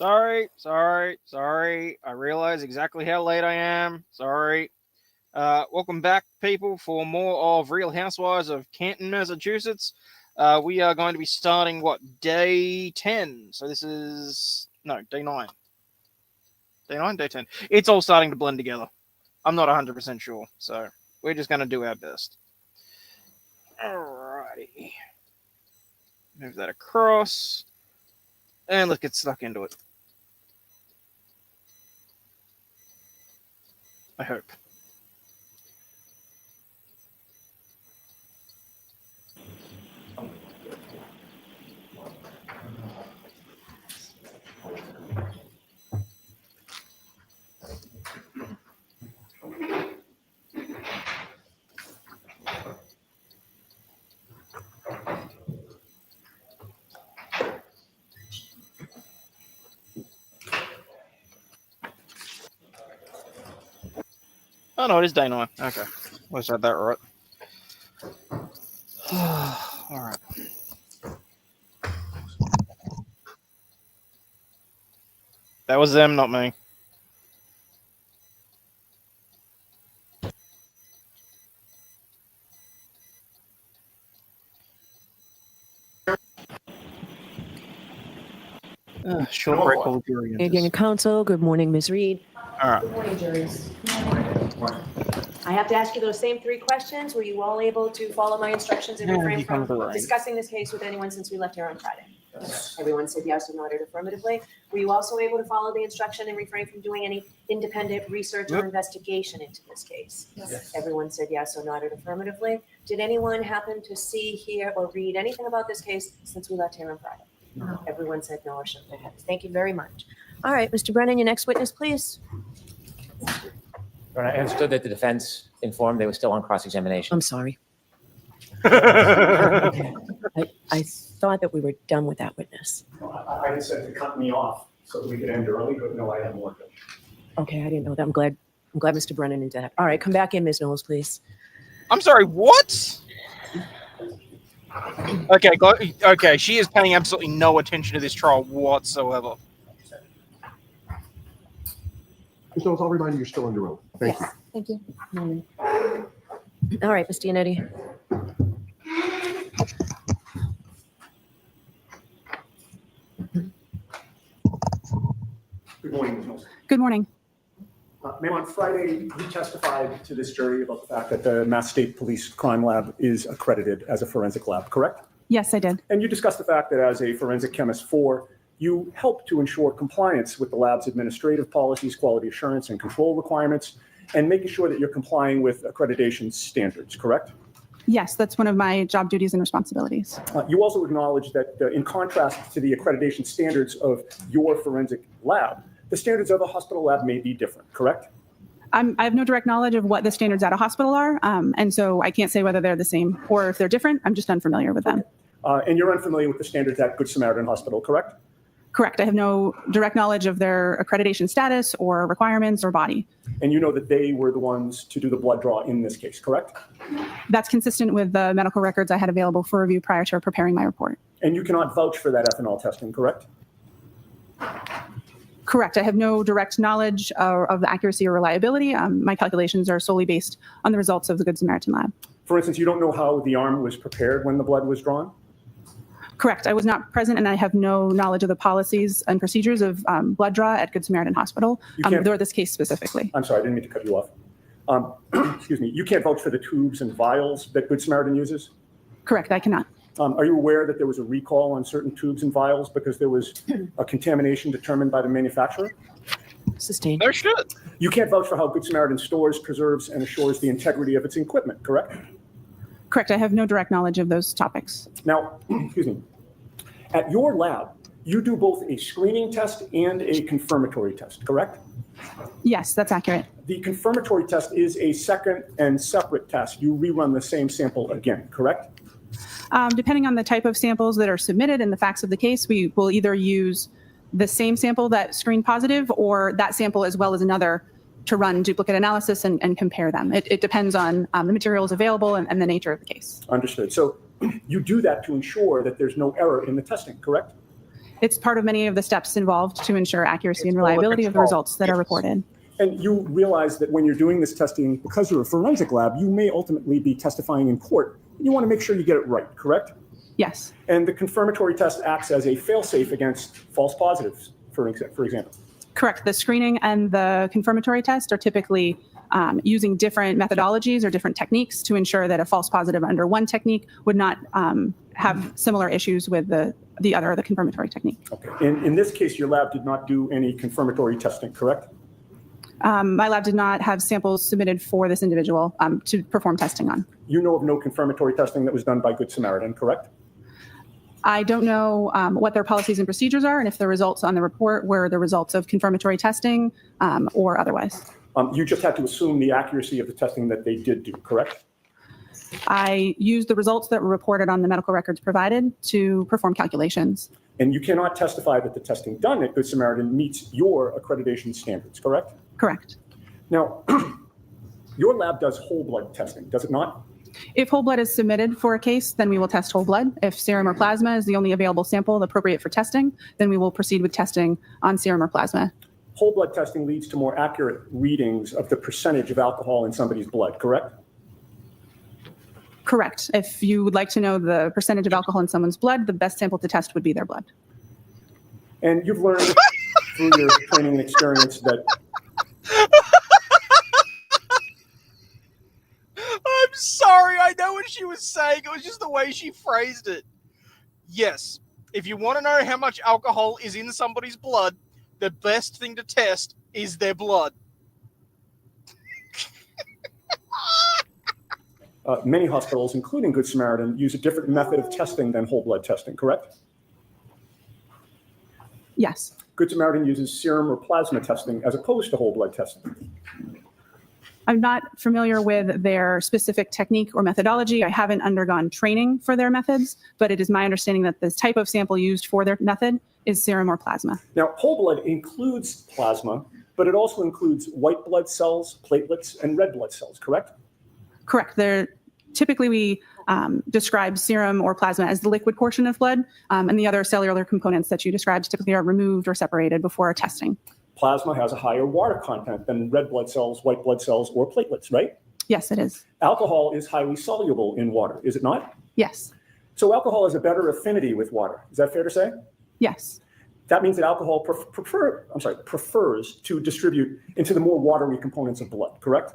Sorry. I realize exactly how late I am. Sorry. Welcome back, people, for more of Real Housewives of Canton, Massachusetts. We are going to be starting, day 10. So this is... No, day 9. Day 9? Day 10. It's all starting to blend together. I'm not 100% sure, so we're just going to do our best. Alrighty. Move that across. And let's get stuck into it. I hope. Oh no, it is day 9. Okay. Let's have that right. Alright. That was them, not me. Short break while the jury enters. Again, counsel. Good morning, Ms. Reed. All right. Good morning, juries. I have to ask you those same 3 questions. Were you all able to follow my instructions and refrain from discussing this case with anyone since we left here on Friday? Yes. Everyone said yes or nodded affirmatively. Were you also able to follow the instruction and refrain from doing any independent research or investigation into this case? Yes. Everyone said yes or nodded affirmatively. Did anyone happen to see, hear, or read anything about this case since we left here on Friday? No. Everyone said no or shook their heads. Thank you very much. All right, Mr. Brennan, your next witness, please. I understood that the defense informed they were still on cross-examination. I'm sorry. Okay. I thought that we were done with that witness. I had said to cut me off so that we could end early, but no, I have more. Okay, I didn't know that. I'm glad Mr. Brennan did that. All right, come back in, Ms. Knowles, please. I'm sorry, what? Okay, she is paying absolutely no attention to this trial whatsoever. Ms. Knowles, I'll remind you you're still under oath. Thank you. Thank you. All right, Ms. Giannetti. Good morning, Ms. Knowles. Good morning. Ma'am, on Friday, you testified to this jury about the fact that the Mass State Police Crime Lab is accredited as a forensic lab, correct? Yes, I did. And you discussed the fact that as a forensic chemist 4, you help to ensure compliance with the lab's administrative policies, quality assurance, and control requirements, and making sure that you're complying with accreditation standards, correct? Yes, that's one of my job duties and responsibilities. You also acknowledge that in contrast to the accreditation standards of your forensic lab, the standards of a hospital lab may be different, correct? I have no direct knowledge of what the standards at a hospital are, and so I can't say whether they're the same or if they're different. I'm just unfamiliar with them. And you're unfamiliar with the standards at Good Samaritan Hospital, correct? Correct. I have no direct knowledge of their accreditation status or requirements or body. And you know that they were the ones to do the blood draw in this case, correct? That's consistent with the medical records I had available for review prior to preparing my report. And you cannot vouch for that ethanol testing, correct? Correct. I have no direct knowledge of the accuracy or reliability. My calculations are solely based on the results of the Good Samaritan lab. For instance, you don't know how the arm was prepared when the blood was drawn? Correct. I was not present, and I have no knowledge of the policies and procedures of blood draw at Good Samaritan Hospital, or this case specifically. I'm sorry, I didn't mean to cut you off. Excuse me. You can't vouch for the tubes and vials that Good Samaritan uses? Correct. I cannot. Are you aware that there was a recall on certain tubes and vials because there was a contamination determined by the manufacturer? Sustained. There should. You can't vouch for how Good Samaritan stores, preserves, and assures the integrity of its equipment, correct? Correct. I have no direct knowledge of those topics. Now, excuse me. At your lab, you do both a screening test and a confirmatory test, correct? Yes, that's accurate. The confirmatory test is a second and separate test. You rerun the same sample again, correct? Depending on the type of samples that are submitted and the facts of the case, we will either use the same sample that screened positive or that sample as well as another to run duplicate analysis and compare them. It depends on the materials available and the nature of the case. Understood. So you do that to ensure that there's no error in the testing, correct? It's part of many of the steps involved to ensure accuracy and It's all a reliability of the control. results that are Yes. reported. And you realize that when you're doing this testing, because you're a forensic lab, you may ultimately be testifying in court. You want to make sure you get it right, correct? Yes, And the confirmatory test acts as a fail-safe against false positives, for example. correct. The screening and the confirmatory test are typically using different methodologies or different techniques to ensure that a false positive under one technique would not have similar issues with the other, the confirmatory technique. Okay. In this case, your lab did not do any confirmatory testing, correct? My lab did not have samples submitted for this individual to perform testing on. You know of no confirmatory testing that was done by Good Samaritan, correct? I don't know what their policies and procedures are and if the results on the report were the results of confirmatory testing or otherwise. You just had to assume the accuracy of the testing that they did do, correct? I used the results that were reported on the medical records provided to perform calculations. And you cannot testify that the testing done at Good Samaritan meets your accreditation standards, correct? Correct. Now, your lab does whole blood testing, does it not? If whole blood is submitted for a case, then we will test whole blood. If serum or plasma is the only available sample appropriate for testing, then we will proceed with testing on serum or plasma. Whole blood testing leads to more accurate readings of the percentage of alcohol in somebody's blood, correct? Correct. If you would like to know the percentage of alcohol in someone's blood, the best sample to test would be their blood. And you've learned through your training and experience that I'm sorry, I know what she was saying. It was just the way she phrased it. Yes, if you want to know how much alcohol is in somebody's blood, the best thing to test is their blood. many hospitals, including Good Samaritan, use a different method of testing than whole blood testing, correct? Yes. Good Samaritan uses serum or plasma testing as opposed to whole blood testing. I'm not familiar with their specific technique or methodology. I haven't undergone training for their methods, but it is my understanding that this type of sample used for their method is serum or plasma. Now, whole blood includes plasma, but it also includes white blood cells, platelets, and red blood cells, correct? Correct. Typically, we describe serum or plasma as the liquid portion of blood, and the other cellular components that you described typically are removed or separated before testing. Plasma has a higher water content than red blood cells, white blood cells, or platelets, right? Yes, it is. Alcohol is highly soluble in water, is it not? Yes. So alcohol has a better affinity with water. Is that fair to say? Yes. That means that alcohol prefers to distribute into the more watery components of blood, correct?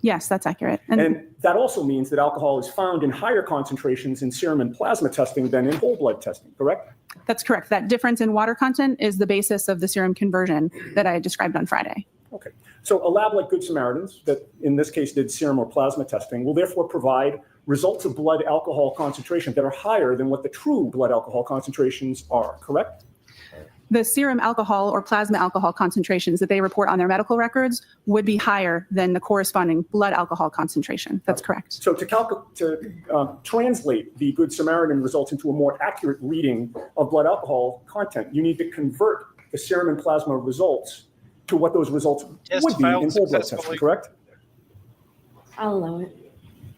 Yes, that's accurate. And that also means that alcohol is found in higher concentrations in serum and plasma testing than in whole blood testing, correct? That's correct. That difference in water content is the basis of the serum conversion that I described on Friday. Okay. So a lab like Good Samaritans, that in this case did serum or plasma testing, will therefore provide results of blood alcohol concentration that are higher than what the true blood alcohol concentrations are, correct? The serum alcohol or plasma alcohol concentrations that they report on their medical records would be higher than the corresponding blood alcohol concentration. That's correct. So to translate the Good Samaritan results into a more accurate reading of blood alcohol content, you need to convert the serum and plasma results to what those results would be in whole blood testing, correct? I'll allow it.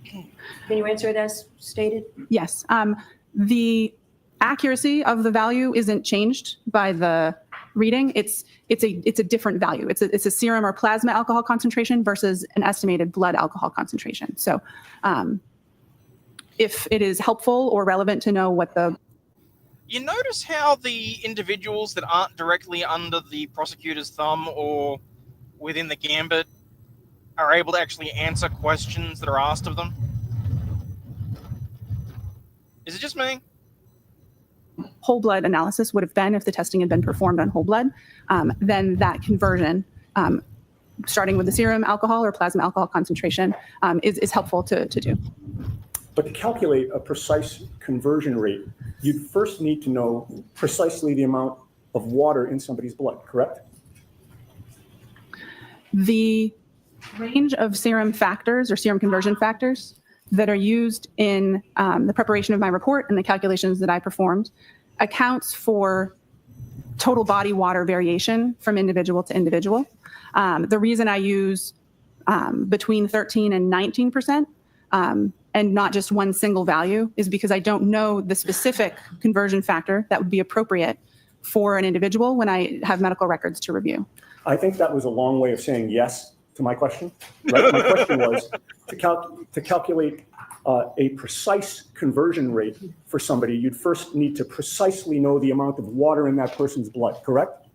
Can you answer it as stated? Yes. The accuracy of the value isn't changed by the reading. It's a different value. It's a serum or plasma alcohol concentration versus an estimated blood alcohol concentration. So if it is helpful or relevant to know what the... You notice how the individuals that aren't directly under the prosecutor's thumb or within the gambit are able to actually answer questions that are asked of them? Is it just me? Whole blood analysis would have been if the testing had been performed on whole blood, then that conversion, starting with the serum alcohol or plasma alcohol concentration, is helpful to do. But to calculate a precise conversion rate, you'd first need to know precisely the amount of water in somebody's blood, correct? The range of serum factors or serum conversion factors that are used in the preparation of my report and the calculations that I performed accounts for total body water variation from individual to individual. The reason I use between 13 and 19% and not just one single value is because I don't know the specific conversion factor that would be appropriate for an individual when I have medical records to review. I think that was a long way of saying yes to my question. Right? My question was to calculate a precise conversion rate for somebody, you'd first need to precisely know the amount of water in that person's blood, correct?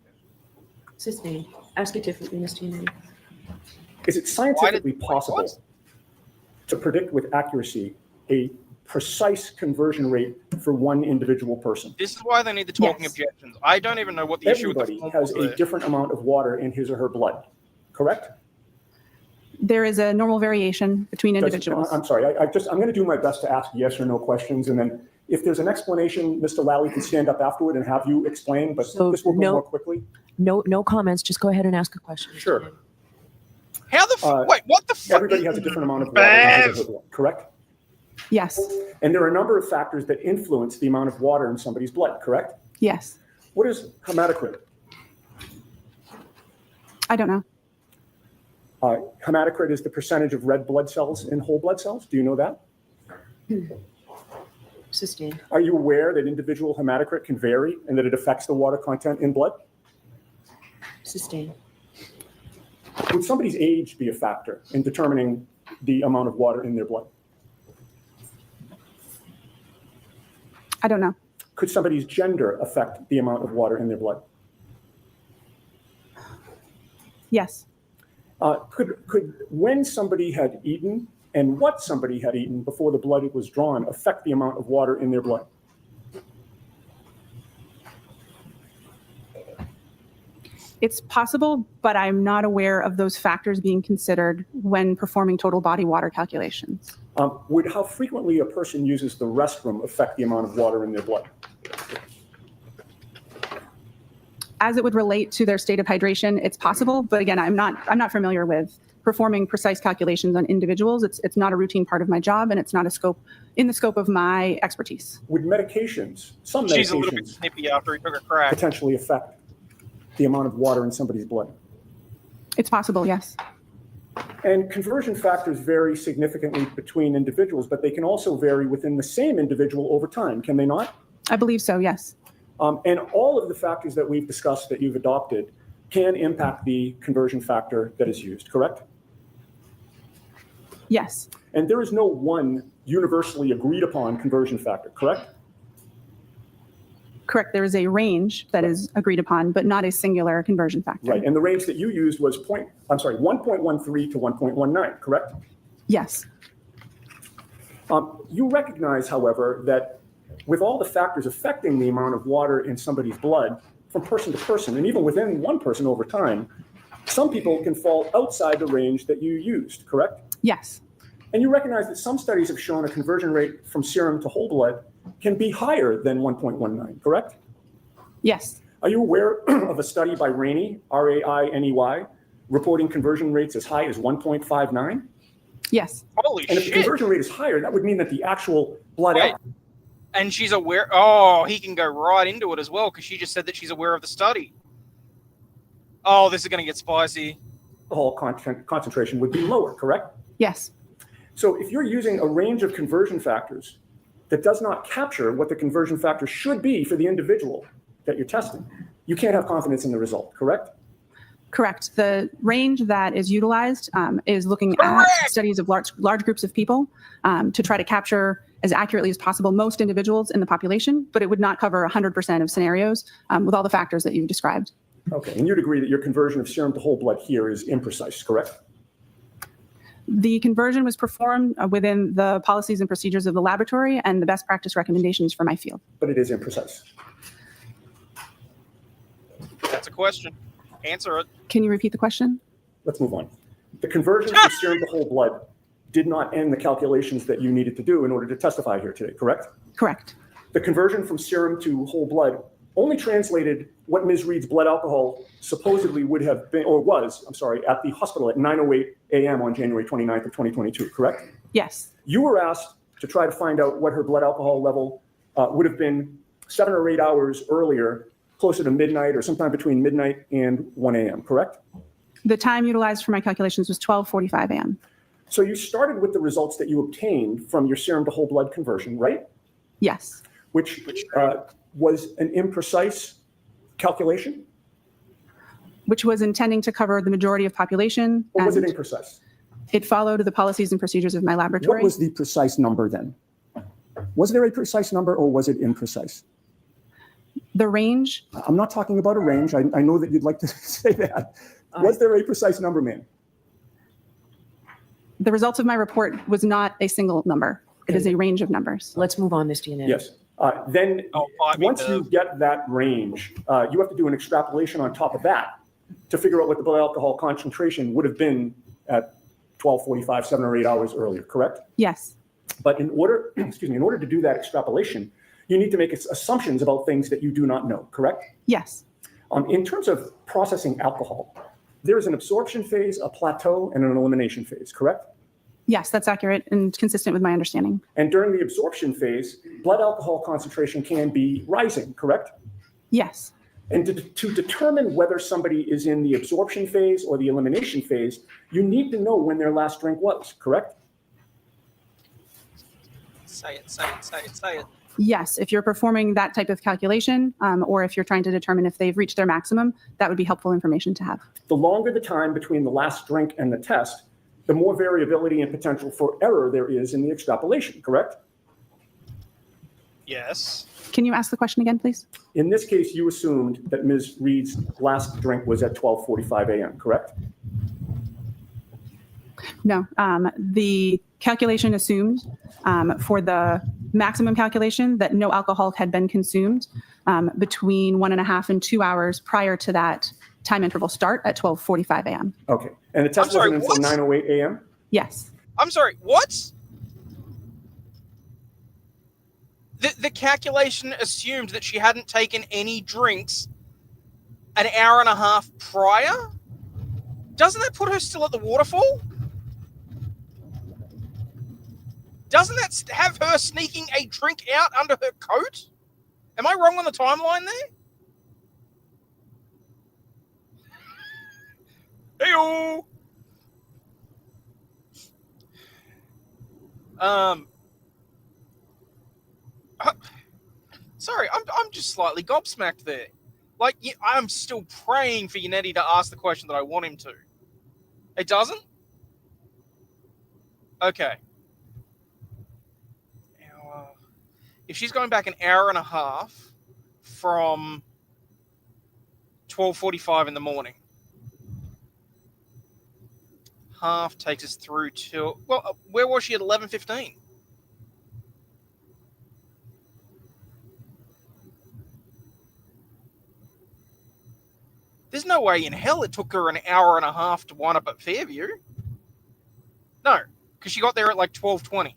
Sustained. Ask it differently, Mr. Unity. Is it scientifically possible to predict with accuracy a precise conversion rate for one individual person? This is why they need the talking Yes. objections. I don't even know what the issue with the Everybody form has was a there. different amount of water in his or her blood, correct? There is a normal variation between individuals. I'm sorry, I'm going to do my best to ask yes or no questions, and then if there's an explanation, Mr. Lally can stand up afterward and have you explain, but So this will go no- more quickly. No comments. Just go ahead and ask a question. Mr. Sure. Unity. How the wait, what the fuck? Everybody has a different amount of water in his or her blood, correct? Yes. And there are a number of factors that influence the amount of water in somebody's blood, correct? Yes. What is hematocrit? I don't know. Hematocrit is the percentage of red blood cells in whole blood cells. Do you know that? Sustained. Are you aware that individual hematocrit can vary and that it affects the water content in blood? Sustained. Would somebody's age be a factor in determining the amount of water in their blood? I don't know. Could somebody's gender affect the amount of water in their blood? Yes. Could when somebody had eaten and what somebody had eaten before the blood was drawn affect the amount of water in their blood? It's possible, but I'm not aware of those factors being considered when performing total body water calculations. Would how frequently a person uses the restroom affect the amount of water in their blood? As it would relate to their state of hydration, it's possible, but again, I'm not familiar with performing precise calculations on individuals. It's not a routine part of my job, and it's not in the scope of my expertise. Would medications, some She's a little bit medications, snippy after he took a crack. potentially affect the amount of water in somebody's blood? It's possible, yes. And conversion factors vary significantly between individuals, but they can also vary within the same individual over time, can they not? I believe so, yes. And all of the factors that we've discussed that you've adopted can impact the conversion factor that is used, correct? Yes. And there is no one universally agreed upon conversion factor, correct? Correct. There is a range that is agreed upon, but not a singular conversion factor. Right. And the range that you used was 1.13 to 1.19, correct? Yes. You recognize, however, that with all the factors affecting the amount of water in somebody's blood from person to person, and even within one person over time, some people can fall outside the range that you used, correct? Yes. And you recognize that some studies have shown a conversion rate from serum to whole blood can be higher than 1.19, correct? Yes. Are you aware of a study by Rainey, R-A-I-N-E-Y, reporting conversion rates as high as 1.59? Yes. Holy And if the shit. conversion rate is higher, that would mean that the actual blood Wait. And she's aware. Oh, he can go right into it as well because she just said that she's aware of the study. Oh, this is going to get spicy. alcohol concentration would be lower, correct? Yes. So if you're using a range of conversion factors that does not capture what the conversion factor should be for the individual that you're testing, you can't have confidence in the result, correct? Correct. The range that is utilized is looking Correct. at studies of large groups of people to try to capture as accurately as possible most individuals in the population, but it would not cover 100% of scenarios with all the factors that you've described. Okay, and you'd agree that your conversion of serum to whole blood here is imprecise, correct? The conversion was performed within the policies and procedures of the laboratory and the best practice recommendations for my field. But it is imprecise. That's a question. Answer it. Can you repeat the question? Let's move on. The conversion from serum to whole blood did not end the calculations that you needed to do in order to testify here today, correct? Correct. The conversion from serum to whole blood only translated what Ms. Reed's blood alcohol supposedly would have been, or was, I'm sorry, at the hospital at 9:08 a.m. on January 29th of 2022, correct? Yes. You were asked to try to find out what her blood alcohol level would have been 7 or 8 hours earlier, closer to midnight or sometime between midnight and 1 a.m., correct? The time utilized for my calculations was 12:45 a.m. So you started with the results that you obtained from your serum to whole blood conversion, right? Yes. Which was an imprecise calculation? which was intending to cover the majority of population. Or was it and imprecise? It followed the policies and procedures of my laboratory. What was the precise number then? Was there a precise number or was it imprecise? The range, I'm not talking about a range. I know that you'd like to say that. Was there a precise number, ma'am? the results of my report was not a single number. It is a range of numbers. Let's move on, Ms. Giannetti. Yes. Then Oh, I mean, once you get that range, you have to do an extrapolation on top of that to figure out what the blood alcohol concentration would have been at 12:45, 7 or 8 hours earlier, correct? Yes. But in order, in order to do that extrapolation, you need to make assumptions about things that you do not know, correct? Yes. In terms of processing alcohol, there is an absorption phase, a plateau, and an elimination phase, correct? Yes, that's accurate and consistent with my understanding. And during the absorption phase, blood alcohol concentration can be rising, correct? Yes. And to determine whether somebody is in the absorption phase or the elimination phase, you need to know when their last drink was, correct? Say it. Yes, if you're performing that type of calculation, or if you're trying to determine if they've reached their maximum, that would be helpful information to have. The longer the time between the last drink and the test, the more variability and potential for error there is in the extrapolation, correct? Yes. Can you ask the question again, please? In this case, you assumed that Ms. Reed's last drink was at 12:45 a.m., correct? No. The calculation assumed for the maximum calculation that no alcohol had been consumed between 1.5 and 2 hours prior to that time interval start at 12:45 a.m. Okay. And the test sorry, wasn't until 9:08 a.m.? Yes. I'm sorry, what? The calculation assumed that she hadn't taken any drinks an hour and a half prior? Doesn't that put her still at the waterfall? Doesn't that have her sneaking a drink out under her coat? Am I wrong on the timeline there? Hey-o! Sorry, I'm just slightly gobsmacked there. Like, I'm still praying for Yannetti to ask the question that I want him to. It doesn't? Okay. If she's going back an hour and a half from 12:45 in the morning, half takes us through till, well, where was she at 11:15? There's no way in hell it took her an hour and a half to wind up at Fairview. No, because she got there at like 12:20.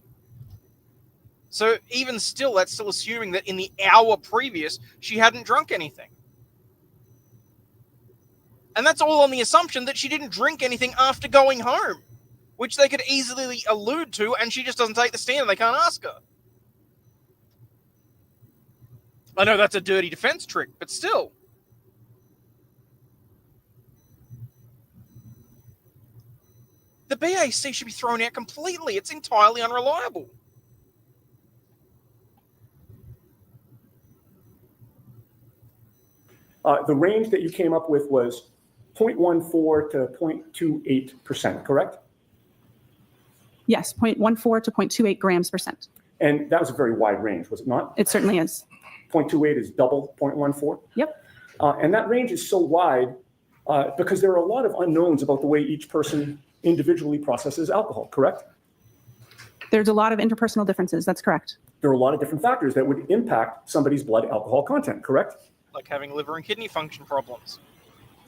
So even still, that's still assuming that in the hour previous, she hadn't drunk anything. And that's all on the assumption that she didn't drink anything after going home, which they could easily allude to, and she just doesn't take the stand and they can't ask her. I know that's a dirty defense trick, but still. The BAC should be thrown out completely. It's entirely unreliable. The range that you came up with was 0.14 to 0.28%, correct? Yes, 0.14 to 0.28 grams percent. And that was a very wide range, was it not? It certainly is. 0.28 is double 0.14? Yep. And that range is so wide because there are a lot of unknowns about the way each person individually processes alcohol, correct? There's a lot of interpersonal differences. That's correct. There are a lot of different factors that would impact somebody's blood alcohol content, correct? Like having liver and kidney function problems.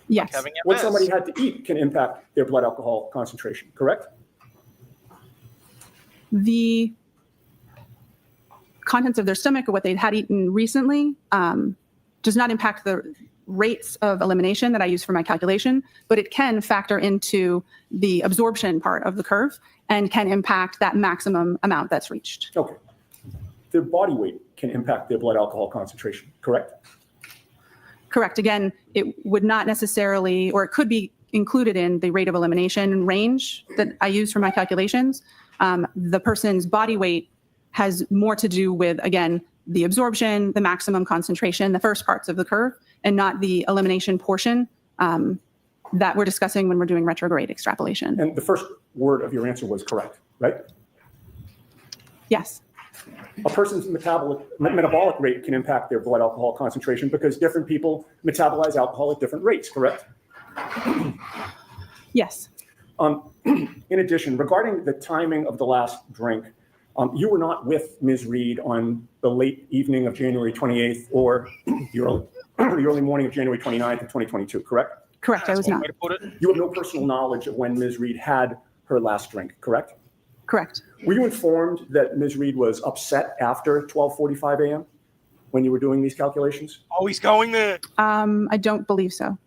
Yes. Like having What MS. somebody had to eat can impact their blood alcohol concentration, correct? The contents of their stomach or what they'd had eaten recently does not impact the rates of elimination that I use for my calculation, but it can factor into the absorption part of the curve and can impact that maximum amount that's reached. Okay. Their body weight can impact their blood alcohol concentration, correct? Correct. Again, it would not necessarily, or it could be included in the rate of elimination range that I use for my calculations. The person's body weight has more to do with, again, the absorption, the maximum concentration, the first parts of the curve, and not the elimination portion that we're discussing when we're doing retrograde extrapolation. And the first word of your answer was correct, right? Yes. A person's metabolic rate can impact their blood alcohol concentration because different people metabolize alcohol at different rates, correct? Yes. In addition, regarding the timing of the last drink, you were not with Ms. Reed on the late evening of January 28th or the early morning of January 29th of 2022, correct? Correct. I was not. You have no personal knowledge of when Ms. Reed had her last drink, correct? Correct. Were you informed that Ms. Reed was upset after 12:45 a.m. when you were doing these calculations? Oh, he's going there. I don't believe so.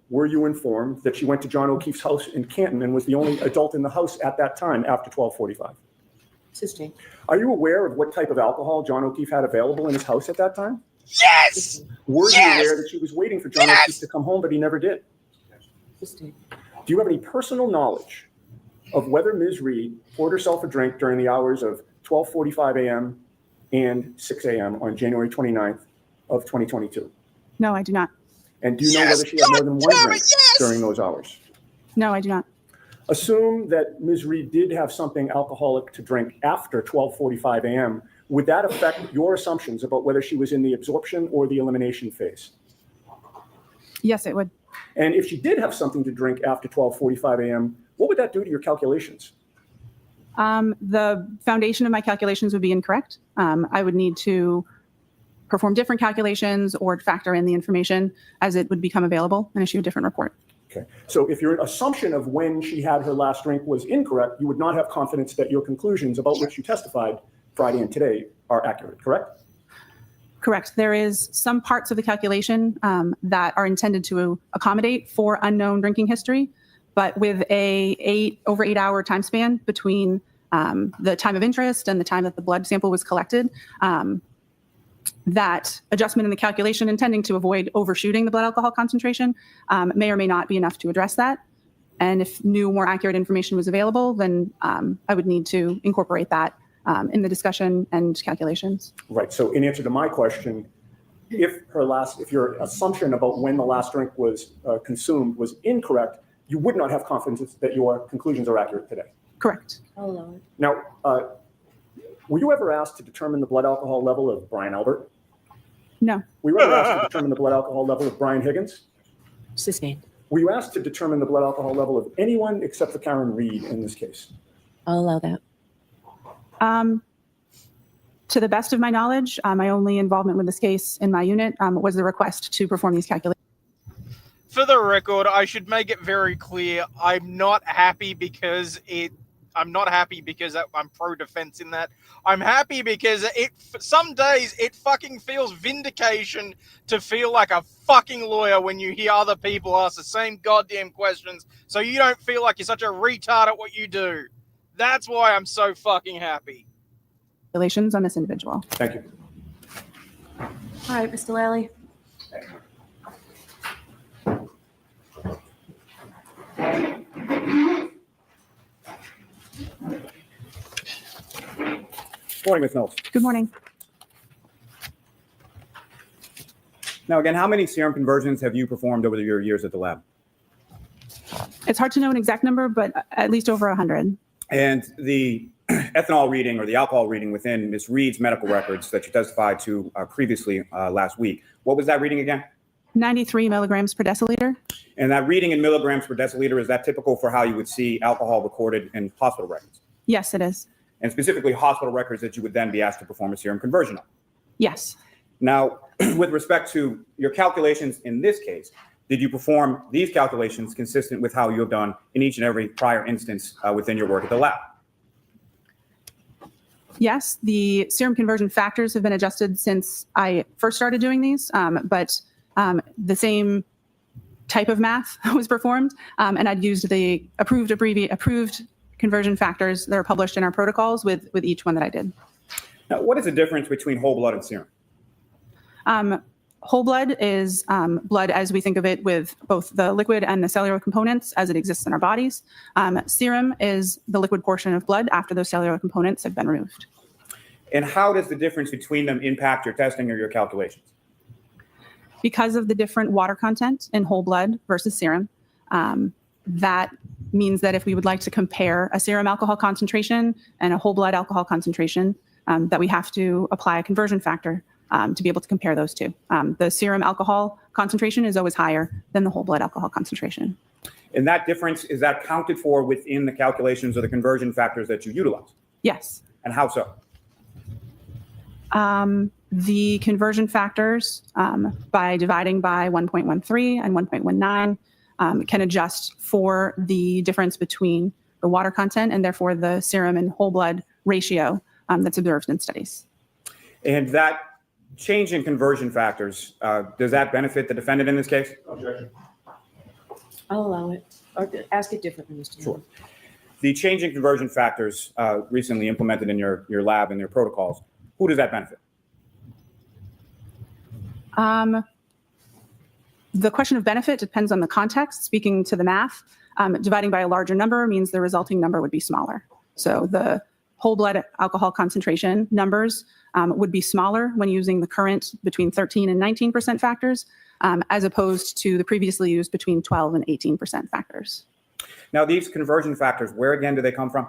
Were you informed that she went to John O'Keefe's house in Canton and was the only adult in the house at that time after 12:45? Sustained. Are you aware of what type of alcohol John O'Keefe had available in his house at that time? Yes! Were you aware that she was waiting for John O'Keefe to come home, but he never did? Sustained. Do you have any personal knowledge of whether Ms. Reed poured herself a drink during the hours of 12:45 a.m. and 6 a.m. on January 29th of 2022? No, I do not. And do you know whether she had more than one drink during those hours? No, I do not. Assume that Ms. Reed did have something alcoholic to drink after 12:45 a.m. Would that affect your assumptions about whether she was in the absorption or the elimination phase? Yes, it would. And if she did have something to drink after 12:45 a.m., what would that do to your calculations? The foundation of my calculations would be incorrect. I would need to perform different calculations or factor in the information as it would become available and issue a different report. Okay. So if your assumption of when she had her last drink was incorrect, you would not have confidence that your conclusions about which you testified Friday and today are accurate, correct? Correct. There is some parts of the calculation that are intended to accommodate for unknown drinking history, but with a over 8 hour time span between the time of interest and the time that the blood sample was collected, that adjustment in the calculation intending to avoid overshooting the blood alcohol concentration may or may not be enough to address that. And if new, more accurate information was available, then I would need to incorporate that in the discussion and calculations. Right. So in answer to my question, if your assumption about when the last drink was consumed was incorrect, you would not have confidence that your conclusions are accurate today. Correct. I'll allow it. Now, were you ever asked to determine the blood alcohol level of Brian Albert? No. Were you ever asked to determine the blood alcohol level of Brian Higgins? Sustained. Were you asked to determine the blood alcohol level of anyone except for Karen Reed in this case? I'll allow that. To the best of my knowledge, my only involvement with this case in my unit was the request to perform these calculations. For the record, I should make it very clear, I'm not happy because I'm pro-defense in that. I'm happy because some days it fucking feels vindication to feel like a fucking lawyer when you hear other people ask the same goddamn questions, so you don't feel like you're such a retard at what you do. That's why I'm so fucking happy. Calculations on this individual. Thank you. All right, Mr. Lally. Morning, Ms. Knowles. Good morning. Now, again, how many serum conversions have you performed over your years at the lab? It's hard to know an exact number, but at least over 100. And the ethanol reading or the alcohol reading within Ms. Reed's medical records that you testified to previously last week, what was that reading again? 93 milligrams per deciliter. And that reading in milligrams per deciliter, is that typical for how you would see alcohol recorded in hospital records? Yes, it is. And specifically hospital records that you would then be asked to perform a serum conversion on? Yes. Now, with respect to your calculations in this case, did you perform these calculations consistent with how you have done in each and every prior instance within your work at the lab? Yes, the serum conversion factors have been adjusted since I first started doing these, but the same type of math was performed, and I'd used the approved conversion factors that are published in our protocols with each one that I did. Now, what is the difference between whole blood and serum? Whole blood is blood as we think of it with both the liquid and the cellular components as it exists in our bodies. Serum is the liquid portion of blood after those cellular components have been removed. And how does the difference between them impact your testing or your calculations? Because of the different water content in whole blood versus serum, that means that if we would like to compare a serum alcohol concentration and a whole blood alcohol concentration, that we have to apply a conversion factor to be able to compare those two. The serum alcohol concentration is always higher than the whole blood alcohol concentration. And that difference, is that accounted for within the calculations or the conversion factors that you utilize? Yes. And how so? The conversion factors, by dividing by 1.13 and 1.19, can adjust for the difference between the water content and therefore the serum and whole blood ratio that's observed in studies. And that change in conversion factors, does that benefit the defendant in this case? Objection. I'll allow it. Or ask it differently, Mr. Sure. Chairman. The change in conversion factors recently implemented in your lab and your protocols, who does that benefit? The question of benefit depends on the context. Speaking to the math, dividing by a larger number means the resulting number would be smaller. So the whole blood alcohol concentration numbers would be smaller when using the current between 13 and 19% factors, as opposed to the previously used between 12 and 18% factors. Now, these conversion factors, where again do they come from?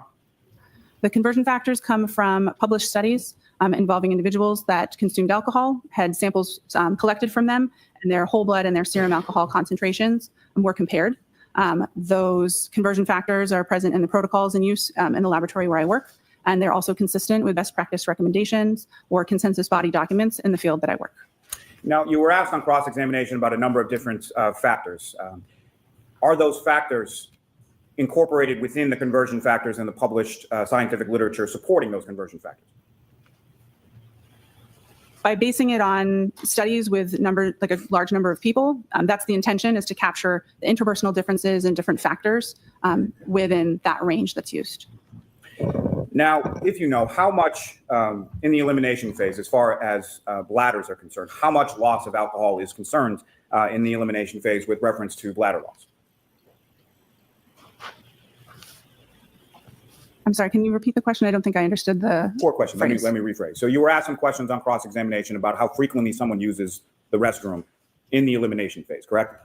The conversion factors come from published studies involving individuals that consumed alcohol, had samples collected from them, and their whole blood and their serum alcohol concentrations were compared. Those conversion factors are present in the protocols in use in the laboratory where I work, and they're also consistent with best practice recommendations or consensus body documents in the field that I work. Now, you were asked on cross-examination about a number of different factors. Are those factors incorporated within the conversion factors in the published scientific literature supporting those conversion factors? By basing it on studies with a large number of people, that's the intention, is to capture the interpersonal differences and different factors within that range that's used. Now, if you know how much in the elimination phase, as far as bladders are concerned, how much loss of alcohol is concerned in the elimination phase with reference to bladder loss? I'm sorry, can you repeat the question? I don't think I understood the Poor question. Let me phrase. rephrase. So you were asked some questions on cross-examination about how frequently someone uses the restroom in the elimination phase, correct?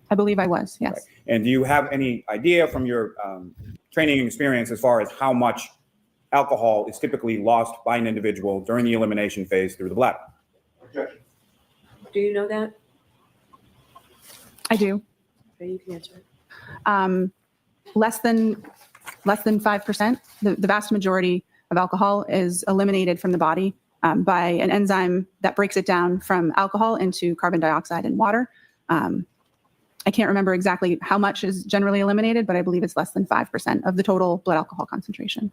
I believe I was, yes. Right. And do you have any idea from your training and experience as far as how much alcohol is typically lost by an individual during the elimination phase through the bladder? Objection. Do you know that? I do. Okay, you can answer it. Less than 5%. The vast majority of alcohol is eliminated from the body by an enzyme that breaks it down from alcohol into carbon dioxide and water. I can't remember exactly how much is generally eliminated, but I believe it's less than 5% of the total blood alcohol concentration.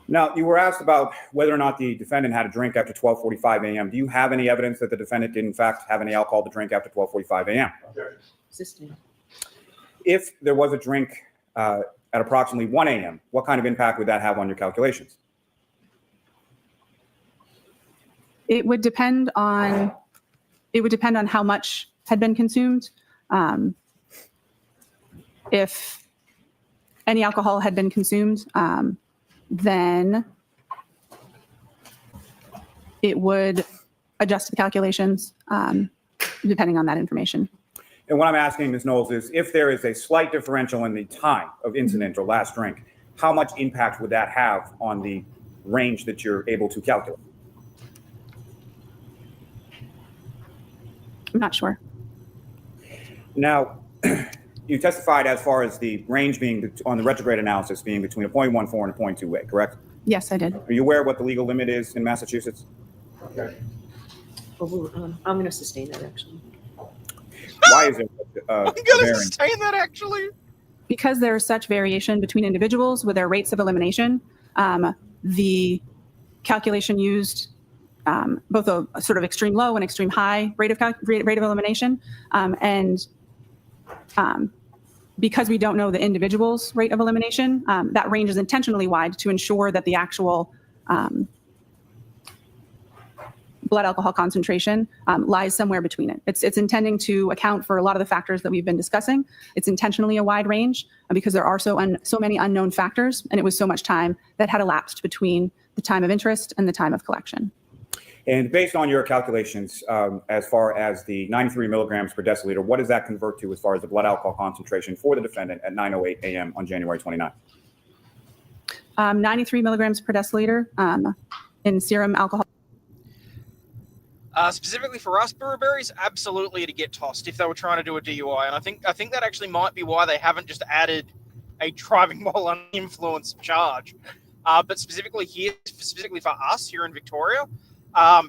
Now, you were asked about whether or not the defendant had a drink after 12:45 a.m. Do you have any evidence that the defendant did, in fact, have any alcohol to drink after 12:45 a.m.? Objection. Sustained. If there was a drink at approximately 1 a.m., what kind of impact would that have on your calculations? It would depend on how much had been consumed. If any alcohol had been consumed, then it would adjust the calculations depending on that information. And what I'm asking, Ms. Knowles, is if there is a slight differential in the time of incident or last drink, how much impact would that have on the range that you're able to calculate? I'm not sure. Now, you testified as far as the range being on the retrograde analysis being between a 0.14 and a 0.28, correct? Yes, I did. Are you aware what the legal limit is in Massachusetts? Objection. I'm going to sustain that, actually. Why is it? I'm going to varying? sustain that, actually. Because there is such variation between individuals with their rates of elimination, the calculation used both a sort of extreme low and extreme high rate of elimination, and because we don't know the individual's rate of elimination, that range is intentionally wide to ensure that the actual blood alcohol concentration lies somewhere between it. It's intending to account for a lot of the factors that we've been discussing. It's intentionally a wide range because there are so many unknown factors, and it was so much time that had elapsed between the the time of interest, and the time of collection. And based on your calculations, as far as the 93 milligrams per deciliter, what does that convert to as far as the blood alcohol concentration for the defendant at 9:08 a.m. on January 29th? 93 milligrams per deciliter in serum alcohol. Specifically for us, Burberry's absolutely to get tossed if they were trying to do a DUI, and I think that actually might be why they haven't just added a driving while under influence charge. But specifically for us here in Victoria,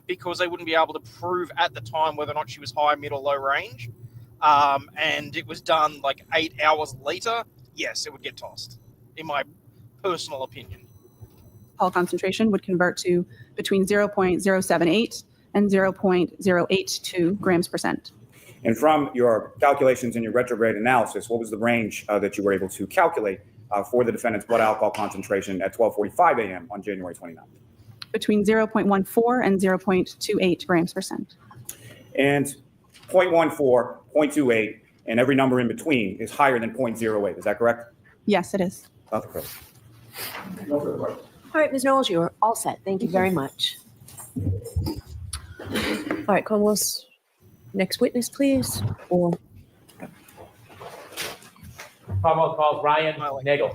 because they wouldn't be able to prove at the time whether or not she was high, mid, or low range, and it was done like 8 hours later, yes, it would get tossed, in my personal opinion. Alcohol concentration would convert to between 0.078 and 0.082 grams percent. And from your calculations and your retrograde analysis, what was the range that you were able to calculate for the defendant's blood alcohol concentration at 12:45 a.m. on January 29th? Between 0.14 and 0.28 grams percent. And 0.14, 0.28, and every number in between is higher than 0.08. Is that correct? Yes, it is. Dr. Crowley. No further questions. All right, Ms. Knowles, you're all set. Thank you very much. All right, Commonwealth's next witness, please. Or Commonwealth calls Ryan Nagel.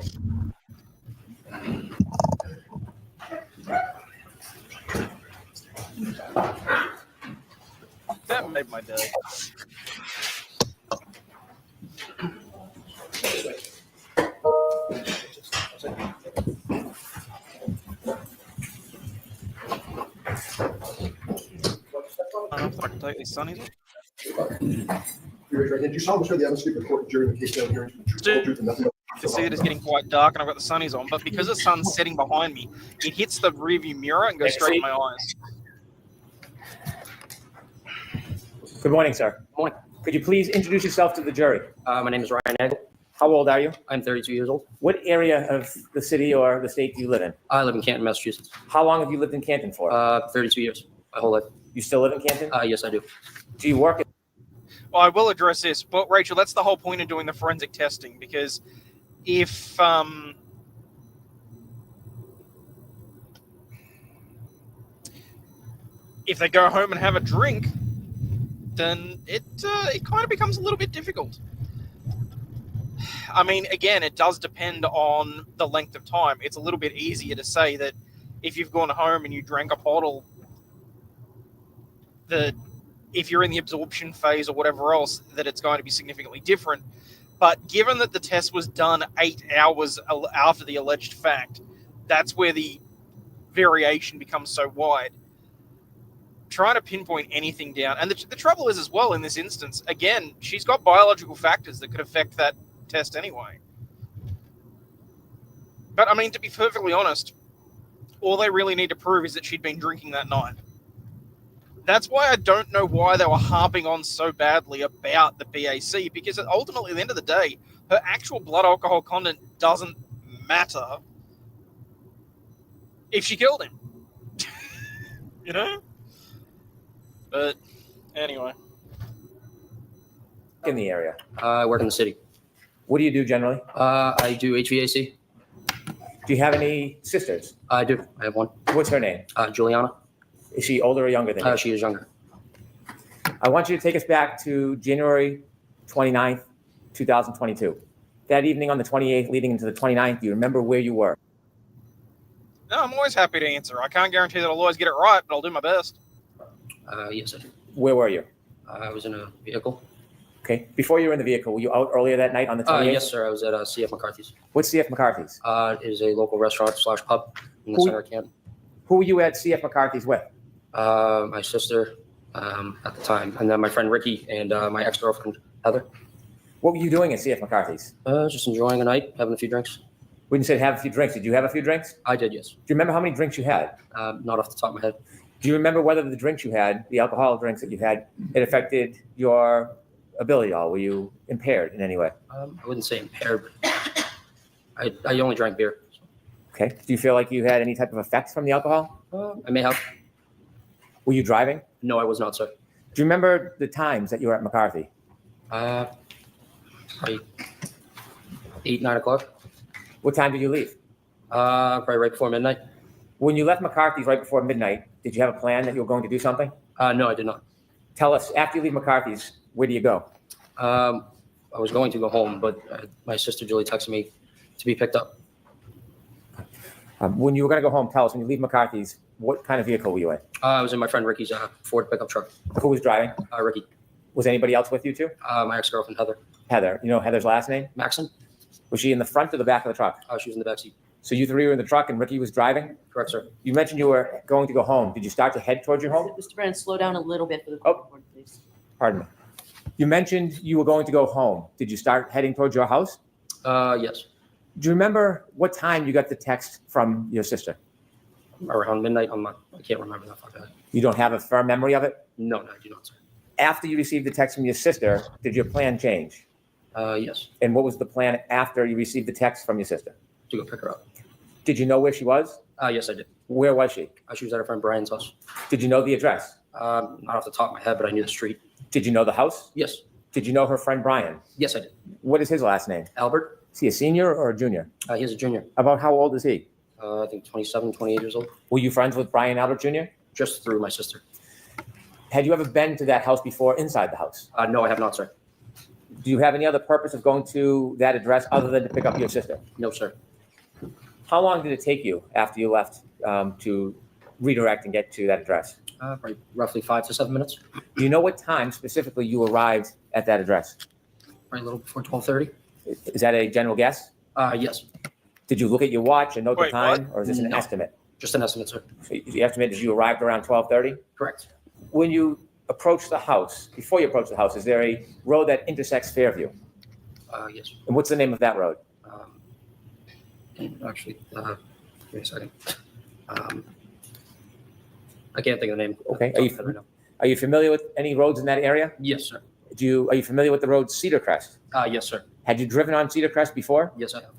That made my day. I don't know if I can take these sunnies off. Did you solemnly swear the evidence speak before the jury in the case down here the truth and nothing but You can see it is getting quite dark and I've got the sunnies on, but because the sun's setting behind me, it hits the rearview mirror and goes straight in my eyes. Good morning, sir. Good morning. Could you please introduce yourself to the jury? My name is Ryan Nagel. How old are you? I'm 32 years old. What area of the city or the state do you live in? I live in Canton, Massachusetts. How long have you lived in Canton for? 32 years, my whole life. You still live in Canton? Yes, I do. Do you work at Well, I will address this, but Rachel, that's the whole point of doing the forensic testing, because if they go home and have a drink, then it kind of becomes a little bit difficult. I mean, again, it does depend on the length of time. It's a little bit easier to say that if you've gone home and you drank a bottle, that if you're in the absorption phase or whatever else, that it's going to be significantly different. But given that the test was done 8 hours after the alleged fact, that's where the variation becomes so wide. Trying to pinpoint anything down. And the trouble is as well in this instance, again, she's got biological factors that could affect that test anyway. But I mean, to be perfectly honest, all they really need to prove is that she'd been drinking that night. That's why I don't know why they were harping on so badly about the BAC, because ultimately, at the end of the day, her actual blood alcohol content doesn't matter if she killed him. You know? But anyway. in the area? I work in the city. What do you do generally? I do HVAC. Do you have any sisters? I do. I have one. What's her name? Juliana. Is she older or younger than you? She is younger. I want you to take us back to January 29th, 2022. That evening on the 28th leading into the 29th, do you remember where you were? No, I'm always happy to answer. I can't guarantee that I'll always get it right, but I'll do my best. Yes, I do. Where were you? I was in a vehicle. Okay. Before you were in the vehicle, were you out earlier that night on the 28th? Yes, sir. I was at CF McCarthy's. What's CF McCarthy's? It is a local restaurant / pub in the center of Canton. Who were you at CF McCarthy's with? My sister at the time, and then my friend Ricky and my ex-girlfriend Heather. What were you doing at CF McCarthy's? Just enjoying a night, having a few drinks. When you said have a few drinks, did you have a few drinks? I did, yes. Do you remember how many drinks you had? Not off the top of my head. Do you remember whether the drinks you had, the alcoholic drinks that you had, it affected your ability at all? Were you impaired in any way? I wouldn't say impaired, but I only drank beer. Okay. Do you feel like you had any type of effects from the alcohol? I may have. Were you driving? No, I was not, sir. Do you remember the times that you were at McCarthy? Probably 8, 9 o'clock. What time did you leave? Probably right before midnight. When you left McCarthy's right before midnight, did you have a plan that you were going to do something? No, I did not. Tell us, after you leave McCarthy's, where do you go? I was going to go home, but my sister Julie texted me to be picked up. When you were going to go home, tell us, when you leave McCarthy's, what kind of vehicle were you in? I was in my friend Ricky's Ford pickup truck. Who was driving? Ricky. Was anybody else with you too? My ex-girlfriend Heather. Heather. You know Heather's last name? Maxon? Was she in the front or the back of the truck? She was in the backseat. So you three were in the truck and Ricky was driving? Correct, sir. You mentioned you were going to go home. Did you start to head towards your home? Mr. Brennan, slow down a little bit for the Oh. board, please. Pardon me. You mentioned you were going to go home. Did you start heading towards your house? Yes. Do you remember what time you got the text from your sister? Around midnight. I can't remember that far back. You don't have a firm memory of it? No, I do not, sir. After you received the text from your sister, did your plan change? Yes. And what was the plan after you received the text from your sister? To go pick her up. Did you know where she was? Yes, I did. Where was she? She was at her friend Brian's house. Did you know the address? Not off the top of my head, but I knew the street. Did you know the house? Yes. Did you know her friend Brian? Yes, I did. What is his last name? Albert. Is he a senior or a junior? He's a junior. About how old is he? I think 27, 28 years old. Were you friends with Brian Albert Jr.? Just through my sister. Had you ever been to that house before inside the house? No, I have not, sir. Do you have any other purpose of going to that address other than to pick up your sister? No, sir. How long did it take you after you left to redirect and get to that address? Probably roughly 5 to 7 minutes. Do you know what time specifically you arrived at that address? Right, a little before 12:30. Is that a general guess? Yes. Did you look at your watch and note the Wait, time, or is this an No. estimate? Just an estimate, sir. So the estimate is you arrived around 12:30? Correct. When you approach the house, before you approach the house, is there a road that intersects Fairview? Yes. And what's the name of that road? Actually, give me a second. I can't think of the name. Okay. Right now. Are you familiar with any roads in that area? Yes, sir. Are you familiar with the road Cedar Crest? Yes, sir. Had you driven on Cedar Crest before? Yes, I have.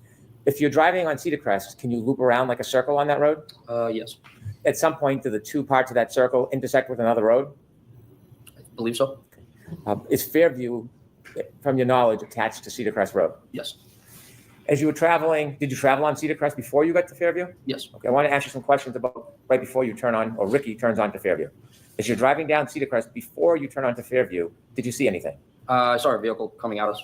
If you're driving on Cedar Crest, can you loop around like a circle on that road? Yes, At some point, do the two parts of that circle intersect with another road? I believe so. Is Fairview, from your knowledge, attached to Cedar Crest Road? Yes. As you were traveling, did you travel on Cedar Crest before you got to Fairview? Yes. Okay, I want to ask you some questions about right before you turn on, or Ricky turns on to Fairview. As you're driving down Cedar Crest, before you turn on to Fairview, did you see anything? I saw a vehicle coming at us.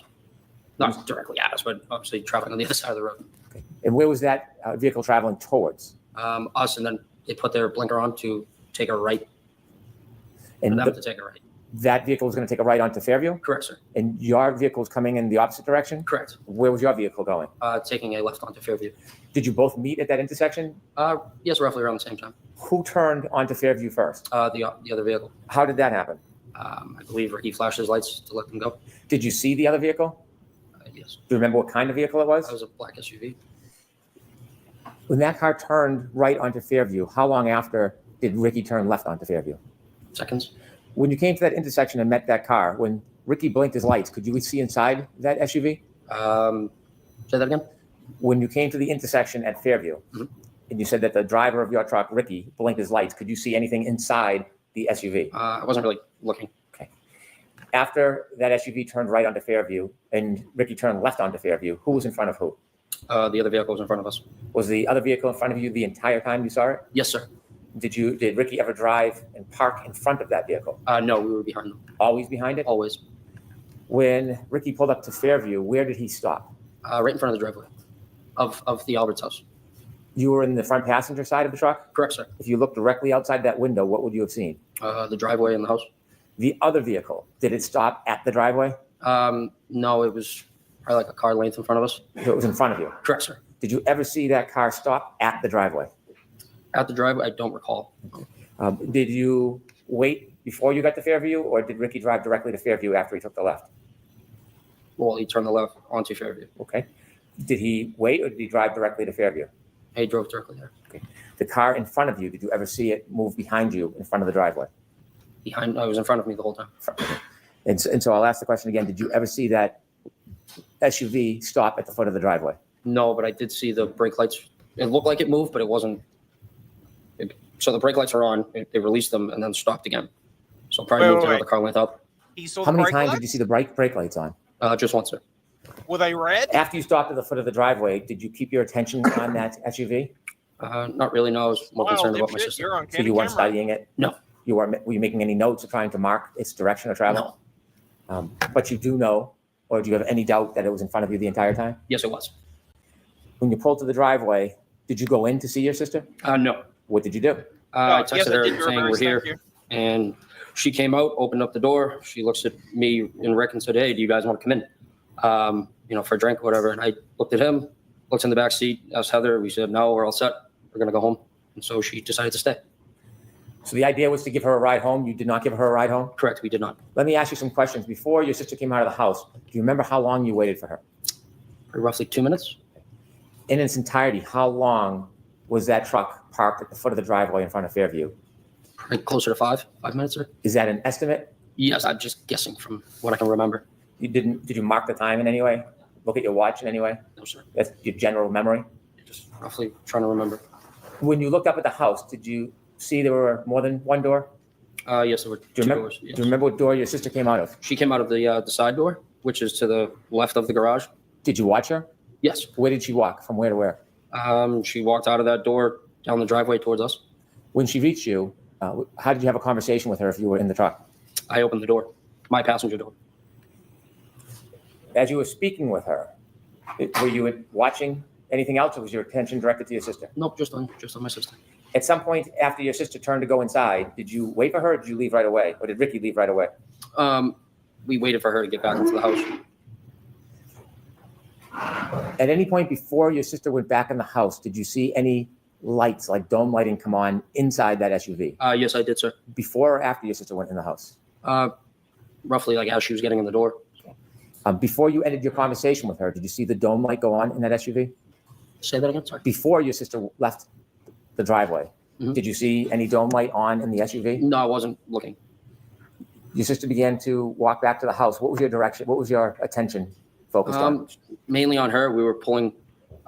Not directly at us, but obviously traveling on the other side of the road. Okay. And where was that vehicle traveling towards? Us, and then they put their blinker on to take a right. And For them to take a right. that vehicle was going to take a right onto Fairview? Correct, sir. And your vehicle was coming in the opposite direction? Correct. Where was your vehicle going? Taking a left onto Fairview. Did you both meet at that intersection? Yes, roughly around the same time. Who turned onto Fairview first? The other vehicle. How did that happen? I believe Ricky flashed his lights to let them go. Did you see the other vehicle? Yes. Do you remember what kind of vehicle it was? That was a black SUV. When that car turned right onto Fairview, how long after did Ricky turn left onto Fairview? Seconds. When you came to that intersection and met that car, when Ricky blinked his lights, could you see inside that SUV? Say that again? When you came to the intersection at Fairview, Mhm. and you said that the driver of your truck, Ricky, blinked his lights, could you see anything inside the SUV? I wasn't really looking. After that SUV turned right onto Fairview and Ricky turned left onto Fairview, who was in front of who? The other vehicle was in front of us. Was the other vehicle in front of you the entire time you saw it? Yes, sir. Did Ricky ever drive and park in front of that vehicle? No, we were behind them. Always behind it? Always. When Ricky pulled up to Fairview, where did he stop? Right in front of the driveway of the Albert's house. You were in the front passenger side of the truck? Correct, sir. If you looked directly outside that window, what would you have seen? The driveway and the house. The other vehicle, did it stop at the driveway? No, it was probably like a car length in front of us. It was in front of you. Correct, sir. Did you ever see that car stop at the driveway? At the driveway, I don't recall. Did you wait before you got to Fairview, or did Ricky drive directly to Fairview after he took the left? Well, he turned the left onto Fairview. Okay. Did he wait, or did he drive directly to Fairview? He drove directly there. The car in front of you, did you ever see it move behind you in front of the driveway? I was in front of me the whole time. And so I'll ask the question again. Did you ever see that SUV stop at the foot of the driveway? No, but I did see the brake lights. It looked like it moved, but it wasn't. So the brake lights are on. They released them and then stopped again. So probably moved another car length up. He saw How the many brake times lights? did you see the brake lights on? Just once, sir. Were they red? After you stopped at the foot of the driveway, did you keep your attention on that SUV? Not really, no. I was more concerned about my dipshit, sister. you're on So you weren't camera. studying it? No. Were you making any notes or trying to mark its direction of travel? No. But you do know, or do you have any doubt that it was in front of you the entire time? Yes, it was. When you pulled to the driveway, did you go in to see your sister? No. What did you do? I Yes, texted I her did your saying we're reverse, here, thank you. and she came out, opened up the door. She looks at me and Rick and said, "Hey, do you guys want to come in? For a drink or whatever." And I looked at him, looked in the back seat, asked Heather. We said, "No, we're all set. We're gonna go home." And so she decided to stay. So the idea was to give her a ride home. You did not give her a ride home? Correct, we did not. Let me ask you some questions. Before your sister came out of the house, do you remember how long you waited for her? For roughly 2 minutes. In its entirety, how long was that truck parked at the foot of the driveway in front of Fairview? Probably closer to 5 minutes, sir. Is that an estimate? Yes, I'm just guessing from what I can remember. Did you mark the time in any way? Look at your watch in any way? No, sir. That's your general memory? Just roughly trying to remember. When you looked up at the house, did you see there were more than one door? Yes, there were Do two you remember? doors. Yes. Do you remember what door your sister came out of? She came out of the side door, which is to the left of the garage. Did you watch her? Yes. Where did she walk? From where to where? She walked out of that door down the driveway towards us. When she reached you, how did you have a conversation with her if you were in the truck? I opened the door, my passenger door. As you were speaking with her, were you watching anything else, or was your attention directed to your sister? Nope, just on my sister. At some point after your sister turned to go inside, did you wait for her, or did you leave right away? Or did Ricky leave right away? We waited for her to get back into the house. At any point before your sister went back in the house, did you see any lights, like dome lighting, come on inside that SUV? Yes, I did, sir. Before or after your sister went in the house? Roughly like as she was getting in the door. Before you ended your conversation with her, did you see the dome light go on in that SUV? Say that again, sorry. Before your sister left the driveway, did you see any dome light on in the SUV? No, I wasn't looking. Your sister began to walk back to the house. What was your direction? What was your attention focused on? Mainly on her. We were pulling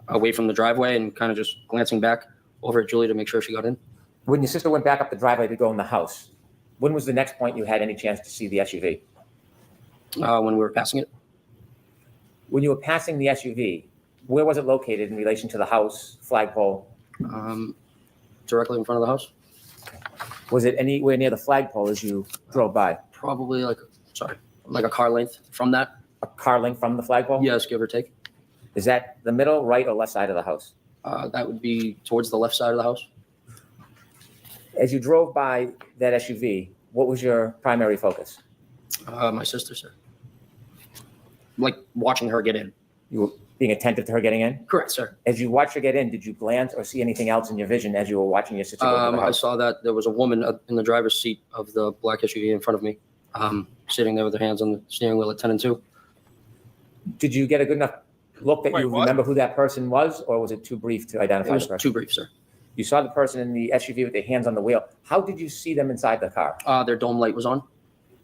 away from the driveway and kind of just glancing back over at Julie to make sure she got in. When your sister went back up the driveway to go in the house, when was the next point you had any chance to see the SUV? When we were passing it. When you were passing the SUV, where was it located in relation to the house, flagpole? Directly in front of the house. Was it anywhere near the flagpole as you drove by? Probably like a car length from that. A car length from the flagpole? Yes, give or take. Is that the middle, right, or left side of the house? That would be towards the left side of the house. As you drove by that SUV, what was your primary focus? My sister, sir. Like watching her get in. You were being attentive to her getting in? Correct, sir. As you watched her get in, did you glance or see anything else in your vision as you were watching your sister go to the I house? saw that there was a woman in the driver's seat of the black SUV in front of me, sitting there with her hands on the steering wheel at 10 and 2. Did you get a good enough look that Wait, you what? remember who that person was, or was it too brief to It identify was the person? too brief, sir. You saw the person in the SUV with their hands on the wheel. How did you see them inside the car? Their dome light was on. Do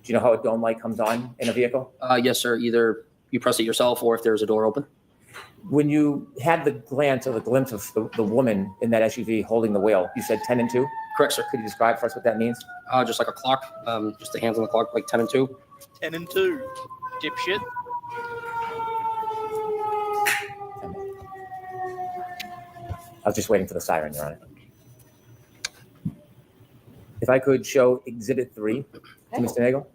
you know how a dome light comes on in a vehicle? Yes, sir. Either you press it yourself or if there's a door open. When you had the glance or the glimpse of the woman in that SUV holding the wheel, you said 10 and 2? Correct, sir. Could you describe for us what that means? Just like a clock, just the hands on the clock, like 10 and 2. 10 and 2. Dipshit. I was just waiting for the siren, Your Honor. If I could show Exhibit 3 to Mr. Nagel.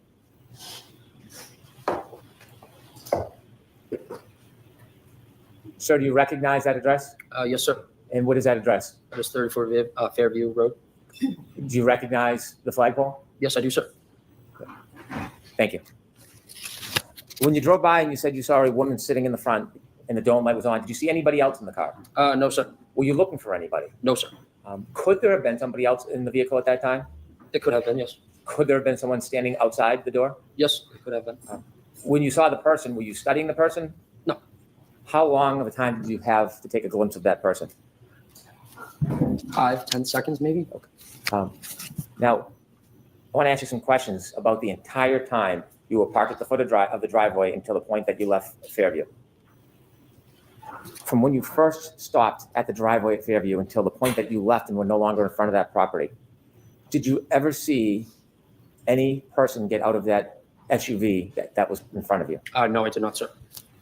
Sir, do you recognize that address? Yes, sir. And what is that address? That is 34 Fairview Road. Do you recognize the flagpole? Yes, I do, sir. Thank you. When you drove by and you said you saw a woman sitting in the front and the dome light was on, did you see anybody else in the car? No, sir. Were you looking for anybody? No, sir. Could there have been somebody else in the vehicle at that time? It could have been, yes. Could there have been someone standing outside the door? Yes, it could have been. When you saw the person, were you studying the person? No. How long of a time did you have to take a glimpse of that person? 5-10 seconds, maybe. Now, I want to ask you some questions about the entire time you were parked at the foot of the driveway until the point that you left Fairview. From when you first stopped at the driveway at Fairview until the point that you left and were no longer in front of that property, did you ever see any person get out of that SUV that was in front of you? No, I did not, sir.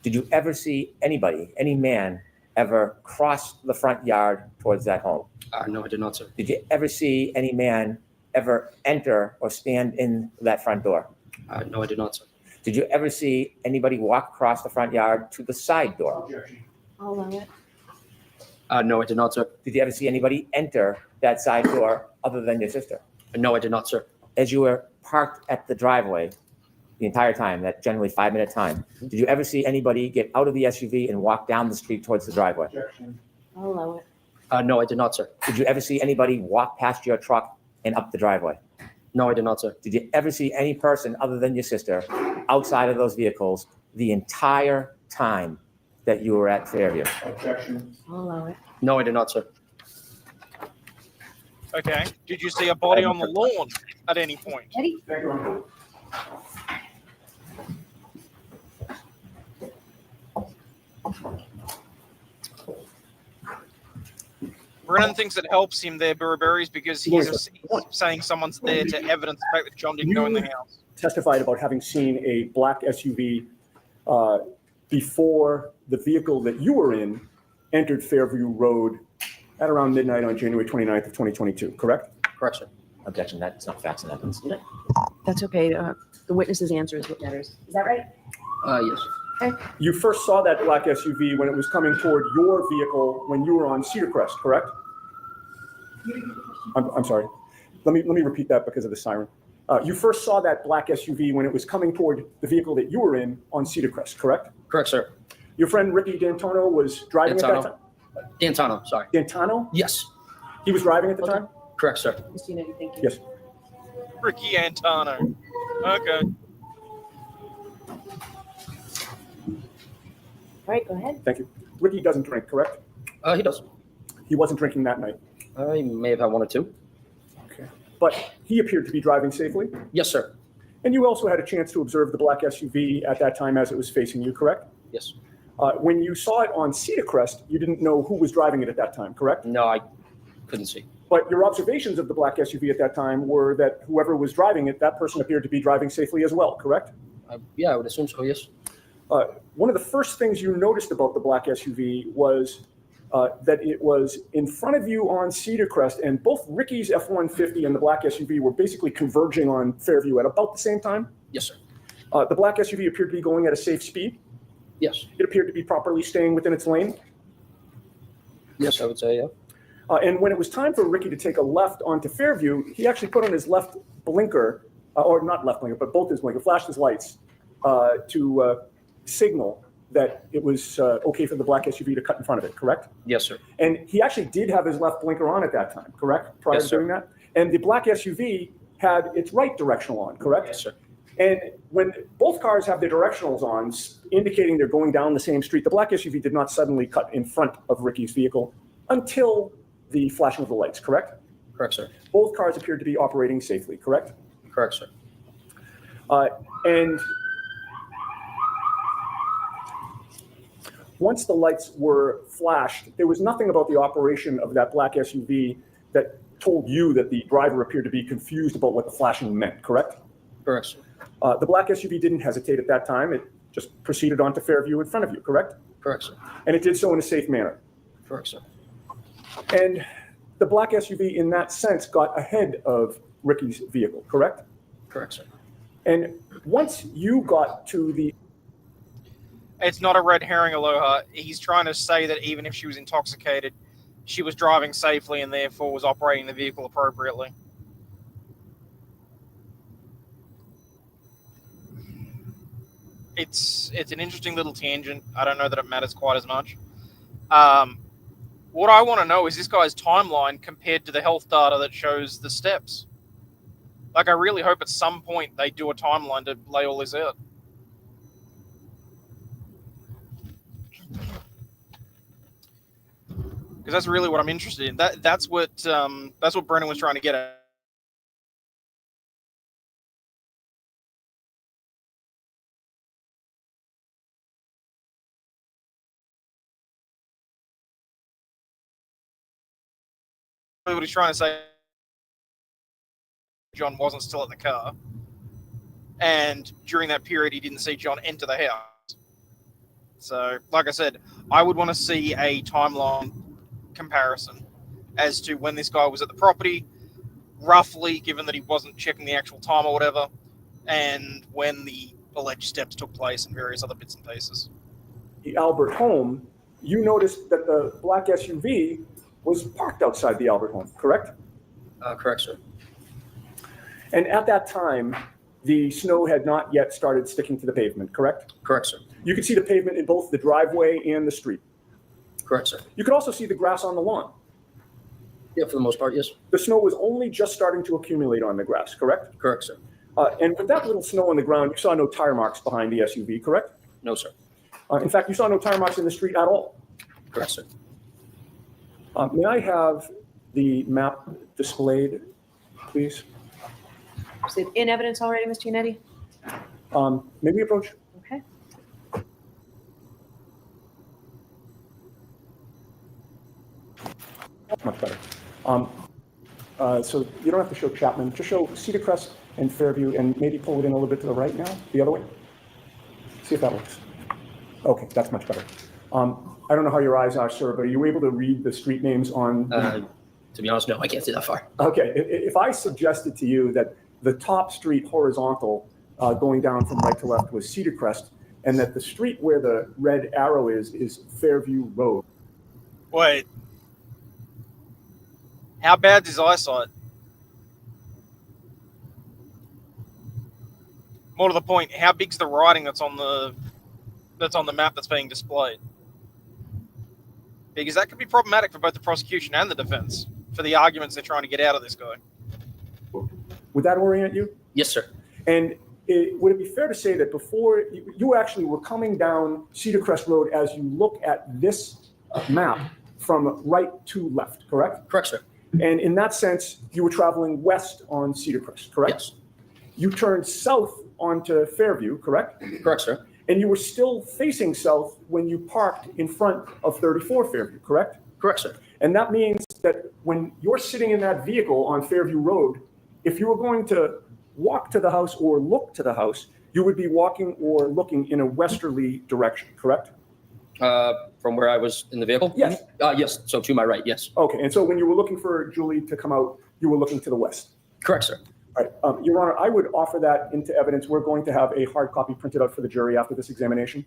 Did you ever see anybody, any man, ever cross the front yard towards that home? No, I did not, sir. Did you ever see any man ever enter or stand in that front door? No, I did not, sir. Did you ever see anybody walk across the front yard to the side door? I'll allow it. No, I did not, sir. Did you ever see anybody enter that side door other than your sister? No, I did not, sir. As you were parked at the driveway the entire time, that generally 5-minute time, did you ever see anybody get out of the SUV and walk down the street towards the driveway? I'll allow it. No, I did not, sir. Did you ever see anybody walk past your truck and up the driveway? No, I did not, sir. Did you ever see any person other than your sister outside of those vehicles the entire time that you were at Fairview? I'll allow it. No, I did not, sir. Okay. Did you see a body on the lawn at any point? Eddie? Brennan thinks it helps him there, Burberry's, because he's saying someone's there to evidence the fact that John didn't go in the house. Testified about having seen a black SUV before the vehicle that you were in entered Fairview Road at around midnight on January 29th of 2022, correct? Correct, sir. Objection, that's not facts and evidence. That's okay. The witness's answer is what matters. Is that right? Yes. You first saw that black SUV when it was coming toward your vehicle when you were on Cedar Crest, correct? I'm sorry. Let me repeat that because of the siren. You first saw that black SUV when it was coming toward the vehicle that you were in on Cedar Crest, correct? Correct, sir. Your friend Ricky D'Antano was driving at that time? D'Antano, sorry. D'Antano? Yes. He was driving at the time? Correct, sir. Christina, thank you. Yes. Ricky Antano. Okay. All right, go ahead. Thank you. Ricky doesn't drink, correct? He does. He wasn't drinking that night. He may have had one or two. Okay. But he appeared to be driving safely? Yes, sir. And you also had a chance to observe the black SUV at that time as it was facing you, correct? Yes. When you saw it on Cedar Crest, you didn't know who was driving it at that time, correct? No, I couldn't see. But your observations of the black SUV at that time were that whoever was driving it, that person appeared to be driving safely as well, correct? Yeah, I would assume so, yes. One of the first things you noticed about the black SUV was that it was in front of you on Cedar Crest, and both Ricky's F-150 and the black SUV were basically converging on Fairview at about the same time? Yes, sir. The black SUV appeared to be going at a safe speed? Yes. It appeared to be properly staying within its lane? Yes, I would say, yeah. And when it was time for Ricky to take a left onto Fairview, he actually put on his left blinker, or not left blinker, but both his blinker, flashed his lights to signal that it was okay for the black SUV to cut in front of it, correct? Yes, sir. And he actually did have his left blinker on at that time, correct? Prior to doing that? And the black SUV had its right directional on, correct? Yes, sir. And when both cars have their directionals on, indicating they're going down the same street, the black SUV did not suddenly cut in front of Ricky's vehicle until the flashing of the lights, correct? Correct, sir. Both cars appeared to be operating safely, correct? Correct, sir. And once the lights were flashed, there was nothing about the operation of that black SUV that told you that the driver appeared to be confused about what the flashing meant, correct? Correct, sir. The black SUV didn't hesitate at that time. It just proceeded onto Fairview in front of you, correct? Correct, sir. And it did so in a safe manner. Correct, sir. And the black SUV, in that sense, got ahead of Ricky's vehicle, correct? Correct, sir. And once you got to the... It's not a red herring, Aloha. He's trying to say that even if she was intoxicated, she was driving safely and therefore was operating the vehicle appropriately. It's an interesting little tangent. I don't know that it matters quite as much. What I want to know is this guy's timeline compared to the health data that shows the steps. Like, I really hope at some point they do a timeline to lay all this out. Because that's really what I'm interested in. That's what Brennan was trying to get at. What he's trying to say, John wasn't still at the car, and during that period he didn't see John enter the house. So, like I said, I would want to see a timeline comparison as to when this guy was at the property, roughly, given that he wasn't checking the actual time or whatever, and when the alleged steps took place and various other bits and pieces. The Albert home, you noticed that the black SUV was parked outside the Albert home, correct? Correct, sir. And at that time, the snow had not yet started sticking to the pavement, correct? Correct, sir. You could see the pavement in both the driveway and the street. Correct, sir. You could also see the grass on the lawn. Yeah, for the most part, yes. The snow was only just starting to accumulate on the grass, correct? Correct, sir. And with that little snow on the ground, you saw no tire marks behind the SUV, correct? No, sir. In fact, you saw no tire marks in the street at all. Correct, sir. May I have the map displayed, please? Is it in evidence already, Mr. Yannetti? May we approach? Okay. Much better. So you don't have to show Chapman, just show Cedar Crest and Fairview, and maybe pull it in a little bit to the right now, the other way. See if that works. Okay, that's much better. I don't know how your eyes are, sir, but are you able to read the street names on? To be honest, no, I can't see that far. Okay, if I suggested to you that the top street horizontal going down from right to left was Cedar Crest, and that the street where the red arrow is Fairview Road. Wait. How bad is eyesight? More to the point, how big's the writing that's on the map that's being displayed? Because that could be problematic for both the prosecution and the defense for the arguments they're trying to get out of this guy. Would that orient you? Yes, sir. And would it be fair to say that before you actually were coming down Cedar Crest Road as you look at this map from right to left, correct? Correct, sir. And in that sense, you were traveling west on Cedar Crest, correct? Yes. You turned south onto Fairview, correct? Correct, sir. And you were still facing south when you parked in front of 34 Fairview, correct? Correct, sir. And that means that when you're sitting in that vehicle on Fairview Road, if you were going to walk to the house or look to the house, you would be walking or looking in a westerly direction, correct? From where I was in the vehicle? Yes. Yes. So to my right, yes. Okay, and so when you were looking for Julie to come out, you were looking to the west? Correct, sir. All right, Your Honor, I would offer that into evidence. We're going to have a hard copy printed out for the jury after this examination.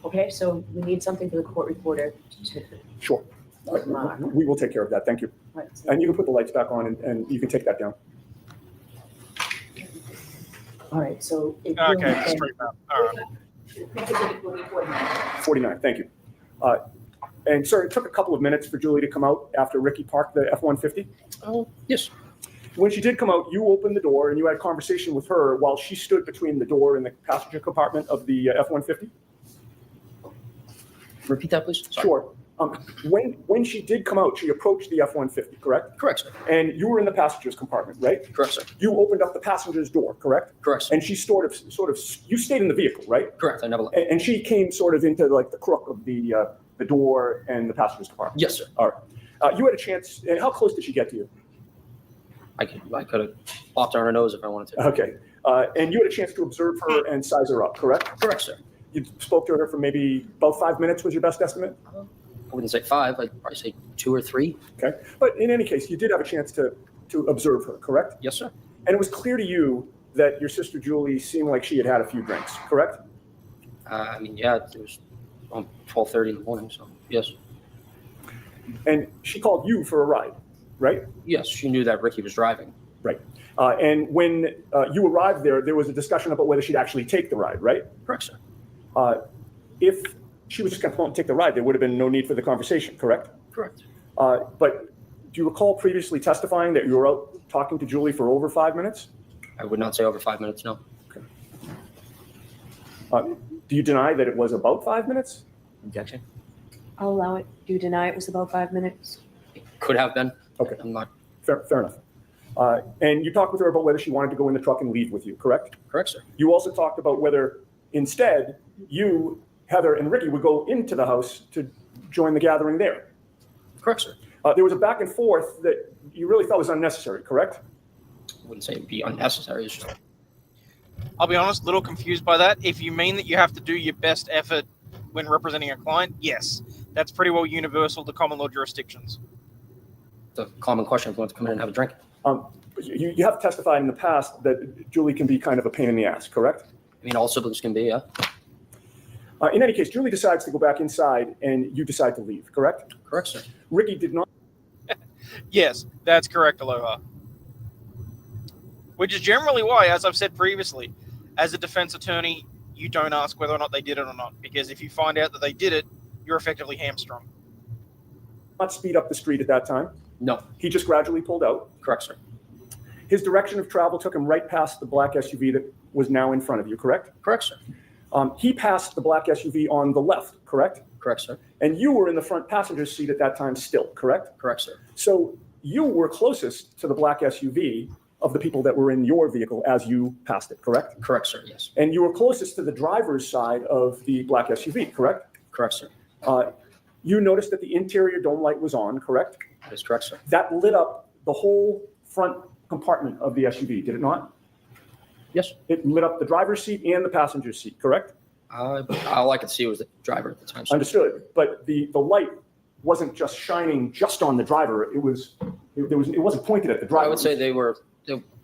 Okay, so we need something for the court reporter to. Sure. All right, we will take care of that, thank you. Right. And you can put the lights back on and you can take that down. All right, so. Okay, straight map. All right. 49, thank you. And sir, it took a couple of minutes for Julie to come out after Ricky parked the F-150. Oh, yes. When she did come out, you opened the door and you had a conversation with her while she stood between the door and the passenger compartment of the F-150? Repeat that, please. Sorry. Sure. When she did come out, she approached the F-150, correct? Correct, sir. And you were in the passenger's compartment, right? Correct, sir. You opened up the passenger's door, correct? Correct, sir. And she sort of, you stayed in the vehicle, right? Correct. I never left. And she came sort of into like the crook of the door and the passenger's compartment. Yes, sir. All right. You had a chance. And how close did she get to you? I could have popped her on her nose if I wanted to. Okay. And you had a chance to observe her and size her up, correct? Correct, sir. You spoke to her for maybe about 5 minutes was your best estimate? I wouldn't say 5. I'd probably say 2 or 3. Okay. But in any case, you did have a chance to observe her, correct? Yes, sir. And it was clear to you that your sister Julie seemed like she had had a few drinks, correct? I mean, yeah, it was around 12:30 in the morning, so yes. And she called you for a ride, right? Yes, she knew that Ricky was driving. Right. And when you arrived there, there was a discussion about whether she'd actually take the ride, right? Correct, sir. If she was just going to come out and take the ride, there would have been no need for the conversation, correct? Correct. But do you recall previously testifying that you were out talking to Julie for over 5 minutes? I would not say over 5 minutes, no. Okay. Do you deny that it was about 5 minutes? Objection. I'll allow it. Do you deny it was about 5 minutes? It could have been. Okay. I'm not. Fair enough. And you talked with her about whether she wanted to go in the truck and leave with you, correct? Correct, sir. You also talked about whether instead you, Heather, and Ricky would go into the house to join the gathering there. Correct, sir. There was a back and forth that you really thought was unnecessary, correct? I wouldn't say it'd be unnecessary. It's just I'll be honest, a little confused by that. If you mean that you have to do your best effort when representing a client, yes, that's pretty well universal to common law jurisdictions. The common question if you want to come in and have a drink. You have testified in the past that Julie can be kind of a pain in the ass, correct? I mean, all siblings can be, yeah. In any case, Julie decides to go back inside and you decide to leave, correct? Correct, sir. Ricky did not. Yes, that's correct, Aloha. Which is generally why, as I've said previously, as a defense attorney, you don't ask whether or not they did it or not. Because if you find out that they did it, you're effectively hamstrung. Not speed up the street at that time. No. He just gradually pulled out. Correct, sir. His direction of travel took him right past the black SUV that was now in front of you, correct? Correct, sir. He passed the black SUV on the left, correct? Correct, sir. And you were in the front passenger seat at that time still, correct? Correct, sir. So you were closest to the black SUV of the people that were in your vehicle as you passed it, correct? Correct, sir, yes. And you were closest to the driver's side of the black SUV, correct? Correct, sir. You noticed that the interior dome light was on, correct? That is correct, sir. That lit up the whole front compartment of the SUV, did it not? Yes. It lit up the driver's seat and the passenger seat, correct? All I could see was the driver at the time, sir. Understood. But the light wasn't just shining just on the driver. It wasn't pointed at the driver. I would say they were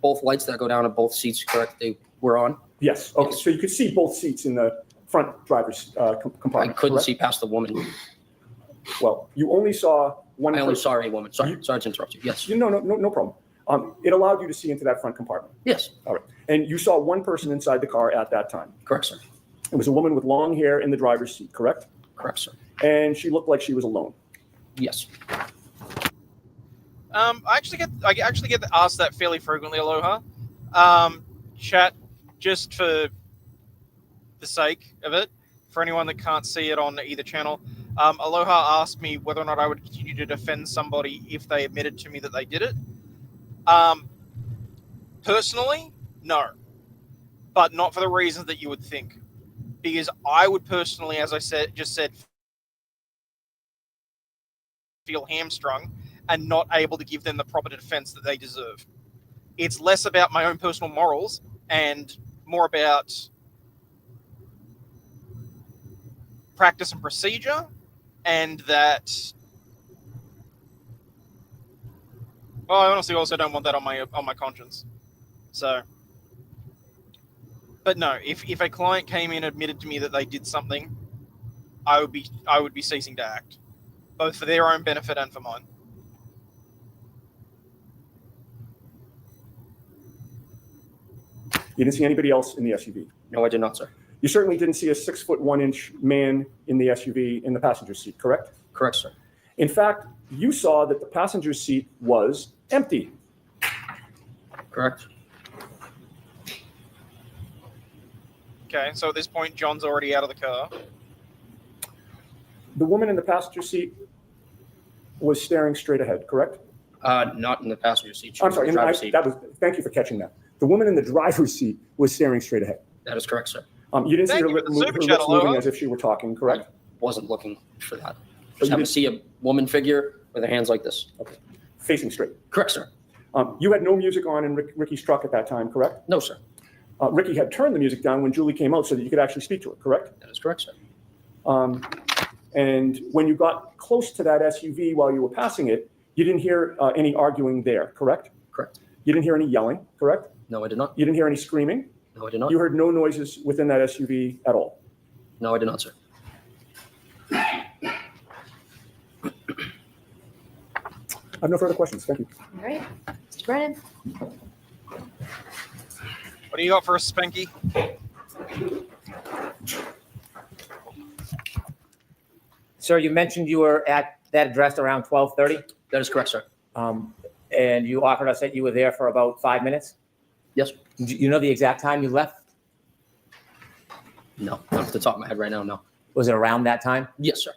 both lights that go down at both seats, correct? They were on. Yes. Okay. So you could see both seats in the front driver's compartment. I couldn't correct? see past the woman. Well, you only saw one. I only person. saw a woman. Sorry to interrupt you. Yes. No problem. It allowed you to see into that front compartment. Yes. All right. And you saw one person inside the car at that time. Correct, sir. It was a woman with long hair in the driver's seat, correct? Correct, sir. And she looked like she was alone. Yes. I actually get asked that fairly frequently, Aloha. Chat, just for the sake of it, for anyone that can't see it on either channel, Aloha asked me whether or not I would continue to defend somebody if they admitted to me that they did it. Personally, no. But not for the reasons that you would think. Because I would personally, as I just said, feel hamstrung and not able to give them the proper defense that they deserve. It's less about my own personal morals and more about practice and procedure, and that I honestly also don't want that on my conscience. So, but no, if a client came in and admitted to me that they did something, I would be ceasing to act, both for their own benefit and for mine. You didn't see anybody else in the SUV. No, I did not, sir. You certainly didn't see a 6'1" man in the SUV in the passenger seat, correct? Correct, sir. In fact, you saw that the passenger seat was empty. Correct. Okay, so at this point, John's already out of the car. The woman in the passenger seat was staring straight ahead, correct? Not in the passenger seat. I'm sorry. Driver's seat. Thank you for catching that. The woman in the driver's seat was staring straight ahead. That is correct, sir. You didn't see her Thank you for the super lips chat, moving Aloha. as if she were talking, correct? I wasn't looking for that. you Just happened did- to see a woman figure with her hands like this. Okay. Facing straight. Correct, sir. You had no music on in Ricky's truck at that time, correct? No, sir. Ricky had turned the music down when Julie came out so that you could actually speak to her, correct? That is correct, sir. And when you got close to that SUV while you were passing it, you didn't hear any arguing there, correct? Correct. You didn't hear any yelling, correct? No, I did not. You didn't hear any screaming? No, I did not. You heard no noises within that SUV at all? No, I did not, sir. I have no further questions. Thank you. All right, Mr. Brennan. What do you got for us, Spanky? Sir, you mentioned you were at that address around 12:30, That is correct, sir. and you offered us that you were there for about 5 minutes. Yes. Do you know the exact time you left? No, not off the top of my head right now, no. Was it around that time? Yes, sir.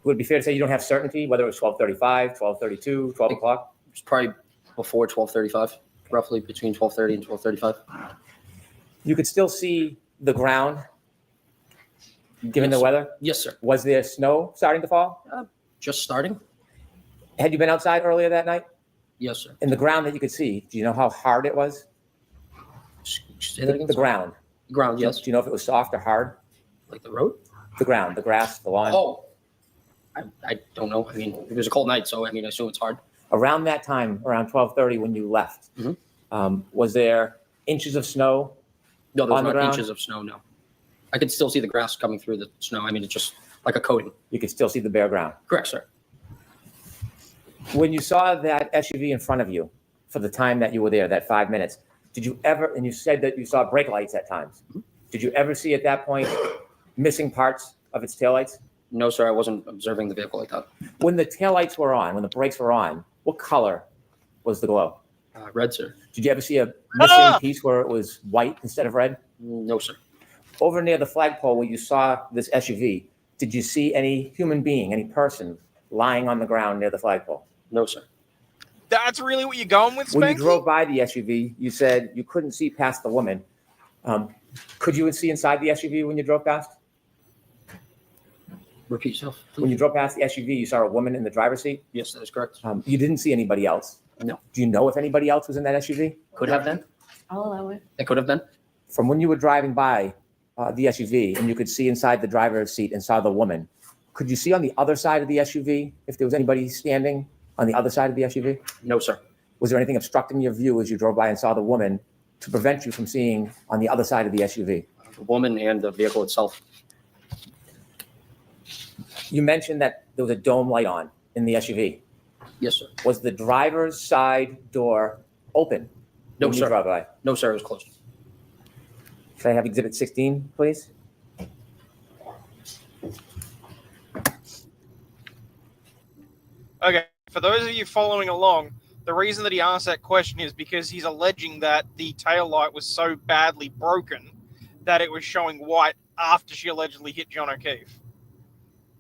Would it be fair to say you don't have certainty whether it was 12:35, 12:32, 12 o'clock? It's probably before 12:35, roughly between 12:30 and 12:35. You could still see the ground, given the Yes. weather. Yes, sir. Was there snow starting to fall? Just starting? Had you been outside earlier that night? Yes, sir. In the ground that you could see, do you know how hard it was? Say that again, The sir? ground. Ground, yes. Do you know if it was soft or hard? Like the road? The ground, the grass, the lawn. Oh, I don't know. I mean, it was a cold night, so I mean, I assume it's hard. Around that time, around 12:30 when you left, was there inches of snow? No, there was On the not ground? inches of snow, no. I could still see the grass coming through the snow. I mean, it's just like a coating. You could still see the bare ground. Correct, sir. When you saw that SUV in front of you for the time that you were there, that 5 minutes, did you ever, and you said that you saw brake lights at times, did you ever see at that point missing parts of its taillights? No, sir, I wasn't observing the vehicle like that. When the taillights were on, when the brakes were on, what color was the glow? Red, sir. Did you ever see a missing piece where it was white instead of red? No, sir. Over near the flagpole where you saw this SUV, did you see any human being, any person lying on the ground near the flagpole? No, sir. That's really what you're going with, Spanky? When you drove by the SUV, you said you couldn't see past the woman. Could you see inside the SUV when you drove past? Repeat yourself, When please. you drove past the SUV, you saw a woman in the driver's seat. Yes, that is correct. You didn't see anybody else. No. Do you know if anybody else was in that SUV? Could have been. I'll allow it. It could have been. From when you were driving by the SUV and you could see inside the driver's seat and saw the woman, could you see on the other side of the SUV if there was anybody standing on the other side of the SUV? No, sir. Was there anything obstructing your view as you drove by and saw the woman to prevent you from seeing on the other side of the SUV? The woman and the vehicle itself. You mentioned that there was a dome light on in the SUV. Yes, sir. Was the driver's side door open? No, when you sir. drove by? No, sir, it was closed. Can I have Exhibit 16, please? Okay, for those of you following along, the reason that he asked that question is because he's alleging that the tail light was so badly broken that it was showing white after she allegedly hit John O'Keefe.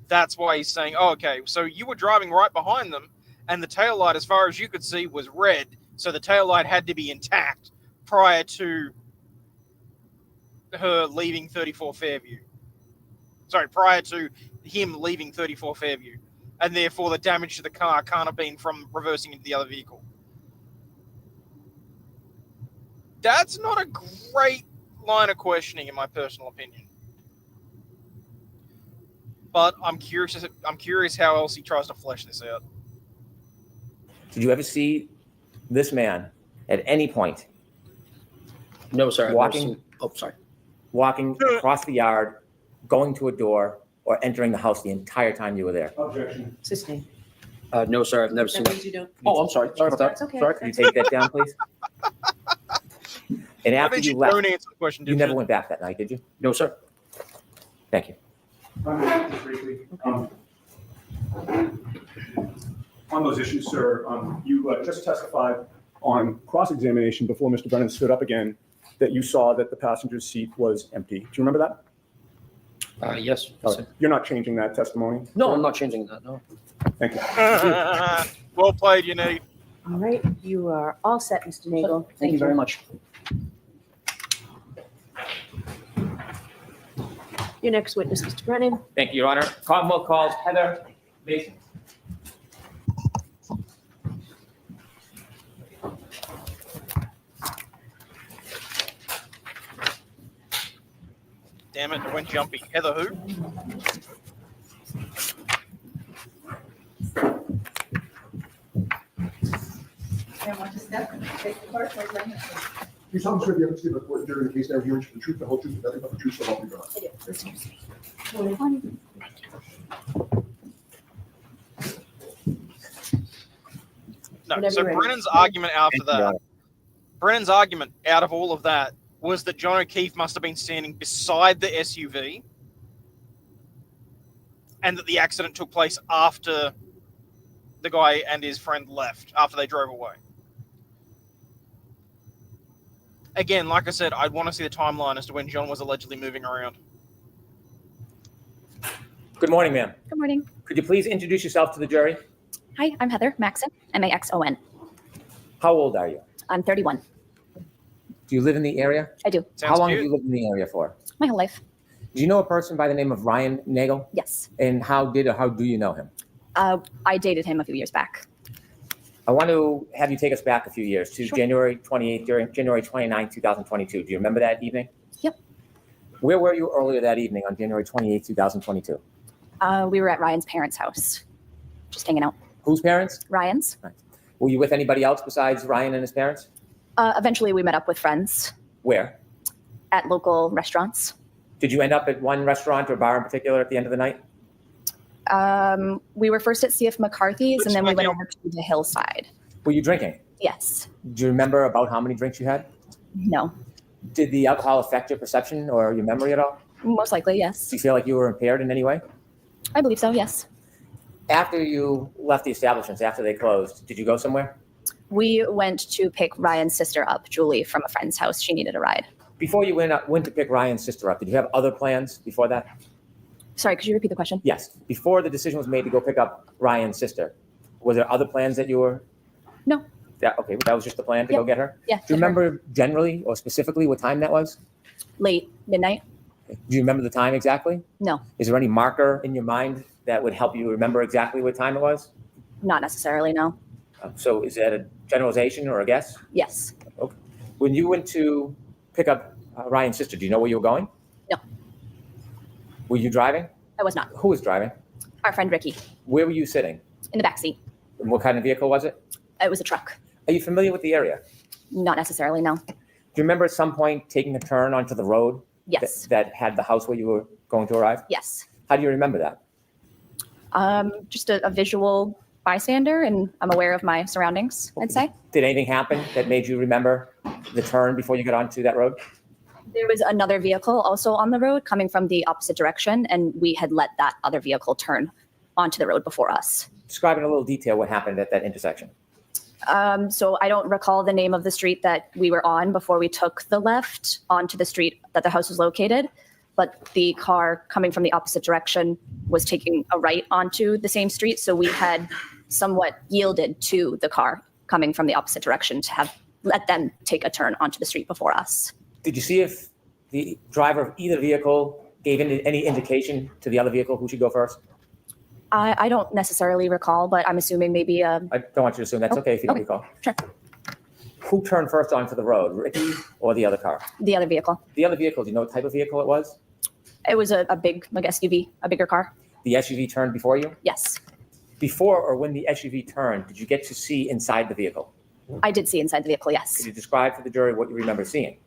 That's why he's saying, oh, okay, so you were driving right behind them, and the tail light, as far as you could see, was red, so the tail light had to be intact prior to her leaving 34 Fairview. Sorry, prior to him leaving 34 Fairview. And therefore the damage to the car can't have been from reversing into the other vehicle. That's not a great line of questioning, in my personal opinion. But I'm curious how else he tries to flesh this out. Did you ever see this man at any point No, sir. I've never Walking? seen- Oh, sorry. walking across the yard, going to a door, or entering the house the entire time you were there? Objection. Sustain. No, sir, I've never That seen that. means you don't. Oh, I'm sorry. Sorry about that. That's okay. Sorry, could you take that down, please? And I after bet you you left, don't answer the question, you did never went back that night, did you? No, sir. Thank you. Just briefly, on those issues, sir, you just testified on cross-examination before Mr. Brennan stood up again that you saw that the passenger's seat was empty. Do you remember that? Yes. Okay. You're not changing that testimony? No, I'm not changing that. No. Thank you. Well played, you need. All right, you are all set, Mr. Nagel. Thank you very much. Your next witness, Mr. Brennan. Thank you, Your Honor. Commonwealth calls Heather Mason. Damn it, I went jumpy. Heather who? You solemnly swear the evidence given before the jury in the case now hearing shall be the truth, the whole truth, and nothing but the truth, so help you God. I do. No, Whenever so you're ready. Brennan's argument after Thank you, Your that, Honor. Brennan's argument out of all of that was that John O'Keefe must have been standing beside the SUV and that the accident took place after the guy and his friend left, after they drove away. Again, like I said, I'd want to see the timeline as to when John was allegedly moving around. Good morning, ma'am. Good morning. Could you please introduce yourself to the jury? Hi, I'm Heather Maxon, M-A-X-O-N. How old are you? I'm 31. Do you live in the area? I do. Sounds How long cute. have you lived in the area for? My whole life. Do you know a person by the name of Ryan Nagel? Yes. And how do you know him? I dated him a few years back. I want to have you take us back a few years to Sure. January 28th, during January 29th, 2022. Do you remember that evening? Yep. Where were you earlier that evening on January 28, 2022? We were at Ryan's parents' house, just hanging out. Whose parents? Ryan's. Right. Were you with anybody else besides Ryan and his parents? Eventually, we met up with friends Where? at local restaurants. Did you end up at one restaurant or bar in particular at the end of the night? We were first at C.F. McCarthy's, and then we went over to the hillside. Were you drinking? Yes. Do you remember about how many drinks you had? No. Did the alcohol affect your perception or your memory at all? Most likely, yes. Do you feel like you were impaired in any way? I believe so, yes. After you left the establishments, after they closed, did you go somewhere? We went to pick Ryan's sister up, Julie, from a friend's house. She needed a ride. Before you went to pick Ryan's sister up, did you have other plans before that? Sorry, could you repeat the question? Yes. Before the decision was made to go pick up Ryan's sister, was there other plans that you were? No. Okay, that was just the plan to Yeah. go get her? Yeah. Do you remember generally or specifically what time that was? Late midnight? Do you remember the time exactly? No, Is there any marker in your mind that would help you remember exactly what time it was? not necessarily, no. So is that a generalization or a guess? Yes. When you went to pick up Ryan's sister, do you know where you were going? No. Were you driving? I was not. Who was driving? Our friend Ricky, Where were you sitting? in the back seat. And what kind of vehicle was it? It was a truck. Are you familiar with the area? Not necessarily, no. Do you remember at some point taking a turn onto the road Yes. that had the house where you were going to arrive? Yes. How do you remember that? Just a visual bystander, and I'm aware of my surroundings, I'd say. Did anything happen that made you remember the turn before you got onto that road? There was another vehicle also on the road coming from the opposite direction, and we had let that other vehicle turn onto the road before us. Describe in a little detail what happened at that intersection. So I don't recall the name of the street that we were on before we took the left onto the street that the house was located, but the car coming from the opposite direction was taking a right onto the same street, so we had somewhat yielded to the car coming from the opposite direction to have let them take a turn onto the street before us. Did you see if the driver of either vehicle gave any indication to the other vehicle who should go first? I don't necessarily recall, but I'm assuming maybe I don't want you to assume. That's okay if you don't recall. Sure. Who turned first onto the road, Ricky or the other car? The other vehicle. The other vehicle, do you know what type of vehicle it was? It was a big, like SUV, a bigger car. The SUV turned before you? Yes, Before or when the SUV turned, did you get to see inside the vehicle? I did see inside the vehicle, Could yes. you describe for the jury what you remember seeing?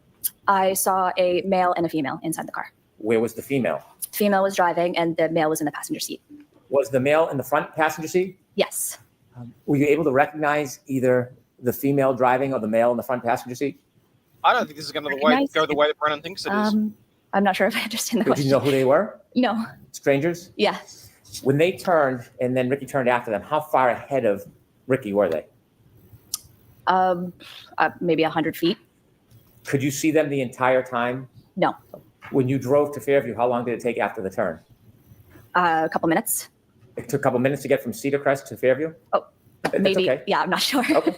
I saw a male and a female inside the car. Where was the female? The female was driving and the male was in the passenger seat. Was the male in the front passenger seat? Yes. Were you able to recognize either the female driving or the male in the front passenger seat? I don't think this is going to Recognize- go the way that Brennan thinks it is. I'm not sure if I understand the Did question. you know who they were? No. Strangers? Yeah. When they turned and then Ricky turned after them, how far ahead of Ricky were they? Maybe 100 feet. Could you see them the entire time? No. When you drove to Fairview, how long did it take after the turn? A couple minutes. It took a couple minutes to get from Cedar Crest to Fairview? Oh, That's maybe. okay. Yeah, I'm not sure. Okay.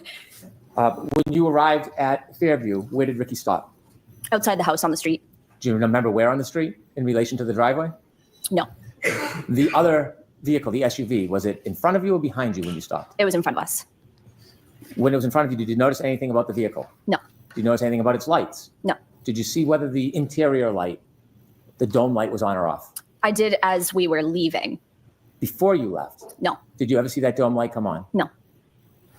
When you arrived at Fairview, where did Ricky stop? Outside the house on the street. Do you remember where on the street in relation to the driveway? No, The other vehicle, the SUV, was it in front of you or behind you when you stopped? it was in front of us. When it was in front of you, did you notice anything about the vehicle? No. Did you notice anything about its lights? No. Did you see whether the interior light, the dome light, was on or off? I did as we were leaving. Before you left, No, did you ever see that dome light come on? No.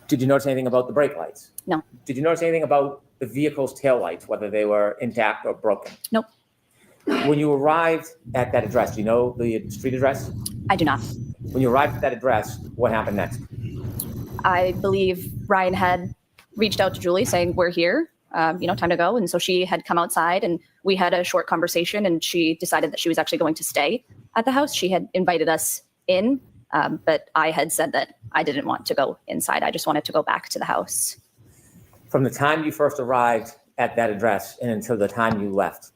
Did you notice anything about the brake lights? No. Did you notice anything about the vehicle's tail lights, whether they were intact or broken? Nope. When you arrived at that address, do you know the street address? I do not. When you arrived at that address, what happened next? I believe Ryan had reached out to Julie saying, we're here, time to go. And so she had come outside and we had a short conversation and she decided that she was actually going to stay at the house. She had invited us in, but I had said that I didn't want to go inside. I just wanted to go back to the house. From the time you first arrived at that address and until the time you left,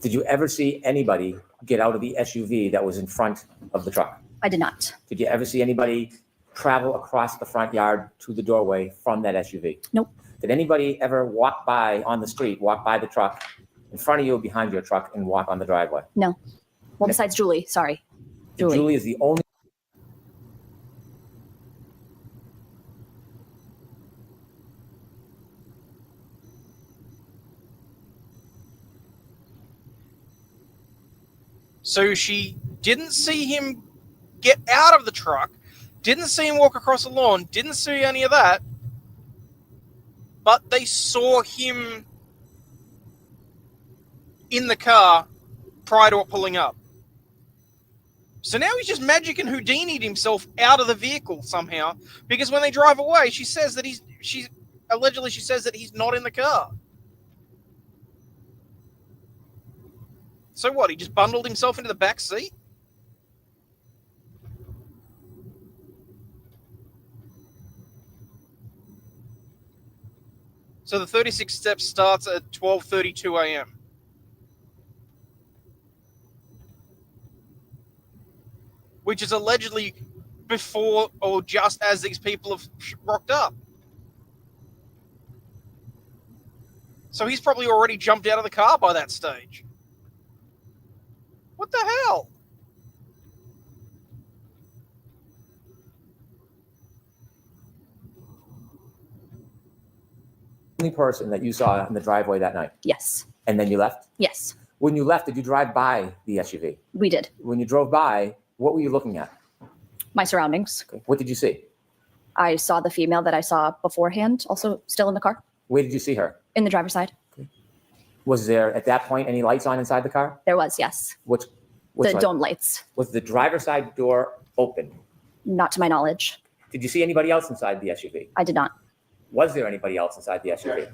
did you ever see anybody get out of the SUV that was in front of the truck? I did not. Did you ever see anybody travel across the front yard to the doorway from that SUV? Nope. Did anybody ever walk by on the street, walk by the truck in front of you or behind your truck and walk on the driveway? No. Well, besides Julie, sorry. Julie. Julie is the only So she didn't see him get out of the truck, didn't see him walk across the lawn, didn't see any of that, but they saw him in the car prior to it pulling up. So now he's just magic and Houdini'd himself out of the vehicle somehow, because when they drive away, she says that she says that he's not in the car. So what? He just bundled himself into the back seat? So the 36 steps starts at 12:32 a.m. Which is allegedly before or just as these people have rocked up. So he's probably already jumped out of the car by that stage. What the hell? Only person that you saw in the driveway that night, Yes. and then you left? Yes, When you left, did you drive by the SUV? we did. When you drove by, what were you looking at? My surroundings. Okay. What did you see? I saw the female that I saw beforehand, also still in the car, Where did you see her? in the driver's side. Was there at that point any lights on inside the car? There was, yes. Which The light? dome lights, Was the driver's side door open? not to my knowledge. Did you see anybody else inside the SUV? I did not. Was there anybody else inside the SUV?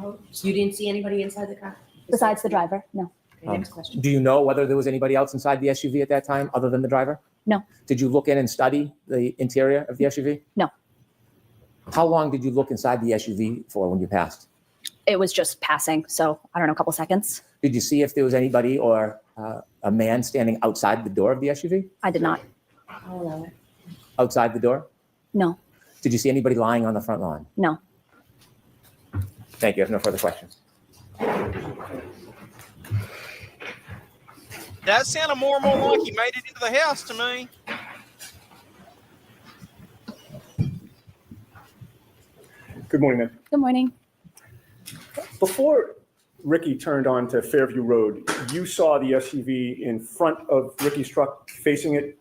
Oh, so you didn't see anybody inside the car? Besides the driver, no. Okay, next question. Do you know whether there was anybody else inside the SUV at that time other than the driver? No. Did you look in and study the interior of the SUV? No. How long did you look inside the SUV for when you passed? It was just passing, so I don't know, a couple seconds. Did you see if there was anybody or a man standing outside the door of the SUV? I did not. I'll allow it. Outside the door? No, Did you see anybody lying on the front lawn? no. Thank you. I have no further questions. That sounded more and more like he made it into the house to me. Good morning, ma'am. Good morning. Before Ricky turned onto Fairview Road, you saw the SUV in front of Ricky's truck, facing it,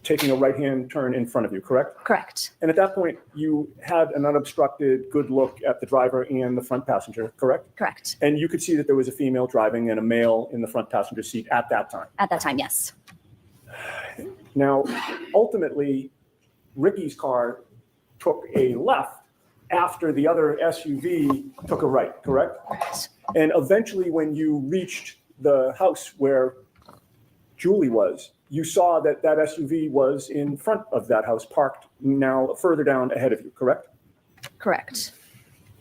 taking a right-hand turn in front of you, correct? Correct. And at that point, you had an unobstructed good look at the driver and the front passenger, correct? Correct. And you could see that there was a female driving and a male in the front passenger seat at that time. At that time, yes. Now, ultimately, Ricky's car took a left after the other SUV took a right, correct? Correct. And eventually, when you reached the house where Julie was, you saw that that SUV was in front of that house, parked now further down ahead of you, correct? Correct.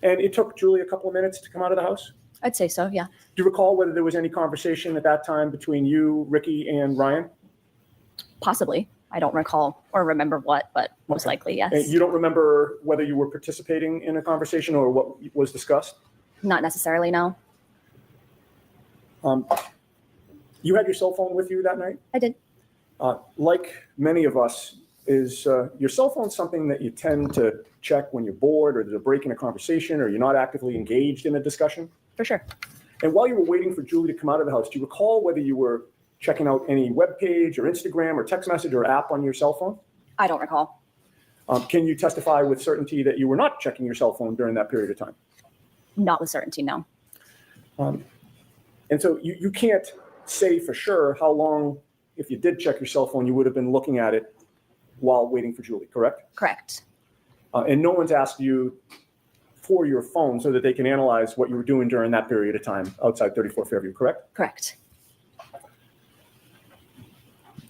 And it took Julie a couple of minutes to come out of the house? I'd say so, yeah. Do you recall whether there was any conversation at that time between you, Ricky, and Ryan? Possibly. I don't recall or remember what, but most likely, yes. And you don't remember whether you were participating in a conversation or what was discussed? Not necessarily, no. You had your cell phone with you that night? I did. Like many of us, is your cell phone something that you tend to check when you're bored or there's a break in a conversation or you're not actively engaged in a discussion? For sure. And while you were waiting for Julie to come out of the house, do you recall whether you were checking out any web page or Instagram or text message or app on your cell phone? I don't recall. Can you testify with certainty that you were not checking your cell phone during that period of time? Not with certainty, no. And so you can't say for sure how long, if you did check your cell phone, you would have been looking at it while waiting for Julie, correct? Correct. And no one's asked you for your phone so that they can analyze what you were doing during that period of time outside 34 Fairview, correct? Correct.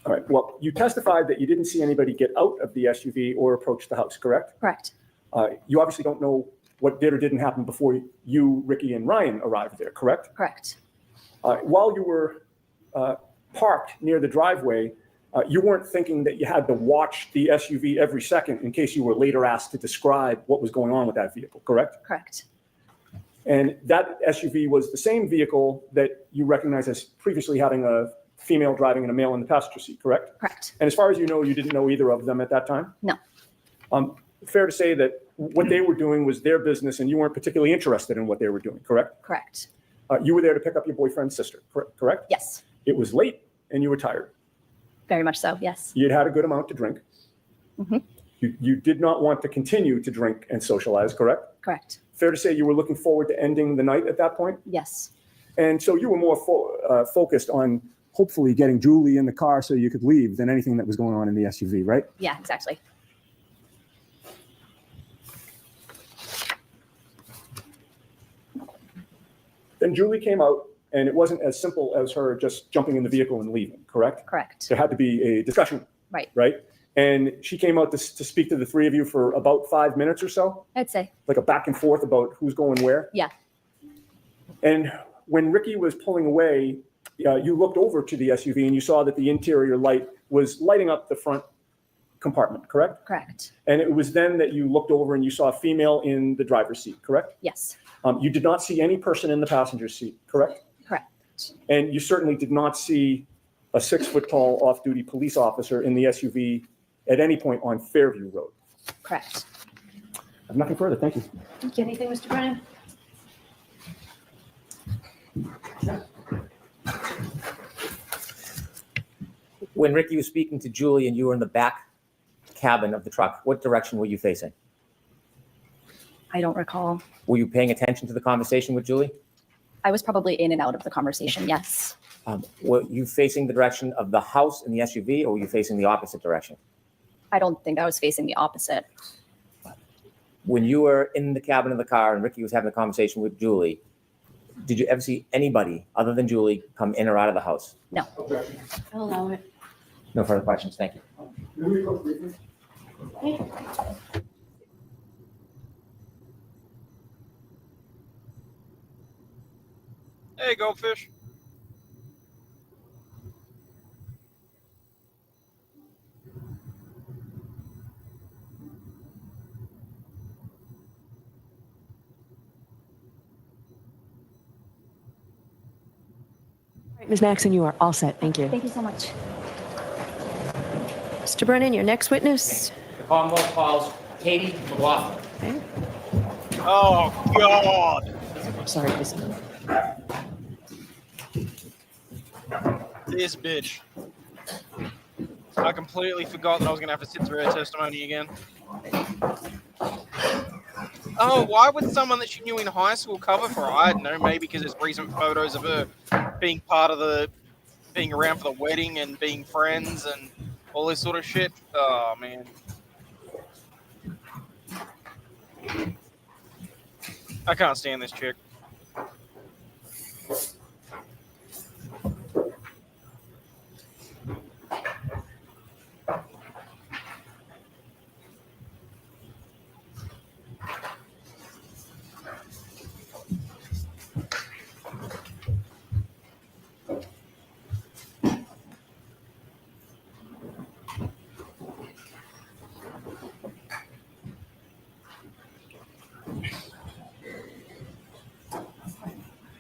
All right. Well, you testified that you didn't see anybody get out of the SUV or approach the house, correct? Correct. You obviously don't know what did or didn't happen before you, Ricky, and Ryan arrived there, correct? Correct. While you were parked near the driveway, you weren't thinking that you had to watch the SUV every second in case you were later asked to describe what was going on with that vehicle, correct? Correct. And that SUV was the same vehicle that you recognize as previously having a female driving and a male in the passenger seat, correct? Correct. And as far as you know, you didn't know either of them at that time? No. Fair to say that what they were doing was their business and you weren't particularly interested in what they were doing, correct? Correct. You were there to pick up your boyfriend's sister, correct? Yes. It was late and you were tired. Very much so, yes. You'd had a good amount to drink. Mhm. You did not want to continue to drink and socialize, correct? Correct. Fair to say you were looking forward to ending the night at that point? Yes. And so you were more focused on hopefully getting Julie in the car so you could leave than anything that was going on in the SUV, right? Yeah, exactly. Then Julie came out, and it wasn't as simple as her just jumping in the vehicle and leaving, correct? Correct. There had to be a discussion. Right. Right? And she came out to speak to the three of you for about 5 minutes or so, I'd say. like a back and forth about who's going where. Yeah. And when Ricky was pulling away, you looked over to the SUV and you saw that the interior light was lighting up the front compartment, correct? Correct. And it was then that you looked over and you saw a female in the driver's seat, correct? Yes. You did not see any person in the passenger seat, correct? Correct. And you certainly did not see a 6-foot-tall off-duty police officer in the SUV at any point on Fairview Road. Correct. I have nothing further. Thank you. Thank you. Anything, Mr. Brennan? When Ricky was speaking to Julie and you were in the back cabin of the truck, what direction were you facing? I don't recall. Were you paying attention to the conversation with Julie? I was probably in and out of the conversation, yes. Were you facing the direction of the house in the SUV, or were you facing the opposite direction? I don't think I was facing the opposite. When you were in the cabin of the car and Ricky was having a conversation with Julie, did you ever see anybody other than Julie come in or out of the house? No. I'll allow it. No further questions. Thank you. Hey, Goldfish. Ms. Maxon, you are all set. Thank you. Thank you so much. Mr. Brennan, your next witness. The Commonwealth calls Katie McLaughlin. Okay. Oh, God. Sorry, this. This bitch. I completely forgot that I was going to have to sit through her testimony again. Oh, why would someone that she knew in high school cover for her? I don't know, maybe because there's recent photos of her being part of being around for the wedding and being friends and all this sort of shit. Oh, man. I can't stand this chick.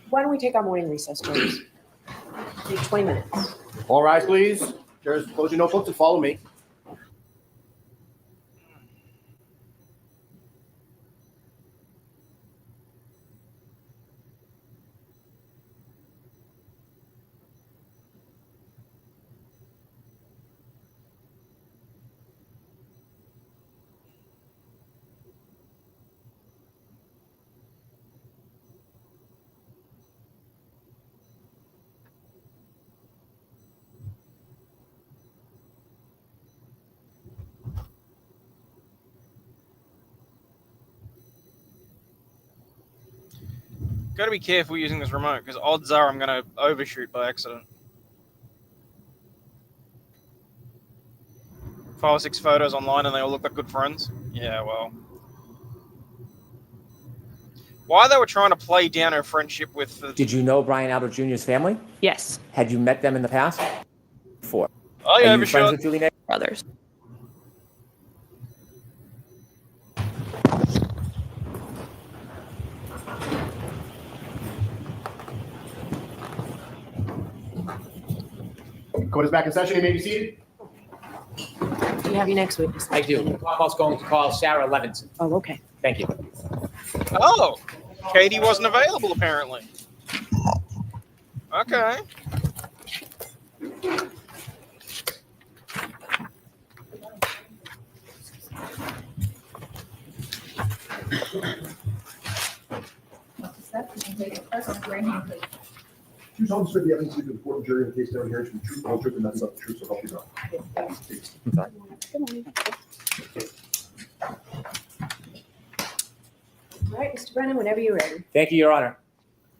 Why don't we take our morning recess, James? Take 20 minutes. All rise, please. Jurors, close your notebooks and follow me. Got to be careful using this remote because odds are I'm going to overshoot by accident. 5 or 6 photos online and they all look like good friends. Yeah, well. Why they were trying to play down her friendship with the... Did you know Brian Albert Jr.'s family? Yes, Had you met them in the past? Before? Oh, Are yeah, you friends with Julie Nagel? brothers. Court is back in session. You may be seated. You have your next witness. I do. The Commonwealth's going to call Sarah Levinson. Oh, okay. Thank you. Oh, Katie wasn't available apparently. Okay. You solemnly swear the evidence you give before the jury in the case now hearing to be true, the whole truth, and nothing but the truth, so help you God. All right, Mr. Brennan, whenever you're ready. Thank you, Your Honor.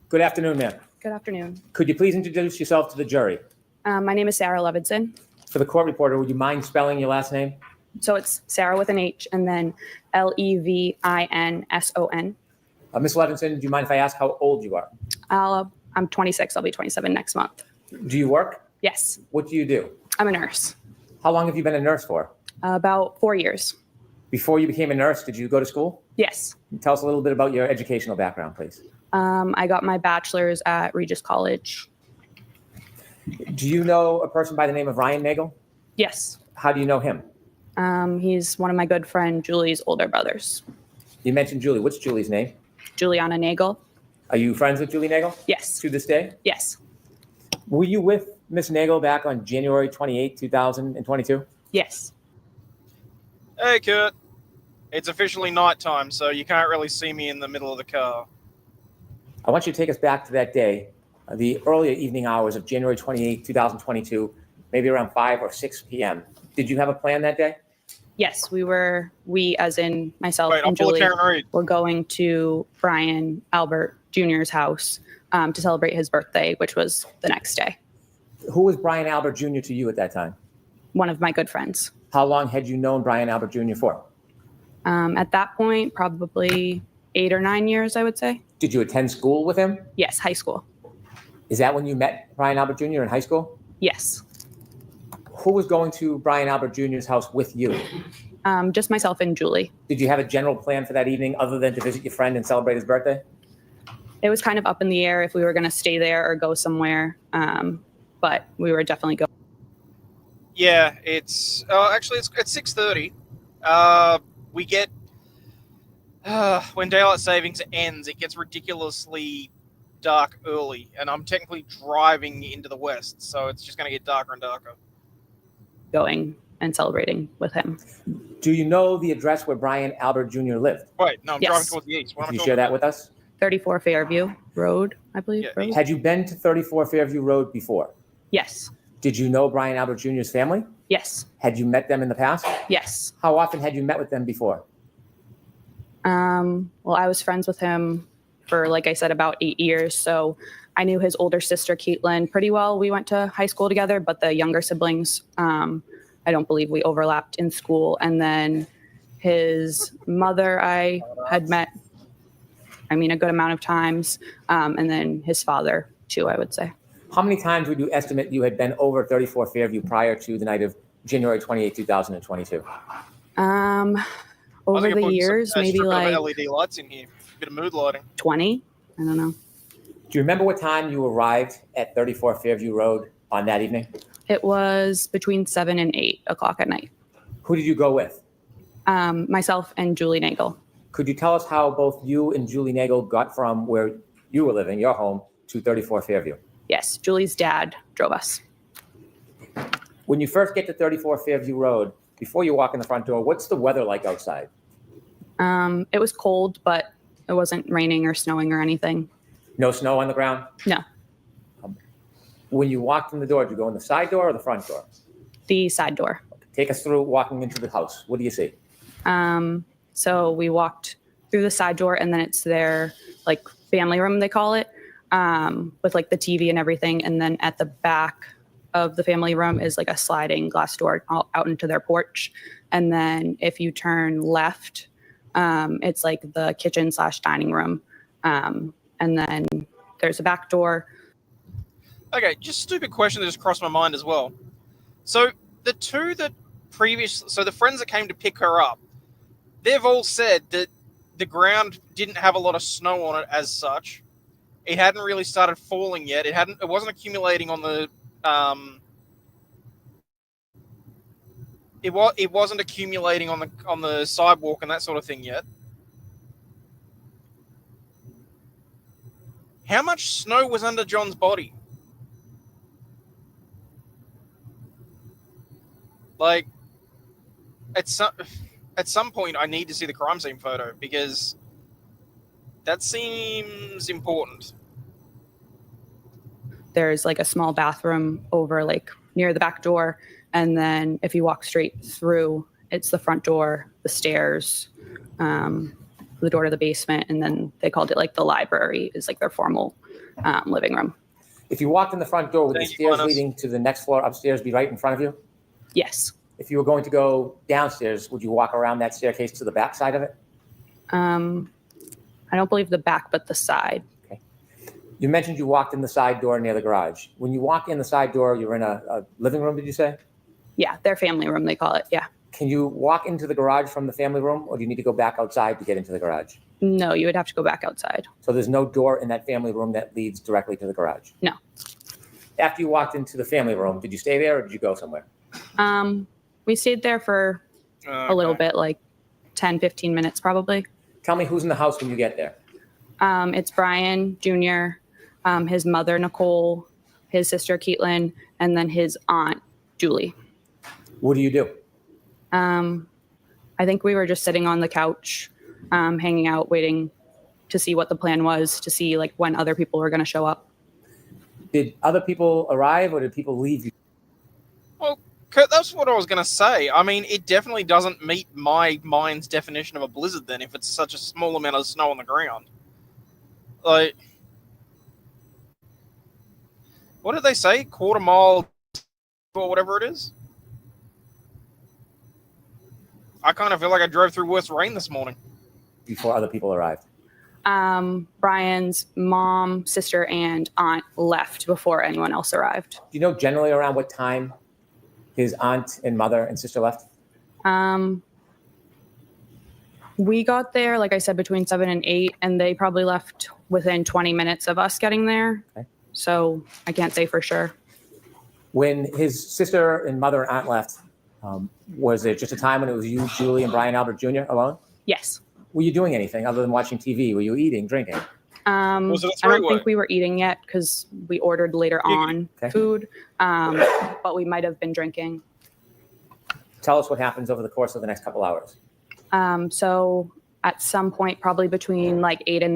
Good afternoon, ma'am. Good afternoon. Could you please introduce yourself to the jury? My name is Sarah Levinson. For the court reporter, would you mind spelling your last name? So it's Sarah with an H and then Levinson. Ms. Levinson, do you mind if I ask how old you are? I'm 26. I'll be 27 next month. Do you work? Yes, What do you do? I'm a nurse. How long have you been a nurse for? About 4 years. Before you became a nurse, did you go to school? Yes. Tell us a little bit about your educational background, please. I got my bachelor's at Regis College. Do you know a person by the name of Ryan Nagel? Yes. How do you know him? He's one of my good friend Julie's older brothers. You mentioned Julie. What's Julie's name? Juliana Nagel. Are you friends with Julie Nagel Yes. to this day? Yes. Were you with Miss Nagel back on January 28, 2022? Yes. Hey, Kurt. It's officially nighttime, so you can't really see me in the middle of the car. I want you to take us back to that day, the earlier evening hours of January 28, 2022, maybe around 5 or 6 p.m. Did you have a plan that day? Yes, we as in myself Wait, I'll and pull a Julie Karen Reed. were going to Brian Albert Jr.'s house to celebrate his birthday, which was the next day. Who was Brian Albert Jr. to you at that time? One of my good friends. How long had you known Brian Albert Jr. for? At that point, probably 8 or 9 years, I would say. Did you attend school with him? Yes, high school. Is that when you met Brian Albert Jr. in high school? Yes. Who was going to Brian Albert Jr.'s house with you? Just myself and Julie. Did you have a general plan for that evening other than to visit your friend and celebrate his birthday? It was kind of up in the air if we were going to stay there or go somewhere, but we were definitely going. Yeah, it's actually it's 6:30. We get when daylight savings ends, it gets ridiculously dark early, and I'm technically driving into the west, so it's just going to get darker and darker. Going and celebrating with him. Do you know the address where Brian Albert Jr. lived? Wait, no, I'm Yes. driving towards the east. What am I Can you talking share that about? with us? 34 Fairview Road, I believe. Yeah, Road? Had you been to 34 Fairview Road before? Yes. Did you know Brian Albert Jr.'s family? Yes. Had you met them in the past? Yes. How often had you met with them before? Well, I was friends with him for, like I said, about 8 years. So I knew his older sister, Caitlin, pretty well. We went to high school together, but the younger siblings, I don't believe we overlapped in school. And then his mother, I had met, a good amount of times. And then his father, too, I would say. How many times would you estimate you had been over 34 Fairview prior to the night of January 28, 2022? Over the years, strip maybe of like LED lights in here, a bit of mood lighting. 20. I don't know. Do you remember what time you arrived at 34 Fairview Road on that evening? It was between 7 and 8 o'clock at night. Who did you go with? Myself and Julie Nagel. Could you tell us how both you and Julie Nagel got from where you were living, your home, to 34 Fairview? Yes, Julie's dad drove us. When you first get to 34 Fairview Road, before you walk in the front door, what's the weather like outside? It was cold, but it wasn't raining or snowing or anything. No snow on the ground? No, When you walked in the door, did you go in the side door or the front door? the side door. Take us through walking into the house. What do you see? So we walked through the side door, and then it's their like family room, they call it, with like the TV and everything. And then at the back of the family room is like a sliding glass door out into their porch. And then if you turn left, it's like the kitchen / dining room. And then there's a back door. Okay, just stupid question that just crossed my mind as well. So the the friends that came to pick her up, they've all said that the ground didn't have a lot of snow on it as such. It hadn't really started falling yet. It wasn't accumulating on the it wasn't accumulating on the sidewalk and that sort of thing yet. How much snow was under John's body? Like, at some point, I need to see the crime scene photo because that seems important. There's like a small bathroom over like near the back door. And then if you walk straight through, it's the front door, the stairs, the door to the basement. And then they called it like the library is like their formal living room. If you walked in the front door, would the stairs leading to the next floor upstairs be right in front of you? Yes. If you were going to go downstairs, would you walk around that staircase to the back side of it? I don't believe the back, but the side. Okay. You mentioned you walked in the side door near the garage. When you walk in the side door, you're in a living room, did you say? Yeah, their family room, they call it. Yeah. Can you walk into the garage from the family room, or do you need to go back outside to get into the garage? No, you would have to go back outside. So there's no door in that family room that leads directly to the garage? No. After you walked into the family room, did you stay there or did you go somewhere? We stayed there for a little bit, like 10, 15 minutes probably. Tell me who's in the house when you get there. It's Brian Jr., his mother, Nicole, his sister, Caitlin, and then his aunt, Julie. What do you do? I think we were just sitting on the couch, hanging out, waiting to see what the plan was, to see like when other people were going to show up. Did other people arrive or did people leave you? Well, Kurt, that's what I was going to say. I mean, it definitely doesn't meet my mind's definition of a blizzard then if it's such a small amount of snow on the ground. Like, what did they say? Quarter mile or whatever it is? I kind of feel like I drove through worse rain this morning. Before other people arrived? Brian's mom, sister, and aunt left before anyone else arrived. Do you know generally around what time his aunt and mother and sister left? We got there, like I said, between 7 and 8, and they probably left within 20 minutes of us getting there. Okay. So I can't say for sure. When his sister and mother and aunt left, was it just a time when it was you, Julie, and Brian Albert Jr. alone? Yes. Were you doing anything other than watching TV? Were you eating, drinking? I don't think we were eating yet because we ordered later on food, but we might have been drinking. Tell us what happens over the course of the next couple hours. So at some point, probably between like 8 and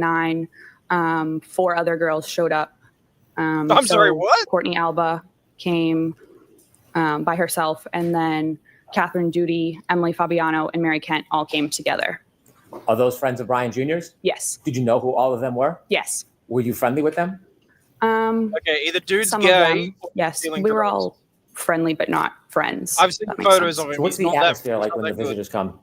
9, 4 other girls showed up. I'm sorry, what? Courtney Alba came by herself, and then Catherine Duty, Emily Fabiano, and Mary Kent all came together. Are those friends of Brian Jr.'s? Yes. Did you know who all of them were? Yes. Were you friendly with them? Okay, either dude's some gay. of them, yes. We were all friendly, but not friends. I've seen photos of him. So what's the atmosphere like when the visitors come?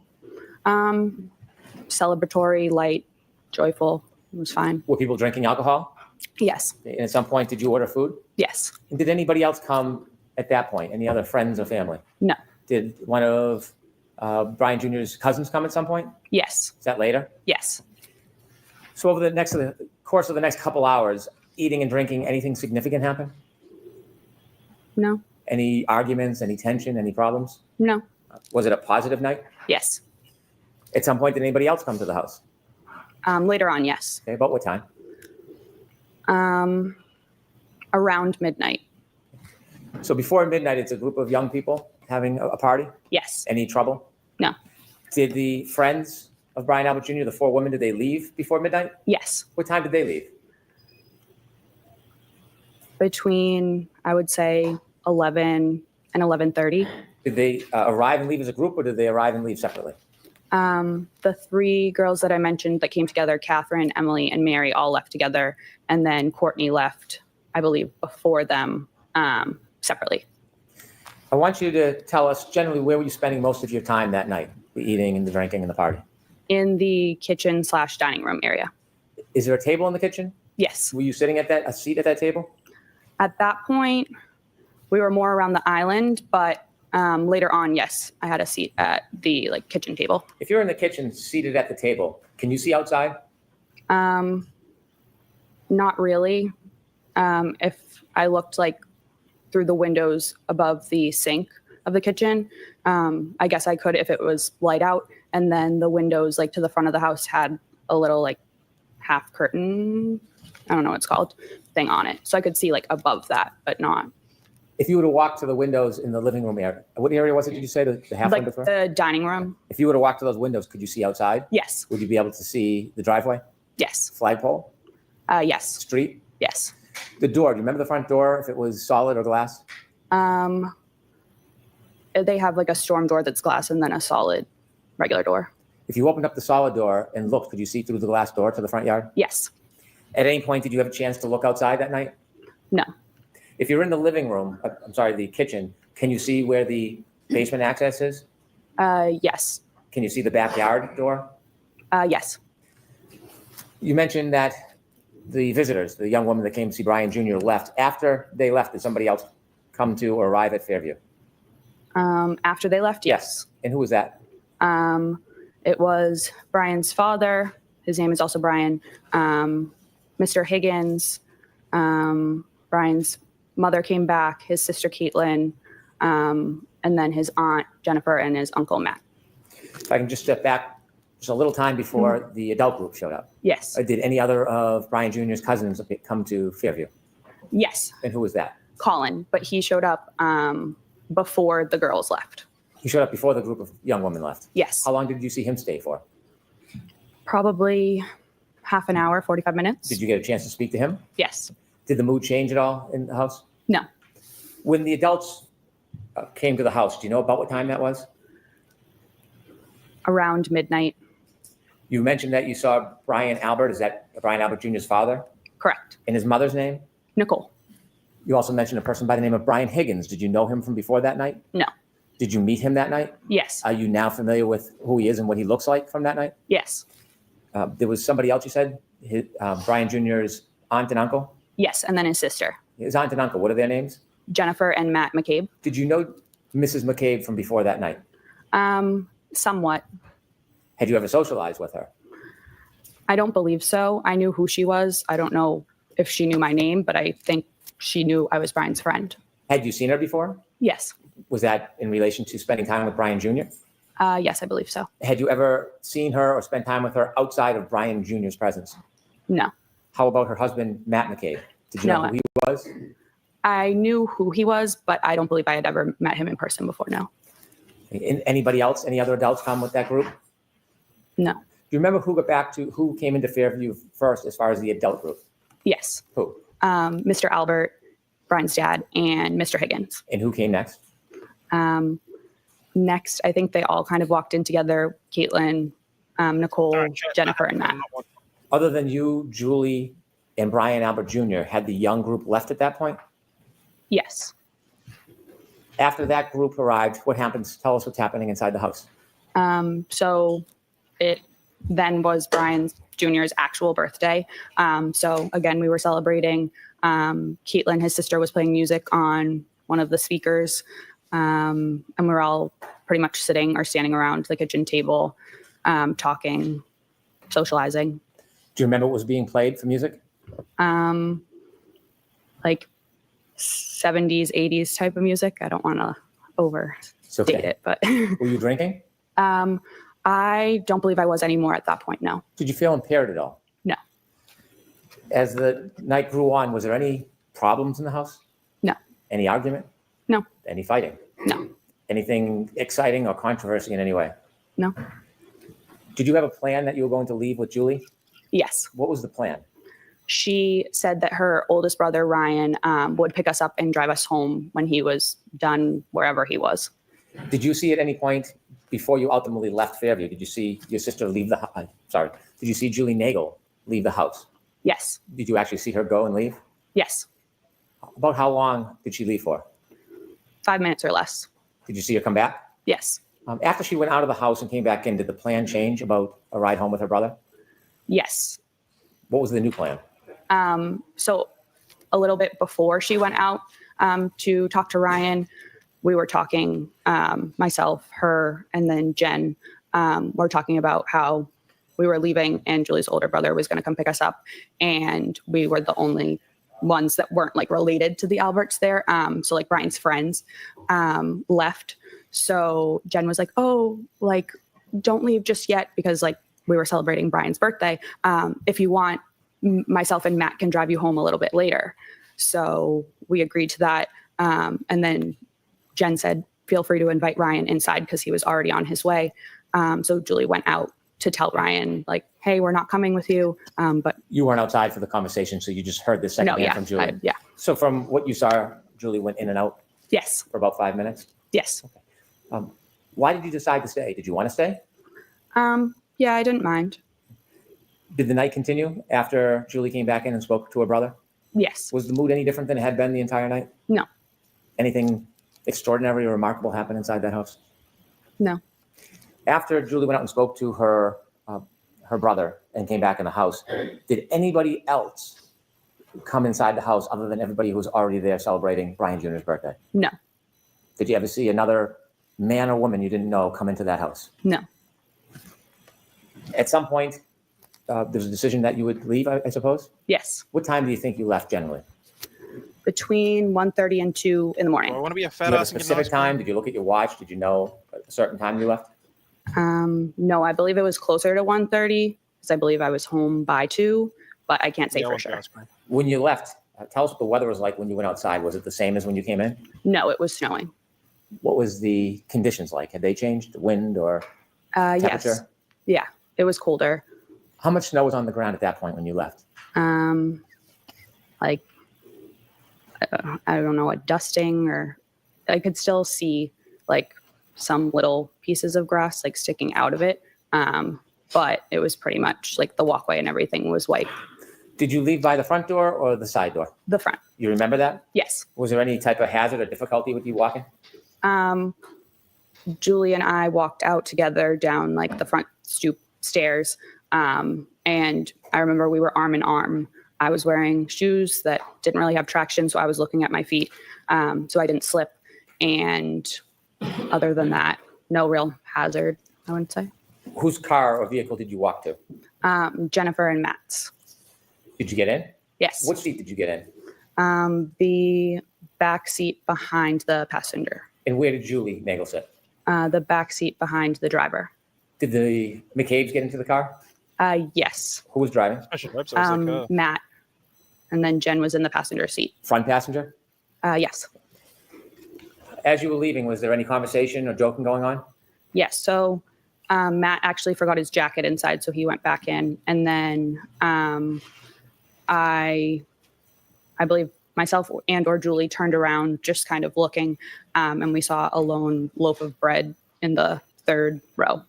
Celebratory, light, joyful. It was fine. Were people drinking alcohol? Yes. And at some point, did you order food? Yes. And did anybody else come at that point? Any other friends or family? No. Did one of Brian Jr.'s cousins come at some point? Yes. Is that later? Yes. So over the course of the next couple hours, eating and drinking, anything significant happen? No. Any arguments, any tension, any problems? No. Was it a positive night? Yes. At some point, did anybody else come to the house? Later on, yes. Okay, about what time? Around midnight. So before midnight, it's a group of young people having a party? Yes. Any trouble? No. Did the friends of Brian Albert Jr., the 4 women, did they leave before midnight? Yes. What time did they leave? Between, I would say, 11 and 11:30. Did they arrive and leave as a group, or did they arrive and leave separately? The 3 girls that I mentioned that came together, Catherine, Emily, and Mary, all left together. And then Courtney left, I believe, before them separately. I want you to tell us generally where were you spending most of your time that night, the eating and the drinking and the party? In the kitchen/dining room area. Is there a table in the kitchen? Yes. Were you sitting at a seat at that table? At that point, we were more around the island, but later on, yes, I had a seat at the kitchen table. If you're in the kitchen seated at the table, can you see outside? Not really. If I looked through the windows above the sink of the kitchen, I guess I could if it was light out. And then the windows to the front of the house had a little half curtain, I don't know what it's called, thing on it. So I could see above that, but not If you were to walk to the windows in the living room area, what area was it? Did you say the half Like window? the dining room. If you were to walk to those windows, could you see outside? Yes. Would you be able to see the driveway, Yes. flagpole, Yes. street? Yes. The door, do you remember the front door, if it was solid or glass? They have like a storm door that's glass and then a solid regular door. If you opened up the solid door and looked, could you see through the glass door to the front yard? Yes. At any point, did you have a chance to look outside that night? No. If you're in the living room, the kitchen, can you see where the basement access is? Yes. Can you see the backyard door? Yes. You mentioned that the visitors, the young woman that came to see Brian Jr. left. After they left, did somebody else come to or arrive at Fairview? After they left, yes. And who was that? It was Brian's father. His name is also Brian. Mr. Higgins. Brian's mother came back, his sister Caitlin, and then his aunt Jennifer and his uncle Matt. If I can just step back just a little time before the adult group showed up. Yes. Did any other of Brian Jr.'s cousins come to Fairview? Yes. And who was that? Colin, but he showed up before the girls left. He showed up before the group of young women left? Yes. How long did you see him stay for? Probably half an hour, 45 minutes. Did you get a chance to speak to him? Yes. Did the mood change at all in the house? No. When the adults came to the house, do you know about what time that was? Around midnight. You mentioned that you saw Brian Albert. Is that Brian Albert Jr.'s father? Correct. And his mother's name? Nicole. You also mentioned a person by the name of Brian Higgins. Did you know him from before that night? No. Did you meet him that night? Yes. Are you now familiar with who he is and what he looks like from that night? Yes. There was somebody else you said, Brian Jr.'s aunt and uncle? Yes, and then his sister. His aunt and uncle, what are their names? Jennifer and Matt McCabe. Did you know Mrs. McCabe from before that night? Somewhat. Had you ever socialized with her? I don't believe so. I knew who she was. I don't know if she knew my name, but I think she knew I was Brian's friend. Had you seen her before? Yes. Was that in relation to spending time with Brian Jr.? Yes, I believe so. Had you ever seen her or spent time with her outside of Brian Jr.'s presence? No. How about her husband, Matt McCabe? Did you know who he was? I knew who he was, but I don't believe I had ever met him in person before, no. Anybody else, any other adults come with that group? No. Do you remember who came into Fairview first as far as the adult group? Yes. Who? Mr. Albert, Brian's dad, and Mr. Higgins. And who came next? Next, I think they all kind of walked in together. Caitlin, Nicole, Jennifer, and Matt. Other than you, Julie, and Brian Albert Jr., had the young group left at that point? Yes. After that group arrived, what happens? Tell us what's happening inside the house. So it then was Brian Jr.'s actual birthday. So again, we were celebrating. Caitlin, his sister, was playing music on one of the speakers. And we were all pretty much sitting or standing around the kitchen table, talking, socializing. Do you remember what was being played for music? Like 70s, 80s type of music. I don't want to overstate it, but Were you drinking? I don't believe I was anymore at that point. No. Did you feel impaired at all? No. As the night grew on, was there any problems in the house? No. Any argument? No. Any fighting? No. Anything exciting or controversy in any way? No. Did you have a plan that you were going to leave with Julie? Yes. What was the plan? She said that her oldest brother, Ryan, would pick us up and drive us home when he was done wherever he was. Did you see at any point before you ultimately left Fairview, did you see your sister leave the house? Did you see Julie Nagel leave the house? Yes. Did you actually see her go and leave? Yes. About how long did she leave for? 5 minutes or less. Did you see her come back? Yes. After she went out of the house and came back in, did the plan change about a ride home with her brother? Yes. What was the new plan? So a little bit before she went out to talk to Ryan, we were talking, myself, her, and then Jen were talking about how we were leaving and Julie's older brother was going to come pick us up. And we were the only ones that weren't like related to the Alberts there. So like Brian's friends left. So Jen was like, oh, like, don't leave just yet because like we were celebrating Brian's birthday. If you want, myself and Matt can drive you home a little bit later. So we agreed to that. And then Jen said, feel free to invite Ryan inside because he was already on his way. So Julie went out to tell Ryan, like, hey, we're not coming with you. But You weren't outside for the conversation, so you just heard this second hand from Julie. Yeah. So from what you saw, Julie went in and out Yes. for about 5 minutes. Yes. Why did you decide to stay? Did you want to stay? Yeah, I didn't mind. Did the night continue after Julie came back in and spoke to her brother? Yes. Was the mood any different than it had been the entire night? No. Anything extraordinary or remarkable happen inside that house? No. After Julie went out and spoke to her brother and came back in the house, did anybody else come inside the house other than everybody who was already there celebrating Brian Jr.'s birthday? No. Did you ever see another man or woman you didn't know come into that house? No. At some point, there was a decision that you would leave, I suppose? Yes. What time do you think you left generally? Between 1:30 and 2 in the morning. I want to be a Do fat you have a ass and get specific nice time? Did you look at your watch? Did you know a certain time you left? No, I believe it was closer to 1:30 because I believe I was home by 2, but I can't say Yeah, for I want sure. ice cream. When you left, tell us what the weather was like when you went outside. Was it the same as when you came in? No, it was snowing. What was the conditions like? Had they changed? The wind or Yes. temperature? Yeah, it was colder. How much snow was on the ground at that point when you left? Like, I don't know, a dusting, or I could still see like some little pieces of grass like sticking out of it. But it was pretty much like the walkway and everything was white. Did you leave by the front door or the side door? The front. You remember that? Yes. Was there any type of hazard or difficulty with you walking? Julie and I walked out together down like the front stoop stairs. And I remember we were arm in arm. I was wearing shoes that didn't really have traction, so I was looking at my feet, so I didn't slip. And other than that, no real hazard, I wouldn't say. Whose car or vehicle did you walk to? Jennifer and Matt's. Did you get in? Yes. What seat did you get in? The back seat behind the passenger. And where did Julie Nagel sit? The back seat behind the driver. Did the McCabe's get into the car? Yes. Who was driving? I should hope so. It's like, Matt. And then Jen was in the passenger seat. Front passenger? Yes. As you were leaving, was there any conversation or joking going on? Yes. So Matt actually forgot his jacket inside, so he went back in. And then I believe myself and or Julie turned around just kind of looking, and we saw a lone loaf of bread in the third row.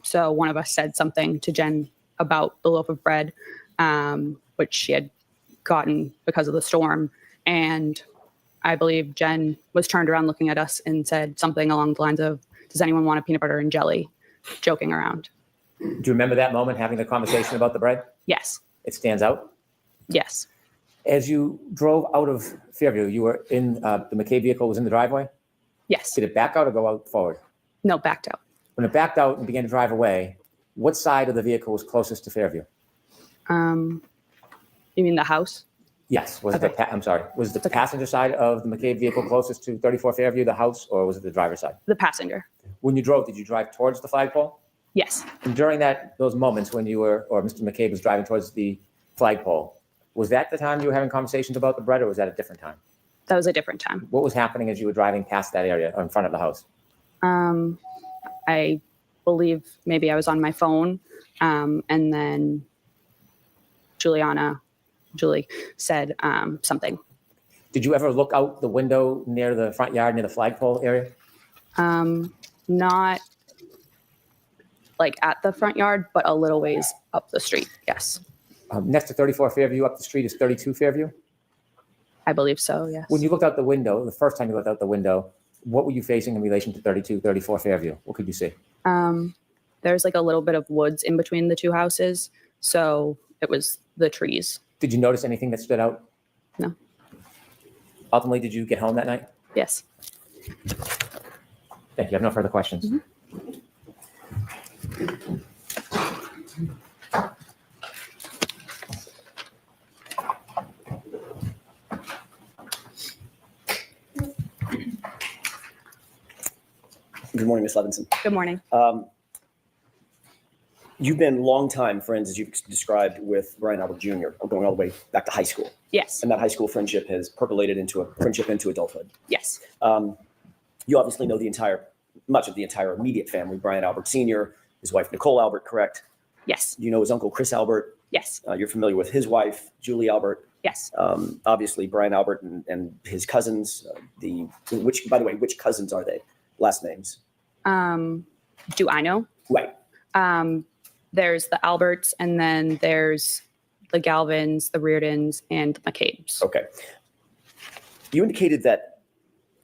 So one of us said something to Jen about the loaf of bread, which she had gotten because of the storm. And I believe Jen was turned around looking at us and said something along the lines of, does anyone want a peanut butter and jelly? Joking around. Do you remember that moment, having the conversation about the bread? Yes. It stands out? Yes. As you drove out of Fairview, you were in, the McCabe vehicle was in the driveway? Yes. Did it back out or go out forward? No, backed out. When it backed out and began to drive away, what side of the vehicle was closest to Fairview? You mean the house? Yes. Was it I'm sorry. Was the passenger side of the McCabe vehicle closest to 34 Fairview, the house, or was it the driver's side? The passenger. When you drove, did you drive towards the flagpole? Yes. And during those moments when you were, or Mr. McCabe was driving towards the flagpole, was that the time you were having conversations about the bread, or was that a different time? That was a different time. What was happening as you were driving past that area or in front of the house? I believe maybe I was on my phone, and then Julie said something. Did you ever look out the window near the front yard, near the flagpole area? Not like at the front yard, but a little ways up the street. Yes. Next to 34 Fairview up the street is 32 Fairview? I believe so, yes. When you looked out the window, the first time you looked out the window, what were you facing in relation to 32, 34 Fairview? What could you see? There's like a little bit of woods in between the two houses. So it was the trees. Did you notice anything that stood out? No. Ultimately, did you get home that night? Yes. Thank you. I have no further questions. Mm-hmm. Good morning, Ms. Levinson. Good morning. You've been longtime friends, as you've described, with Brian Albert Jr., going all the way back to high school. Yes. And that high school friendship has percolated into a friendship into adulthood. Yes. You obviously know much of the entire immediate family, Brian Albert Sr., his wife, Nicole Albert, correct? Yes. You know his uncle, Chris Albert. Yes. You're familiar with his wife, Julie Albert. Yes. Obviously, Brian Albert and his cousins, by the way, which cousins are they? Last names? Do I know? Right. There's the Alberts, and then there's the Galvins, the Reardons, and the McCabe's. Okay. You indicated that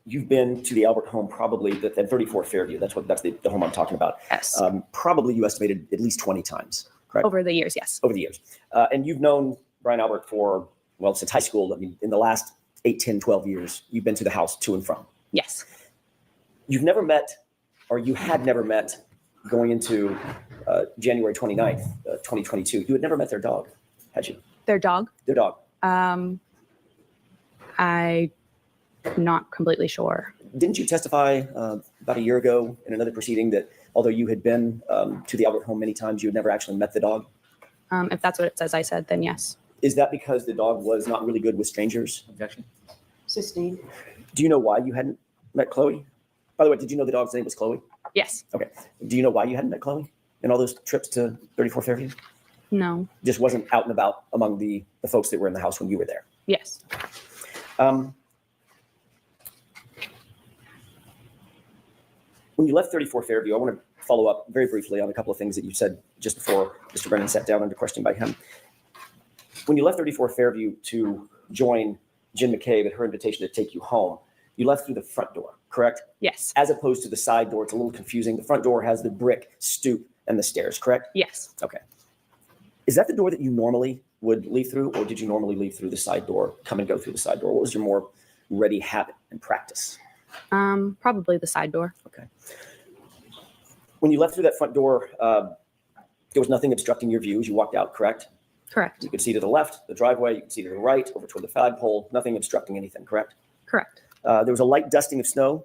you've been to the Albert home probably at 34 Fairview. That's the home I'm talking about. Yes. Probably you estimated at least 20 times, correct? Over the years, yes. Over the years. And you've known Brian Albert since high school. I mean, in the last 8, 10, 12 years, you've been to the house to and from. Yes. You've never met, or you had never met, going into January 29th, 2022. You had never met their dog, had you? Their dog? Their dog. I'm not completely sure. Didn't you testify about a year ago in another proceeding that although you had been to the Albert home many times, you had never actually met the dog? If that's what it says I said, then yes. Is that because the dog was not really good with strangers? Objection. Sustained. Do you know why you hadn't met Chloe? By the way, did you know the dog's name was Chloe? Yes. Okay. Do you know why you hadn't met Chloe in all those trips to 34 Fairview? No. Just wasn't out and about among the folks that were in the house when you were there? Yes. When you left 34 Fairview, I want to follow up very briefly on a couple of things that you said just before Mr. Brennan sat down under question by him. When you left 34 Fairview to join Jen McCabe at her invitation to take you home, you left through the front door, correct? Yes. As opposed to the side door, it's a little confusing. The front door has the brick stoop and the stairs, correct? Yes. Okay. Is that the door that you normally would leave through, or did you normally leave through the side door, come and go through the side door? What was your more ready habit and practice? Probably the side door. Okay. When you left through that front door, there was nothing obstructing your view as you walked out, correct? Correct. You could see to the left, the driveway, you could see to the right, over toward the flagpole, nothing obstructing anything, correct? Correct. There was a light dusting of snow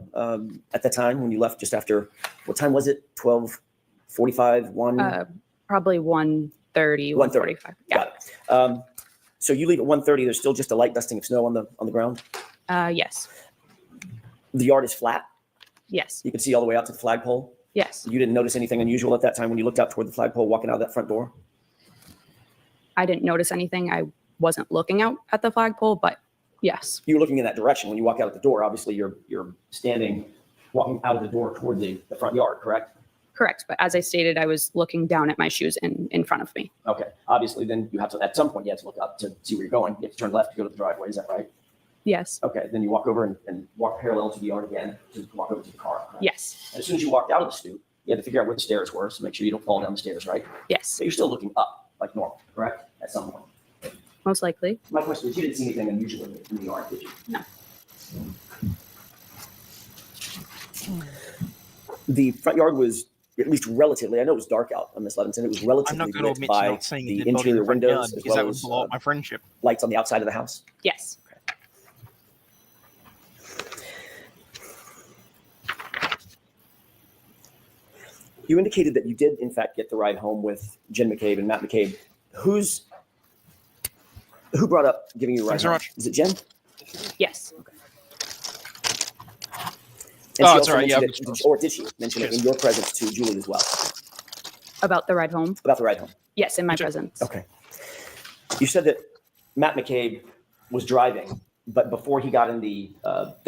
at the time when you left just after, what time was it? 12:45, 1? Probably 1:30, 1:45. Yeah. Got it. So you leave at 1:30, there's still just a light dusting of snow on the ground? Yes. The yard is flat? Yes. You could see all the way out to the flagpole? Yes. You didn't notice anything unusual at that time when you looked out toward the flagpole walking out of that front door? I didn't notice anything. I wasn't looking out at the flagpole, but yes. You were looking in that direction. When you walk out of the door, obviously you're standing, walking out of the door toward the front yard, correct? Correct. But as I stated, I was looking down at my shoes in front of me. Okay. Obviously, then you have to, at some point, you have to look up to see where you're going. You have to turn left to go to the driveway. Is that right? Yes. Okay. Then you walk over and walk parallel to the yard again to walk over to the car. Correct? Yes. And as soon as you walked out of the stoop, you had to figure out where the stairs were, so make sure you don't fall down the stairs, right? Yes. But you're still looking up like normal, correct? At some point. Most likely. My question is, you didn't see anything unusual in the yard, did you? No. The front yard was at least relatively, I know it was dark out on Miss Levinson, it was I'm relatively not going to lit admit to by not seeing the a dead body in interior the front yard windows as because that well would as blow up my friendship. lights on the outside of the house. Yes. You indicated that you did, in fact, get the ride home with Jen McCabe and Matt McCabe. Who brought up giving you a ride Thanks so home? much. Is it Jen? Yes. And Oh, she it's also all right. Yeah, mentioned it, or did she mention it in your presence to Julie as well? About the ride home? About the ride home? Yes, in my presence. Okay. You said that Matt McCabe was driving, but before he got in the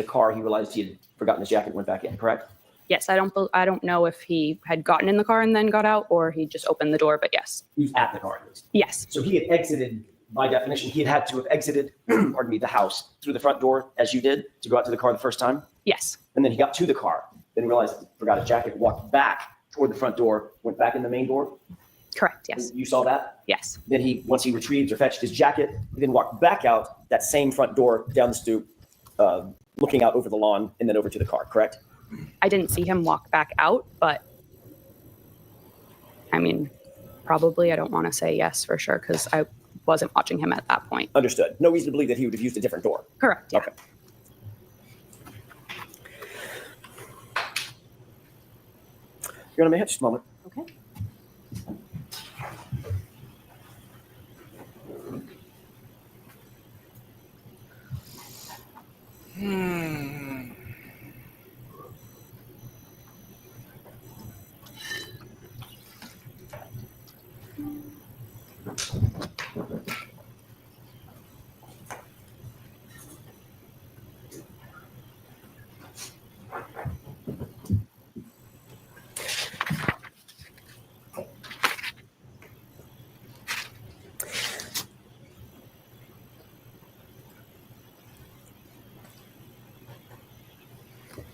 car, he realized he had forgotten his jacket and went back in, correct? Yes, I don't know if he had gotten in the car and then got out, or he just opened the door, but yes. He was at the car at least. Yes. So he had exited, by definition, he had to have exited, pardon me, the house through the front door as you did to go out to the car the first time. Yes. And then he got to the car, then realized he forgot his jacket, walked back toward the front door, went back in the main door. Correct. Yes. You saw that? Yes. Then once he retrieved or fetched his jacket, he then walked back out that same front door, down the stoop, looking out over the lawn and then over to the car, correct? I didn't see him walk back out, but I mean, probably I don't want to say yes for sure because I wasn't watching him at that point. Understood. No reason to believe that he would have used a different door. Correct. Yeah. Okay. Your Honor, may I have just a moment? Okay.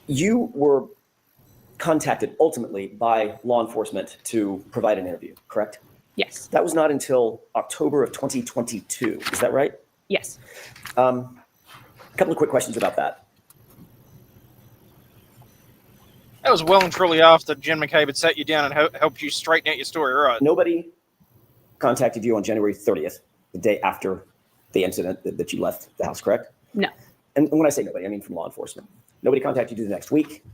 You were contacted ultimately by law enforcement to provide an interview, correct? Yes. That was not until October of 2022. Is that right? Yes. A couple of quick questions about that. That was well and truly after Jen McCabe had sat you down and helped you straighten out your story, right? Nobody contacted you on January 30th, the day after the incident that you left the house, correct? No. And when I say nobody, I mean from law enforcement. Nobody contacted you the next week?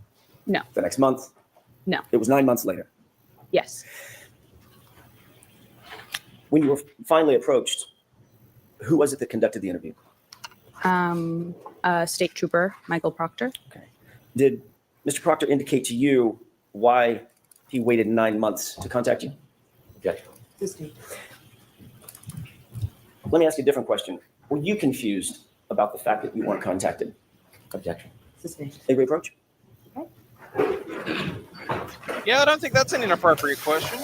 No. The next month? No. It was 9 months later. Yes. When you were finally approached, who was it that conducted the interview? State Trooper Michael Proctor. Okay. Did Mr. Proctor indicate to you why he waited 9 months to contact you? Objection. Let me ask you a different question. Were you confused about the fact that you weren't contacted? Objection. A reproach? Yeah, I don't think that's an inappropriate question.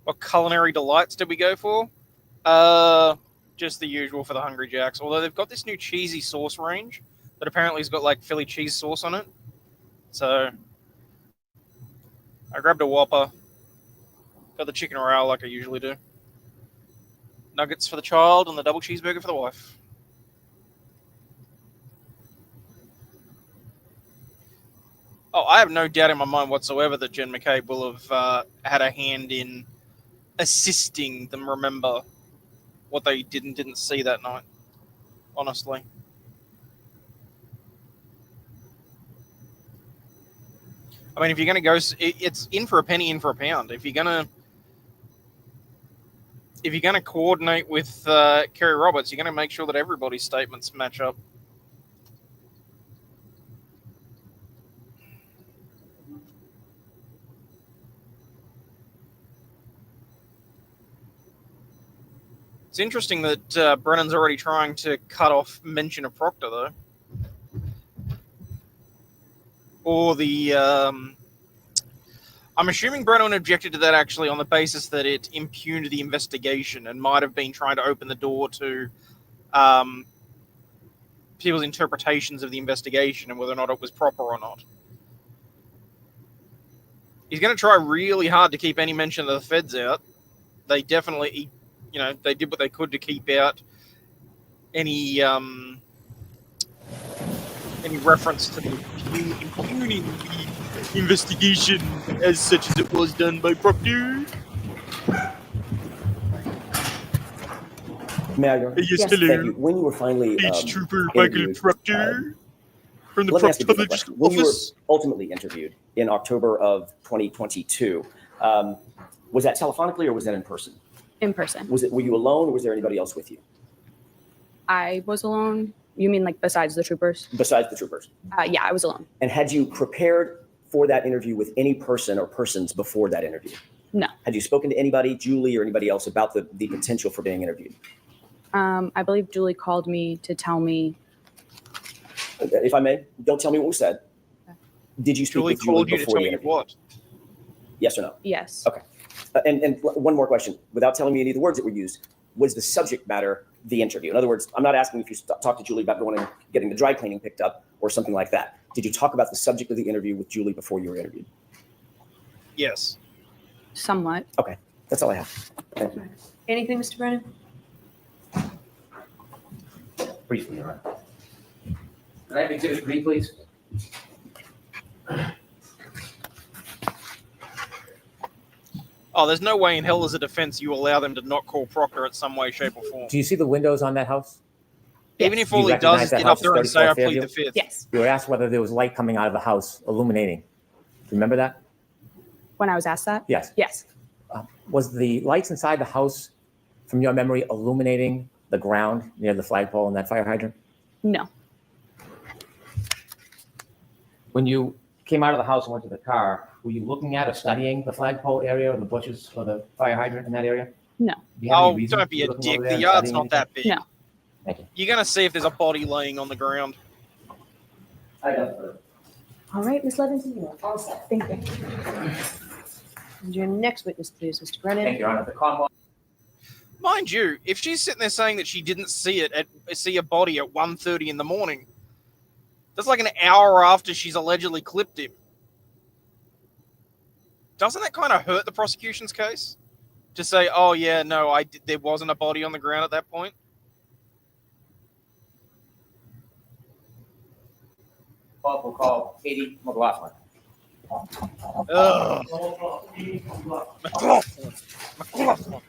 What culinary delights did we go for? Just the usual for the Hungry Jacks. Although they've got this new cheesy sauce range that apparently has got like Philly cheese sauce on it. So I grabbed a Whopper. Got the chicken royale like I usually do. Nuggets for the child and the double cheeseburger for the wife. Oh, I have no doubt in my mind whatsoever that Jen McCabe will have had a hand in assisting them remember what they did and didn't see that night. Honestly. I mean, if you're going to go, it's in for a penny, in for a pound. If you're going to coordinate with Kerry Roberts, you're going to make sure that everybody's statements match up. It's interesting that Brennan's already trying to cut off mention of Proctor, though. Or the... I'm assuming Brennan objected to that actually on the basis that it impugned the investigation and might have been trying to open the door to people's interpretations of the investigation and whether or not it was proper or not. He's going to try really hard to keep any mention of the feds out. They definitely, they did what they could to keep out any reference to the impugning the investigation as such as it was done by Proctor. May I? Yes, Thank you. When you were finally State Trooper Michael Proctor from the let me ask you a different Proctology question. When you were Office. ultimately interviewed in October of 2022, was that telephonically or was that in person? In person. Were you alone or was there anybody else with you I was alone. You mean like besides the troopers? besides the troopers? Yeah, I was alone. And had you prepared for that interview with any person or persons before that interview? No. Had you spoken to anybody, Julie or anybody else, about the potential for being interviewed? I believe Julie called me to tell me. If I may, don't tell me what was said. Did you speak Julie with Julie called you to before tell the you interview? what? Yes or no? Yes. Okay. And one more question, without telling me any of the words that were used, was the subject matter the interview? In other words, I'm not asking if you talked to Julie about going and getting the dry cleaning picked up or something like that. Did you talk about the subject of the interview with Julie before you were interviewed? Yes. Somewhat. Okay, that's all I have. Thank you. Anything, Mr. Brennan? Briefly, Your Honor. Can I have Exhibit 3, please? Oh, there's no way in hell as a defense you allow them to not call Proctor in some way, shape, or form. Do you see the windows on that house? Even if Do you all he does recognize is that get house up there as and say, I 34 plead Fairview? the fifth. Yes. You were asked whether there was light coming out of the house illuminating. you remember that? When I was asked that? Yes. Yes. Was the lights inside the house, from your memory, illuminating the ground near the flagpole and that fire hydrant? No. When you came out of the house and went to the car, were you looking at or studying the flagpole area or the bushes or the fire hydrant in that area? No. Do you have any Oh, reason don't be to a looking dick. over there The and yard's studying not that big. No. Thank you. You're going to see if there's a body laying on the ground. I got it. All right, Ms. Levinson, you're all set. Thank you. And your next witness, please, Mr. Brennan. Thank you, Your Honor. The Commonwealth. Mind you, if she's sitting there saying that she didn't see a body at 1:30 in the morning, that's like an hour after she's allegedly clipped him. Doesn't that kind of hurt the prosecution's case? To say, oh yeah, no, there wasn't a body on the ground at that point? We'll call Katie McLaughlin. Ugh. McLaughlin. McLaughlin.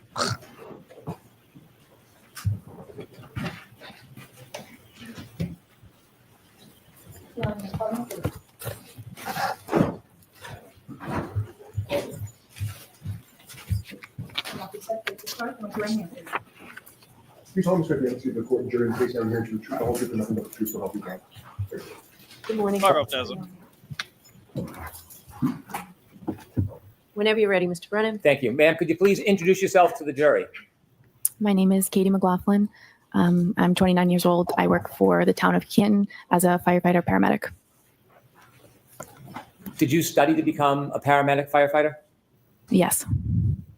Please hold Mr. Brennan to the court and jury in case I'm here to the truth, the whole truth, and nothing but the truth, so help you God. Good morning. Sorry about that. Whenever you're ready, Mr. Brennan. Thank you. Ma'am, could you please introduce yourself to the jury? My name is Katie McLaughlin. I'm 29 years old. I work for the town of Canton as a firefighter paramedic. Did you study to become a paramedic firefighter? Yes.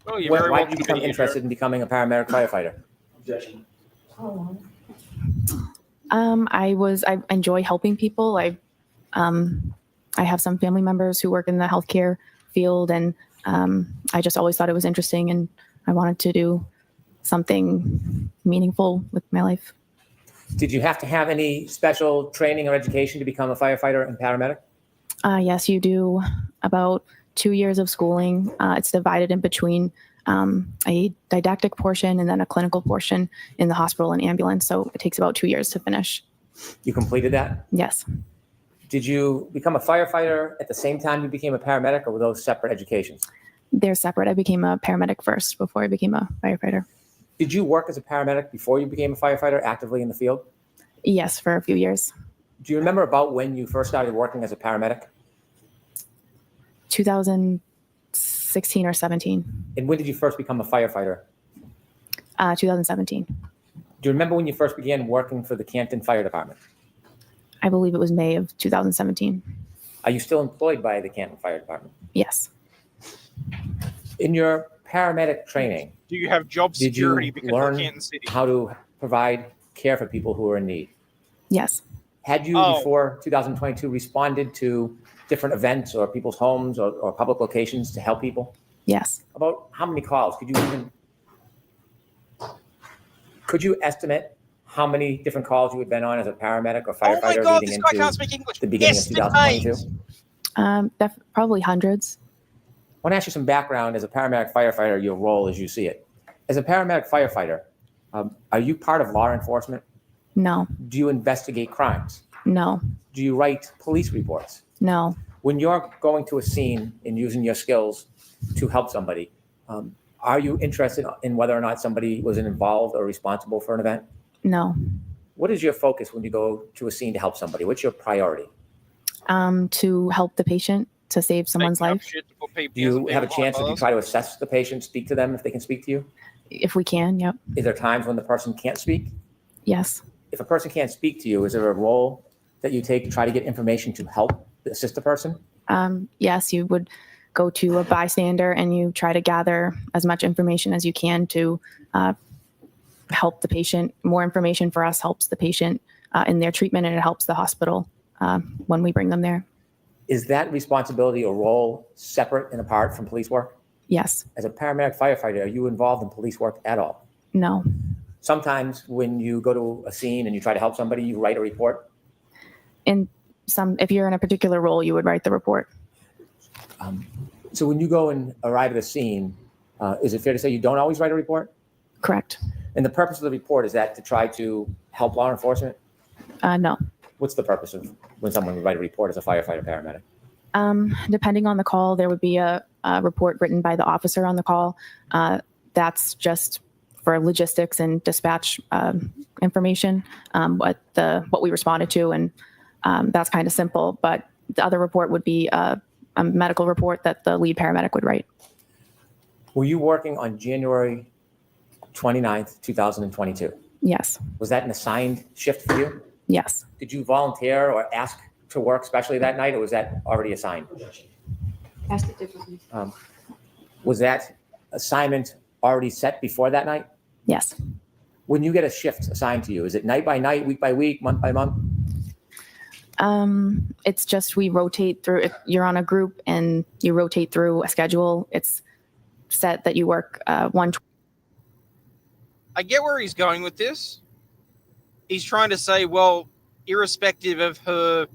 Oh, you're Why very did welcome you to become be here. interested in becoming a paramedic firefighter? Objection. I enjoy helping people. I have some family members who work in the healthcare field, and I just always thought it was interesting, and I wanted to do something meaningful with my life. Did you have to have any special training or education to become a firefighter and paramedic? Yes, you do about 2 years of schooling. It's divided in between a didactic portion and then a clinical portion in the hospital and ambulance. So it takes about 2 years to finish. You completed that? Yes. Did you become a firefighter at the same time you became a paramedic, or were those separate educations? They're separate. I became a paramedic first before I became a firefighter. Did you work as a paramedic before you became a firefighter actively in the field? Yes, for a few years. Do you remember about when you first started working as a paramedic? 2016 or 17. And when did you first become a firefighter? 2017. Do you remember when you first began working for the Canton Fire Department? I believe it was May of 2017. Are you still employed by the Canton Fire Department? Yes. In your paramedic training, Do you have job did you security because learn of Canton City? how to provide care for people who are in need? Yes. Had you, Oh. before 2022, responded to different events or people's homes or public locations to help people? Yes. About how many calls? Could you estimate how many different calls you had been on as a paramedic or Oh my firefighter God, leading this guy into can't speak English. the beginning of 2022? Probably hundreds. I want to ask you some background as a paramedic firefighter, your role as you see it. As a paramedic firefighter, are you part of law enforcement? No. Do you investigate crimes? No. Do you write police reports? No. When you're going to a scene and using your skills to help somebody, are you interested in whether or not somebody was involved or responsible for an event? No. What is your focus when you go to a scene to help somebody? What's your priority? To help the patient, to save someone's Making up life. shit to put people Do you in have a behind chance if you bars. try to assess the patient, speak to them if they can speak to you? If we can, yep. Is there times when the person can't speak? Yes. If a person can't speak to you, is there a role that you take to try to get information to help assist the person? Yes, you would go to a bystander and you try to gather as much information as you can to help the patient. More information for us helps the patient in their treatment, and it helps the hospital when we bring them there. Is that responsibility or role separate and apart from police work? Yes. As a paramedic firefighter, are you involved in police work at all? No. Sometimes when you go to a scene and you try to help somebody, you write a report. If you're in a particular role, you would write the report. So when you go and arrive at a scene, is it fair to say you don't always write a report? Correct. And the purpose of the report, is that to try to help law enforcement? No. What's the purpose of when someone would write a report as a firefighter paramedic? Depending on the call, there would be a report written by the officer on the call. That's just for logistics and dispatch information, what we responded to, and that's kind of simple. But the other report would be a medical report that the lead paramedic would write. Were you working on January 29th, 2022? Yes. Was that an assigned shift for you? Yes. Did you volunteer or ask to work specially that night, or was that already assigned? Ask it differently. Was that assignment already set before that night? Yes. When you get a shift assigned to you, is it night by night, week by week, month by month? It's just we rotate through. If you're on a group and you rotate through a schedule, it's set that you work one. I get where he's going with this. He's trying to say, well, irrespective of her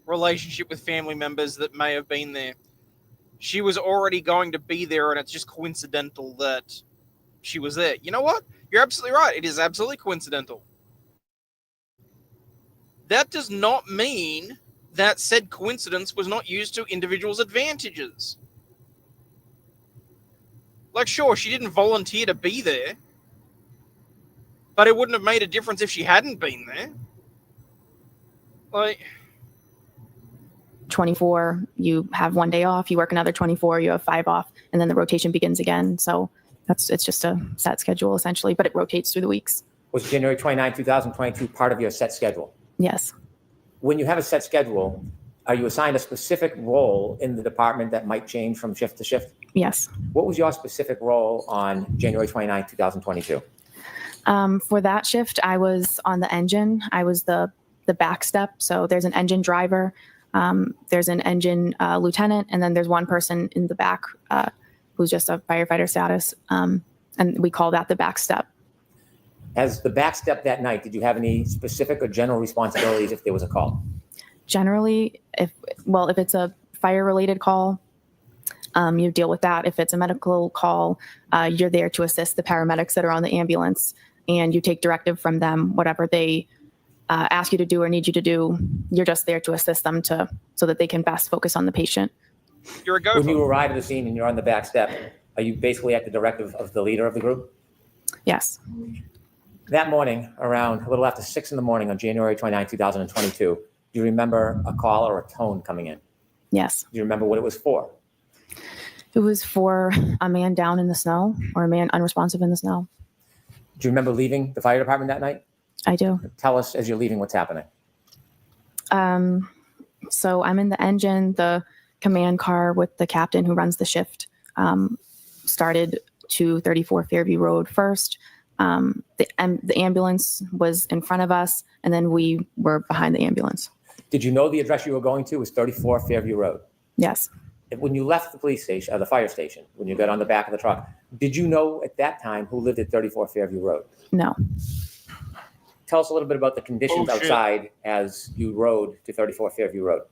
relationship with family members that may have been there, she was already going to be there, and it's just coincidental that she was there. You know what? You're absolutely right. It is absolutely coincidental. That does not mean that said coincidence was not used to individuals' advantages. Like, sure, she didn't volunteer to be there, but it wouldn't have made a difference if she hadn't been there. Like, 24, you have 1 day off, you work another 24, you have 5 off, and then the rotation begins again. So it's just a set schedule essentially, but it rotates through the weeks. Was January 29, 2022 part of your set schedule? Yes. When you have a set schedule, are you assigned a specific role in the department that might change from shift to shift? Yes. What was your specific role on January 29, 2022? For that shift, I was on the engine. I was the back step. So there's an engine driver, there's an engine lieutenant, and then there's one person in the back who's just a firefighter status. And we call that the back step. As the back step that night, did you have any specific or general responsibilities if there was a call? Generally, if it's a fire-related call, you deal with that. If it's a medical call, you're there to assist the paramedics that are on the ambulance, and you take directive from them. Whatever they ask you to do or need you to do, you're just there to assist them so that they can best focus on the patient. You're a go. When you arrive at the scene and you're on the back step, are you basically at the directive of the leader of the group? Yes. That morning, around a little after 6 in the morning on January 29, 2022, do you remember a call or a tone coming in? Yes. Do you remember what it was for? It was for a man down in the snow or a man unresponsive in the snow. Do you remember leaving the fire department that night? I do. Tell us as you're leaving what's happening. So I'm in the engine, the command car with the captain who runs the shift started to 34 Fairview Road first. The ambulance was in front of us, and then we were behind the ambulance. Did you know the address you were going to was 34 Fairview Road? Yes. When you left the police station, or the fire station, when you got on the back of the truck, did you know at that time who lived at 34 Fairview Road? No. Tell us a little bit about the conditions outside as you rode to 34 Fairview Road.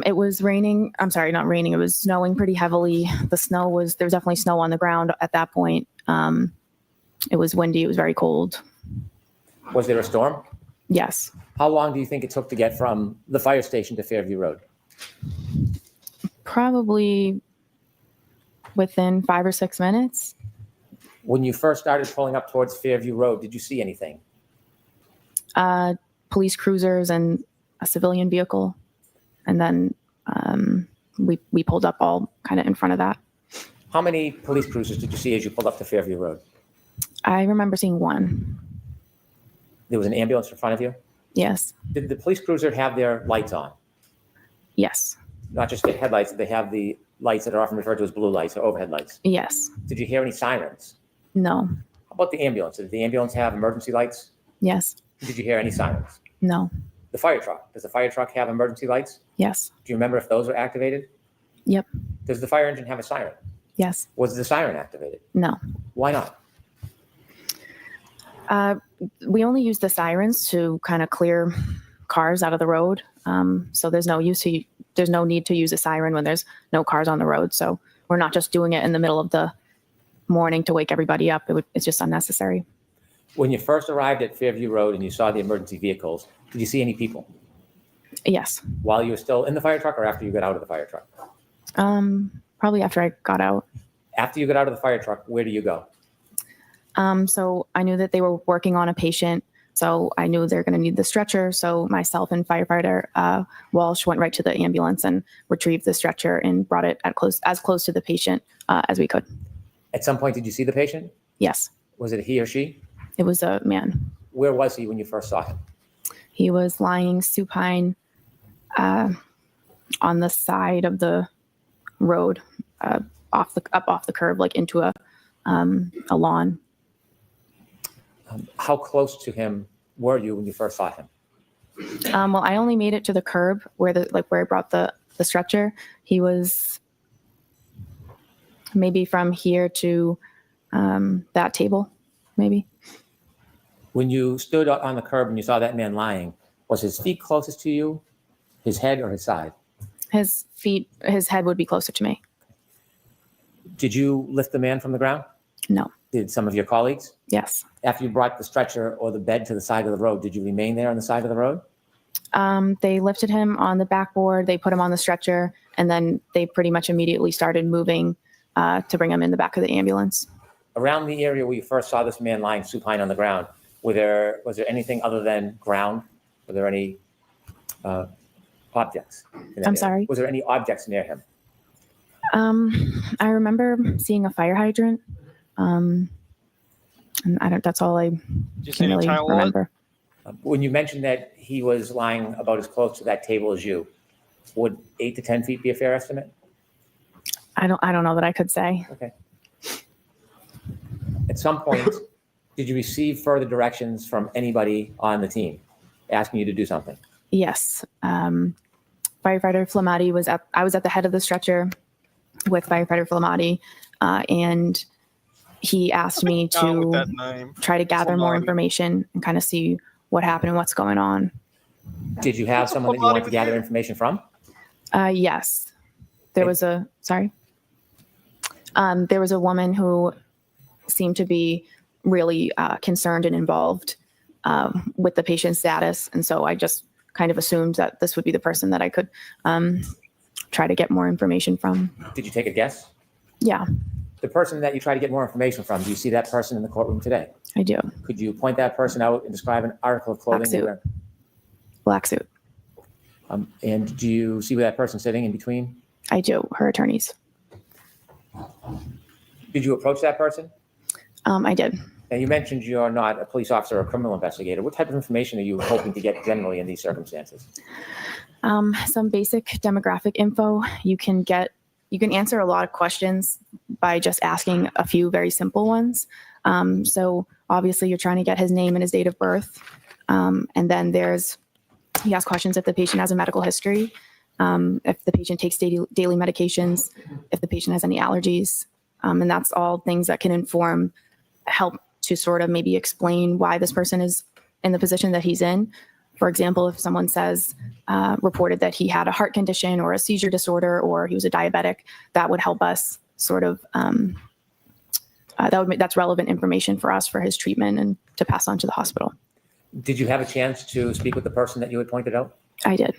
It was raining. I'm sorry, not raining. It was snowing pretty heavily. There was definitely snow on the ground at that point. It was windy. It was very cold. Was there a storm? Yes. How long do you think it took to get from the fire station to Fairview Road? Probably within 5 or 6 minutes. When you first started pulling up towards Fairview Road, did you see anything? Police cruisers and a civilian vehicle. And then we pulled up all kind of in front of that. How many police cruisers did you see as you pulled up to Fairview Road? I remember seeing one. There was an ambulance in front of you? Yes. Did the police cruiser have their lights on? Yes. Not just the headlights, they have the lights that are often referred to as blue lights or overhead lights. Yes. Did you hear any sirens? No. How about the ambulance? Did the ambulance have emergency lights? Yes. Did you hear any sirens? No. The fire truck, does the fire truck have emergency lights? Yes. Do you remember if those were activated? Yep. Does the fire engine have a siren? Yes. Was the siren activated? No. Why not? We only use the sirens to kind of clear cars out of the road. So there's no need to use a siren when there's no cars on the road. So we're not just doing it in the middle of the morning to wake everybody up. It's just unnecessary. When you first arrived at Fairview Road and you saw the emergency vehicles, did you see any people? Yes. While you were still in the fire truck or after you got out of the fire truck? Probably after I got out. After you got out of the fire truck, where do you go? So I knew that they were working on a patient. So I knew they're going to need the stretcher. So myself and firefighter Walsh went right to the ambulance and retrieved the stretcher and brought it as close to the patient as we could. At some point, did you see the patient? Yes. Was it he or she? It was a man. Where was he when you first saw him? He was lying supine on the side of the road, off the curb, like into a lawn. How close to him were you when you first saw him? Well, I only made it to the curb where I brought the stretcher. He was maybe from here to that table, maybe. When you stood on the curb and you saw that man lying, was his feet closest to you, his head, or his side? His head would be closer to me. Did you lift the man from the ground? No. Did some of your colleagues? Yes. After you brought the stretcher or the bed to the side of the road, did you remain there on the side of the road? They lifted him on the backboard, they put him on the stretcher, and then they pretty much immediately started moving to bring him in the back of the ambulance. Around the area where you first saw this man lying supine on the ground, was there anything other than ground? Were there any objects? I'm sorry? Was there any objects near him? I remember seeing a fire hydrant. And that's all I can really remember. When you mentioned that he was lying about as close to that table as you, would 8 to 10 feet be a fair estimate? I don't know that I could say. Okay. At some point, did you receive further directions from anybody on the team asking you to do something? Yes. Firefighter Flamati I was at the head of the stretcher with Firefighter Flamati, and he asked me to try to gather more information and kind of see what happened and what's going on. Did you have someone that you wanted to gather information from? Yes. There was a woman who seemed to be really concerned and involved with the patient's status. And so I just kind of assumed that this would be the person that I could try to get more information from. Did you take a guess? Yeah. The person that you try to get more information from, do you see that person in the courtroom today? I do. Could you point that person out and describe an article of clothing? Black suit. And do you see that person sitting in between? I do. Her attorneys. Did you approach that person? I did. And you mentioned you're not a police officer or a criminal investigator. What type of information are you hoping to get generally in these circumstances? Some basic demographic info. You can answer a lot of questions by just asking a few very simple ones. So obviously you're trying to get his name and his date of birth. And then he asks questions if the patient has a medical history, if the patient takes daily medications, if the patient has any allergies. And that's all things that can help to sort of maybe explain why this person is in the position that he's in. For example, if someone reported that he had a heart condition or a seizure disorder or he was a diabetic, that would help us sort of, that's relevant information for us for his treatment and to pass on to the hospital. Did you have a chance to speak with the person that you had pointed out? I did.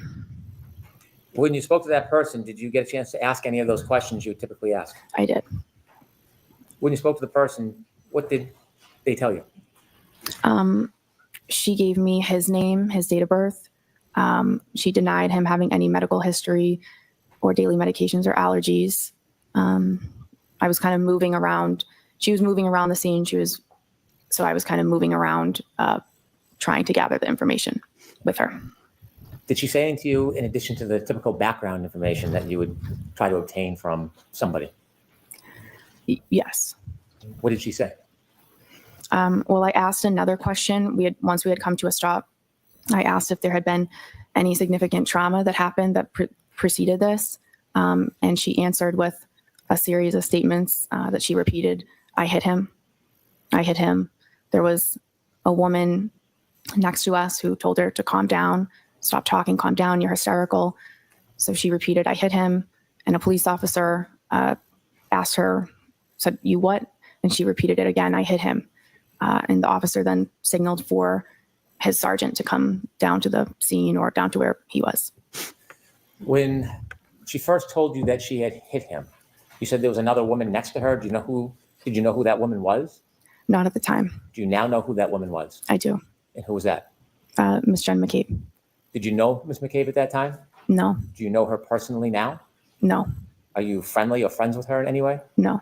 When you spoke to that person, did you get a chance to ask any of those questions you would typically ask? I did. When you spoke to the person, what did they tell you? She gave me his name, his date of birth. She denied him having any medical history or daily medications or allergies. I was kind of moving around. She was moving around the scene. So I was kind of moving around, trying to gather the information with her. Did she say anything to you in addition to the typical background information that you would try to obtain from somebody? Yes. What did she say? Well, I asked another question. Once we had come to a stop, I asked if there had been any significant trauma that happened that preceded this. And she answered with a series of statements that she repeated. I hit him. I hit him. There was a woman next to us who told her to calm down, stop talking, calm down, you're hysterical. So she repeated, I hit him. And a police officer asked her, said, you what? And she repeated it again, I hit him. And the officer then signaled for his sergeant to come down to the scene or down to where he was. When she first told you that she had hit him, you said there was another woman next to her. Did you know who that woman was? Not at the time. Do you now know who that woman was? I do. And who was that? Miss Jen McCabe. Did you know Miss McCabe at that time? No. Do you know her personally now? No. Are you friendly or friends with her in any way? No.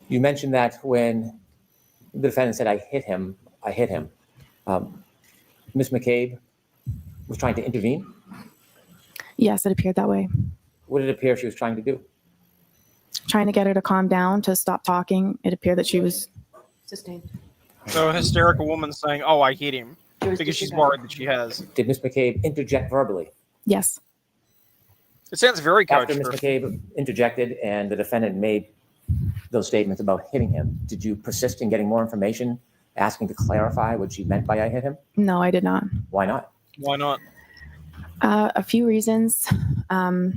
You mentioned that when the defendant said, I hit him. Miss McCabe was trying to intervene? Yes, it appeared that way. What did it appear she was trying to do? Trying to get her to calm down, to stop talking. It appeared that she was... Sustained. So a hysterical woman saying, oh, I hit him, because she's worried that she has. Did Miss McCabe interject verbally? Yes. It sounds very coached. After Miss McCabe interjected and the defendant made those statements about hitting him, did you persist in getting more information, asking to clarify what she meant by I hit him? No, I did not. Why not? Why not? A few reasons. I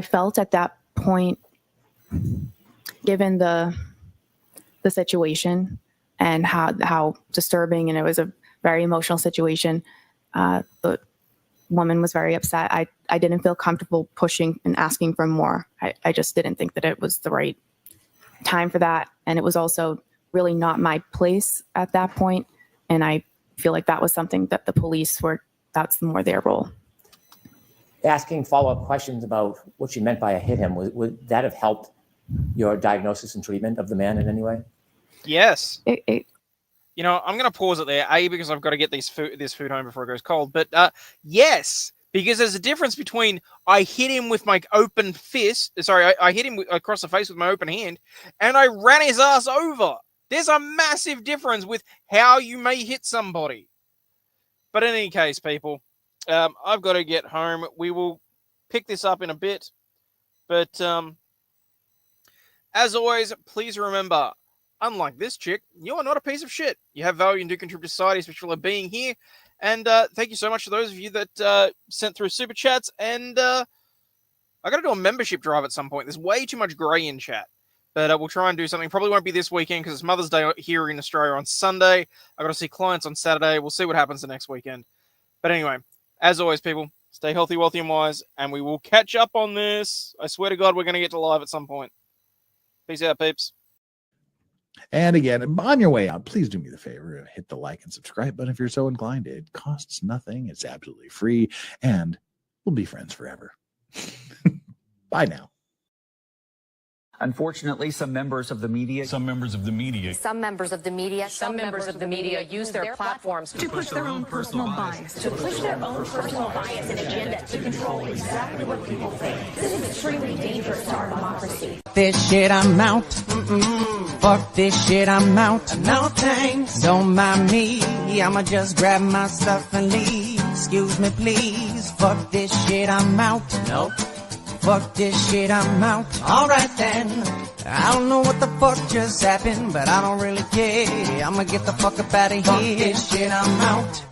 felt at that point, given the situation and how disturbing, and it was a very emotional situation, the woman was very upset. I didn't feel comfortable pushing and asking for more. I just didn't think that it was the right time for that. And it was also really not my place at that point. And I feel like that was something that the police that's more their role. Asking follow-up questions about what she meant by I hit him, would that have helped your diagnosis and treatment of the man in any way? Yes. You know, I'm going to pause it there, because I've got to get this food home before it goes cold. But yes, because there's a difference between I hit him with my open fist. Sorry, I hit him across the face with my open hand, and I ran his ass over. There's a massive difference with how you may hit somebody. But in any case, people, I've got to get home. We will pick this up in a bit. But as always, please remember, unlike this chick, you are not a piece of shit. You have value and do contribute to society, especially for being here. And thank you so much to those of you that sent through super chats. And I got to do a membership drive at some point. There's way too much grey in chat. But we'll try and do something. Probably won't be this weekend because it's Mother's Day here in Australia on Sunday. I've got to see clients on Saturday. We'll see what happens the next weekend. But anyway, as always, people, stay healthy, wealthy, and wise. And we will catch up on this. I swear to God, we're going to get to live at some point. Peace out, peeps. And again, on your way out, please do me the favor, hit the like and subscribe button if you're so inclined. It costs nothing. It's absolutely free. And we'll be friends forever. Bye now. Unfortunately, some members of the media use their platforms to push their own personal bias. And agenda to control exactly what people think. This is extremely dangerous to our democracy. This shit, I'm out. Fuck this shit, I'm out. No thanks. Don't mind me. I'ma just grab my stuff and leave. Excuse me, please. Fuck this shit, I'm out. Nope. Fuck this shit, I'm out. Alright then. I don't know what the fuck just happened, but I don't really care. I'ma get the fuck up out of here. Fuck this shit, I'm out.